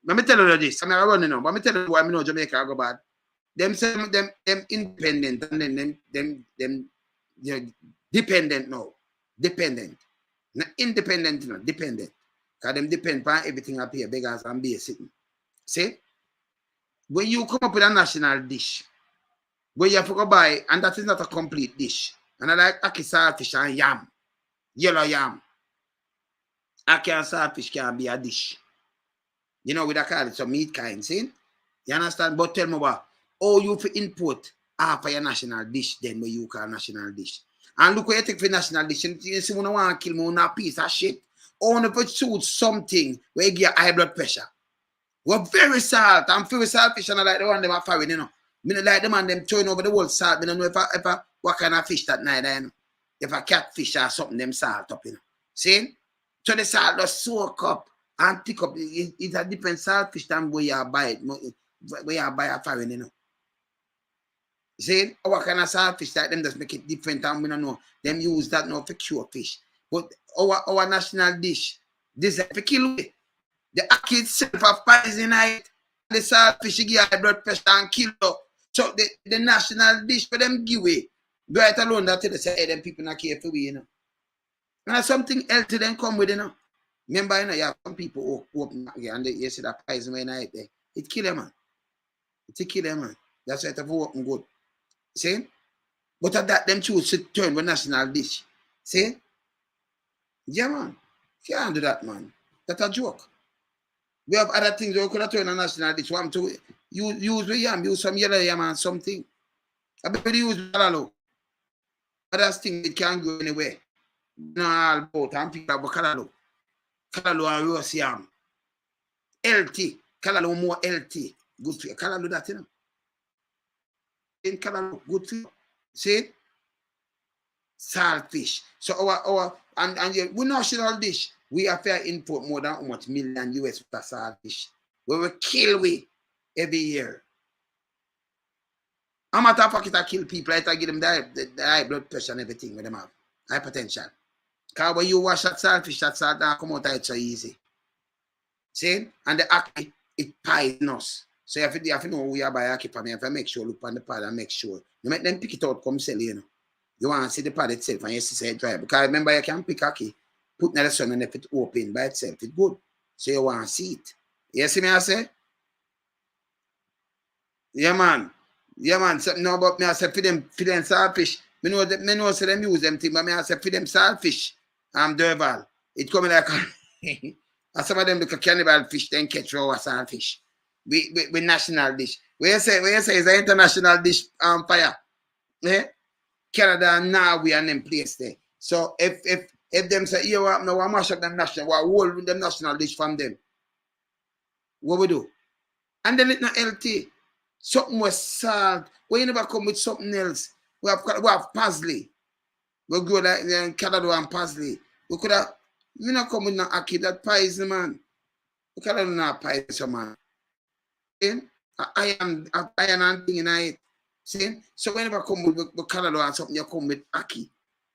Let me tell you this. I'm not running now, but let me tell you why I know Jamaica go bad. Them independent and then them you know, dependent now. Dependent. Not independent, you know, dependent. Because them depend on everything up here, beggars and basic. See? When you come up with a national dish, where you have to go buy, and that is not a complete dish. And I like ackee saltfish and yam. Yellow yam. Ackee and saltfish can be a dish. You know, we call it some meat kind, see? You understand? But tell me what, how you for input half of your national dish then what you call national dish. And look what you take for national dish. You see when I want to kill me on a piece of shit. Or when you shoot something where you get high blood pressure. We're very salt. I'm very saltfish and I like the one them are firing, you know. I don't like the man them throwing over the whole salt. I don't know if what kind of fish that night, you know. If a catfish or something, them salt up, you know. See? So the salt just soak up and pick up. It's a different saltfish than where you buy it, where you buy a foreign, you know. See? What kind of saltfish that them just make it different and we don't know. Them use that now for cure fish. But our national dish, this is for kill it. The ackee itself have poison in it. The saltfish you get high blood pressure and kill up. So the national dish for them give away. Right alone that they say, hey, them people not care for we, you know. And something else to them come with, you know. Remember, you know, you have some people open again and you see that poison when I eat there. It kill them, man. It kill them, man. That's why it have open good. See? But at that, them choose to turn with national dish. See? Yeah, man. You can't do that, man. That's a joke. We have other things we could have turned a national dish. Want to use the yam, use some yellow yam and something. I bet you use callaloo. Other things it can't go anywhere. No, all about and people about callaloo. Callaloo and roast yam. Healthy. Callaloo more healthy. Good for you. Callaloo that, you know. In callaloo, good for you. See? Saltfish. So our we national dish. We have to import more than how much million US for saltfish. We will kill we every year. How much of fact it kill people? I give them the high blood pressure and everything with them have hypertension. Because when you wash that saltfish, that salt don't come out so easy. See? And the ackee, it poisonous. So you have to know who you buy ackee from. You have to make sure, look on the pad and make sure. You make them pick it out, come sell, you know. You want to see the pad itself and you see it dry. Because remember, you can pick ackee, put in the sun and if it open by itself, it's good. So you want to see it. You see me I say? Yeah, man. Yeah, man. Something now about me, I say for them saltfish. Me know say them use them thing, but me I say for them saltfish. Durval. It coming like and some of them look a cannibal fish, then catch raw saltfish. We national dish. Where you say is an international dish fire. Yeah? Canada and Norway and them place there. So if them say, you want no, I mash up them national, what hold them national dish from them. What we do? And then it's not healthy. Something with salt. We never come with something else. We have parsley. We grow like Canada and parsley. We could have, we not come with no ackee, that poison, man. We could have no poison, man. See? Iron and thing in it. See? So whenever come with Canada and something, you come with ackee.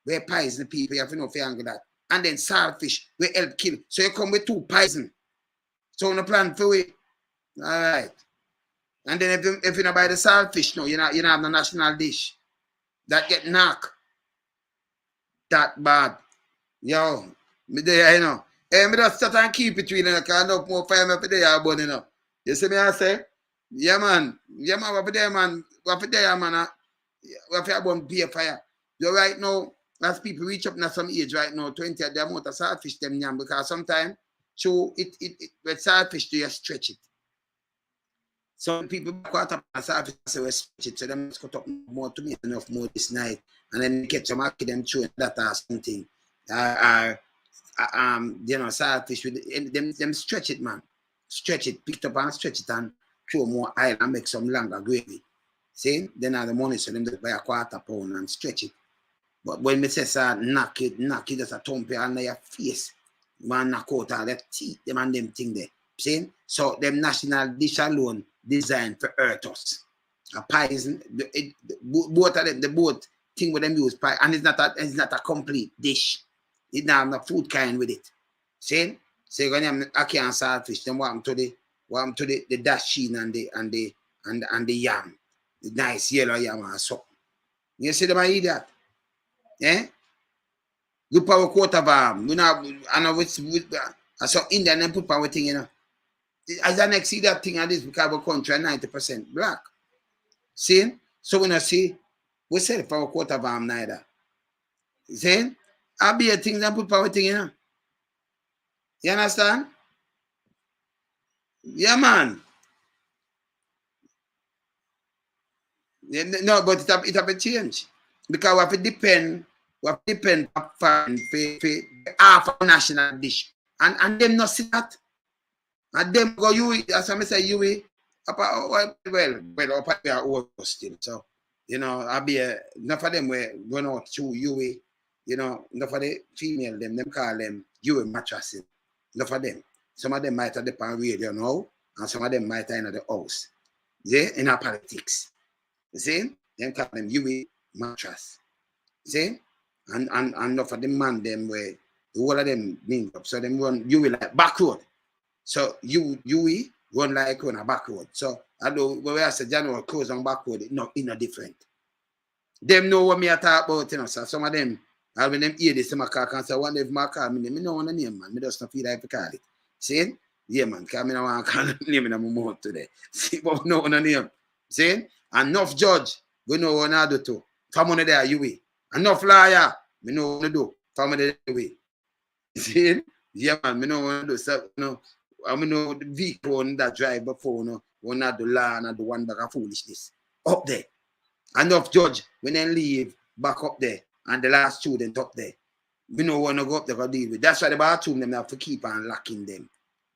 We poison people, you have to know if you angle that. And then saltfish, we help kill. So you come with two poison. So on the plan for it. All right. And then if you not buy the saltfish, no, you not have the national dish. That get knocked. That bad. Yo, me there, you know. Hey, me just start and keep it between them, because I know more fire me for there, but you know. You see me I say? Yeah, man. Yeah, man. What for there, man? What for there, man? What for about beer fire? You right now, as people reach up in some age right now, 20 at the amount of saltfish them yam, because sometimes so with saltfish do you stretch it. Some people caught up on saltfish so we stretch it, so them must cut up more to me enough more this night, and then catch some market them through that or something. You know, saltfish with them stretch it, man. Stretch it, pick it up and stretch it and throw more oil and make some longer gravy. See? Then have the money, so them just buy a quarter pound and stretch it. But when me say knock it, just a thump it under your face. Man knock out all the teeth, them and them thing there. See? So them national dish alone designed for hurt us. A poison, both of them, the both thing with them use pie, and it's not a complete dish. It not have no food kind with it. See? So you're gonna have ackee and saltfish, then what to the dasheen and the yam. The nice yellow yam and so. You see them I eat that? Eh? You put a quarter of them. We now I know with so Indian and put power thing, you know. As I next see that thing and this because our country 90% black. See? So when I see we sell for a quarter of them neither. See? I'll be a thing that put power thing, you know. You understand? Yeah, man. Yeah, no, but it have a change. Because we have to depend on half a national dish. And them not see that. And them go you as I say you well up there old still. So, you know, I'll be enough of them where run out through you, you know, enough of the female them call them you mattresses. Enough of them. Some of them might have the pan radio now, and some of them might have in the house. See? In our politics. You see? Them call them UE mattress. See? And enough of them man them where the whole of them link up. So them run UE like back road. So UE run like on a back road. So although when I say general close on back road, it's not different. Them know what me I talk about, you know. So some of them, when them hear this, I can say, one day if I call me name, I know one name, man. I just don't feel like to call it. See? Yeah, man, because I don't want to call the name in my mouth today. See, but no one name. See? Enough judge, we know what I do too. Family there, you enough lawyer, we know what to do. Family there, see? Yeah, man, we know what to do. So, you know, I know the vehicle that drive before, you know, we not the law and the one back of foolishness. Up there. Enough judge, when they leave, back up there. And the last student up there. We don't want to go up there to deal with. That's why the bathroom them have to keep on locking them.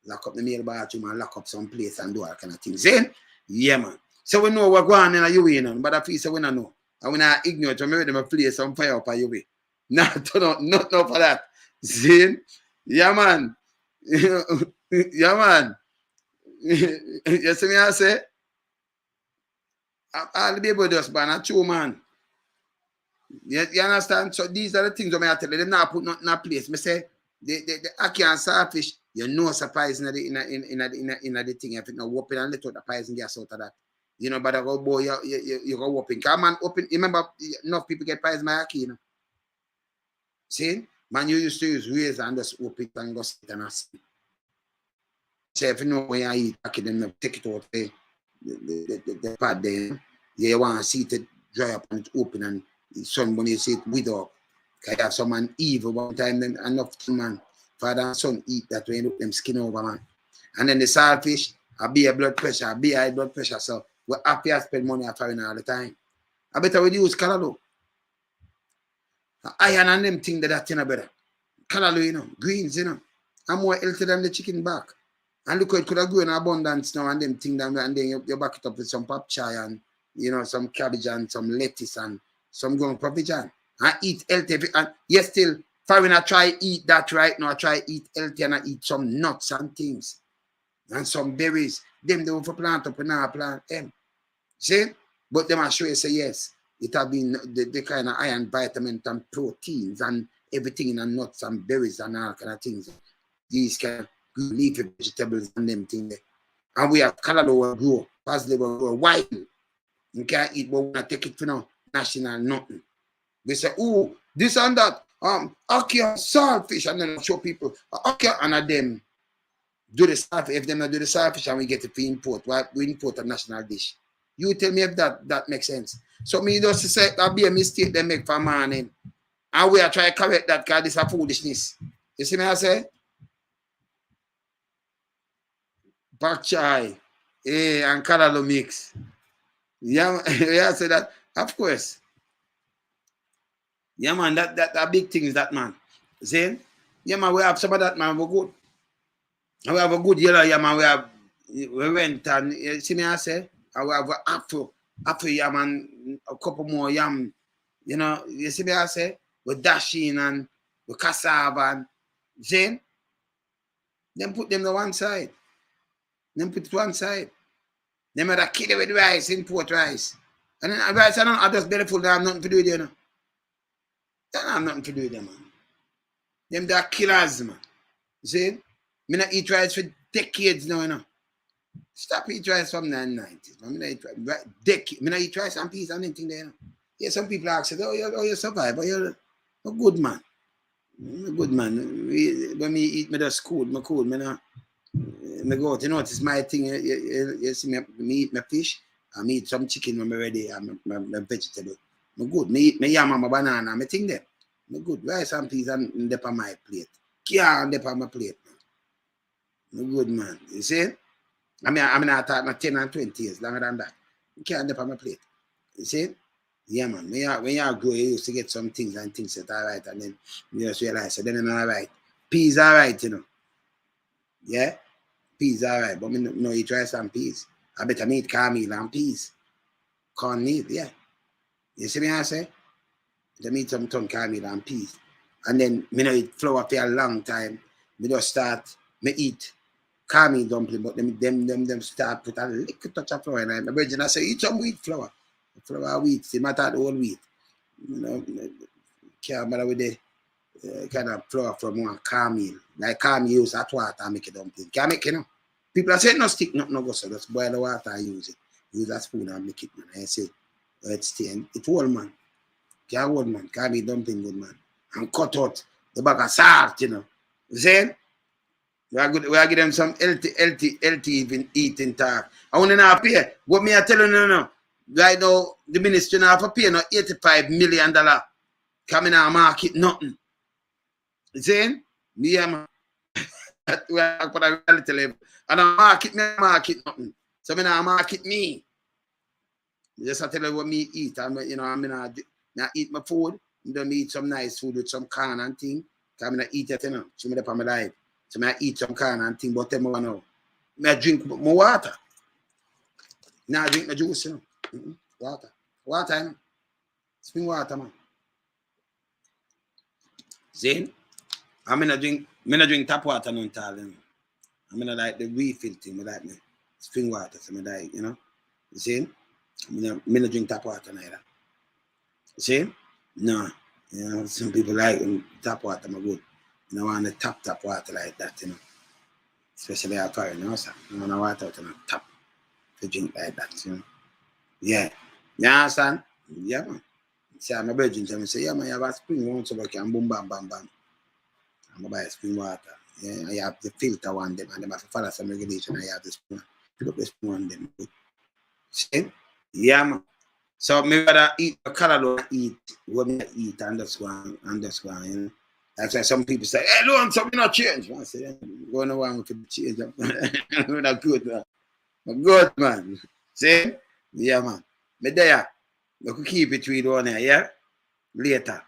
Lock up the male bathroom and lock up some place and do all kind of things. See? Yeah, man. So we know what's going on in your way, you know, but I feel so we don't know. And we not ignorant, we make them play some fire up on your way. Not for that. See? Yeah, man. Yeah, man. You see me I say? All the people just ban a true man. You understand? So these are the things I tell you. They not put nothing in a place. I say the ackee and saltfish, you know surprise in the thing. If it not whooping and let out the poison gas out of that. You know, but I go boy, you go whooping. Come on, open. Remember, enough people get poison by ackee, you know. See? Man, you used to use razor and just whoop it and go sit and see. So if you know when you eat ackee, then take it out the pad there. You want to see it dry up and it's open and somebody you see it without. Because you have someone evil one time, then enough to man. Father and son eat that way, look them skin over, man. And then the saltfish, a be a blood pressure, a be high blood pressure. So we're happy to spend money at foreign all the time. I better we use callaloo. Iron and them thing that you know better. Callaloo, you know, greens, you know. I'm more healthy than the chicken back. And look how it could have grown in abundance now and them thing and then you back it up with some pop chai and you know some cabbage and some lettuce and some ground provision. And eat healthy. And yes, still, foreign I try eat that right now. I try eat healthy and I eat some nuts and things. And some berries. Them don't for plant up and now plant them. See? But them I show you say yes. It have been the kind of iron, vitamin and proteins and everything in the nuts and berries and all kind of things. These kind of leafy vegetables and them things there. And we have callaloo grow, parsley will grow wild. You can't eat, but we want to take it for now. National nothing. They say, oh, this and that. Ackee and saltfish, and then I show people ackee and them do the starfish. If them not do the starfish and we get it for import, why we import a national dish? You tell me if that makes sense. So me just say that'll be a mistake they make for morning. And we are trying to correct that because this is a foolishness. You see me I say? Bak chai, and callaloo mix. Yeah, yeah, I say that. Of course. Yeah, man, that big thing is that, man. See? Yeah, man, we have some of that, man, we're good. And we have a good yellow, yeah, man, we went and, you see me I say? And we have apple, yeah, man, a couple more yam, you know, you see me I say? We dash in and we cassava and, see? Then put them to one side. Then put it to one side. Them are kill it with rice, import rice. And then rice, I don't have just belly full, they have nothing to do with you, know. They don't have nothing to do with them, man. Them they are killers, man. You see? Me not eat rice for decades now, you know. Stop eat rice from the 90s. Me not eat rice. Me not eat rice and peas and anything there, you know. Yeah, some people ask, oh, you survive, but you're a good man. I'm a good man. When me eat, me just cool, me not. Me go out, you know, it's my thing. You see me eat my fish, I eat some chicken when I'm ready, and my vegetable. Me good. Me eat my yam and my banana, me think that. Me good. Rice and peas and dip on my plate. Can't dip on my plate, man. Me good, man. You see? I mean, I thought not 10 and 20 years, longer than that. You can't dip on my plate. You see? Yeah, man. When you grow, you used to get some things and things that are right, and then you just realize, so then it's not right. Peas are right, you know. Yeah? Peas are right, but me no eat rice and peas. I better me eat cornmeal and peas. Cornmeal, yeah. You see me I say? I eat some cornmeal and peas. And then me no eat flour for a long time. Me just start, me eat cornmeal dumpling, but them start put a little touch of flour in it. My virgin I say, eat some wheat flour. Flour wheat, see matter the whole wheat. You know, can't matter with the kind of flour from one cornmeal. Like cornmeal use hot water and make it dumpling. Can't make it, you know. People are saying no stick, no go so just boil the water and use it. Use a spoon and make it, man. I say, it's thin. It's whole, man. Can't hold, man. Can't be dumpling good, man. And cut out the bag of salt, you know. You see? We are give them some healthy even eating talk. I want to know pay. What me I tell you now. Right now, the ministry now have to pay no $85 million. Coming out market nothing. You see? Yeah, man. We are put a reality level. And I market nothing. So me now market me. Just I tell you what me eat. And you know, I mean I eat my food. I don't eat some nice food with some corn and thing. Because I eat it, you know. So me up on my life. So I eat some corn and thing, but them I know. I drink more water. Now I drink my juice, you know. Water. Water, you know. Spring water, man. See? I mean I drink tap water no tal, you know. I mean I like the refill thing, I like me spring water, so I like, you know. You see? I mean I drink tap water neither. You see? No. You know, some people like tap water, my good. You know, want the tap water like that, you know. Especially at fire, you know, so you want water out and tap to drink like that, you know. Yeah. You understand? Yeah, man. See, I'm a virgin, so I say, yeah, man, you have a spring one so I can boom, bam, bam, bam. I'm going to buy spring water. Yeah, I have the filter one them, and them have to follow some regulation. I have the spoon. Pick up the spoon on them. See? Yeah, man. So, me rather eat a callaloo and eat what me eat and just go on, you know. That's why some people say, hey, Lord, something not change. I say, going around with the change. We're not good, man. But good, man. See? Yeah, man. But there, we could keep it with one here, yeah? Later.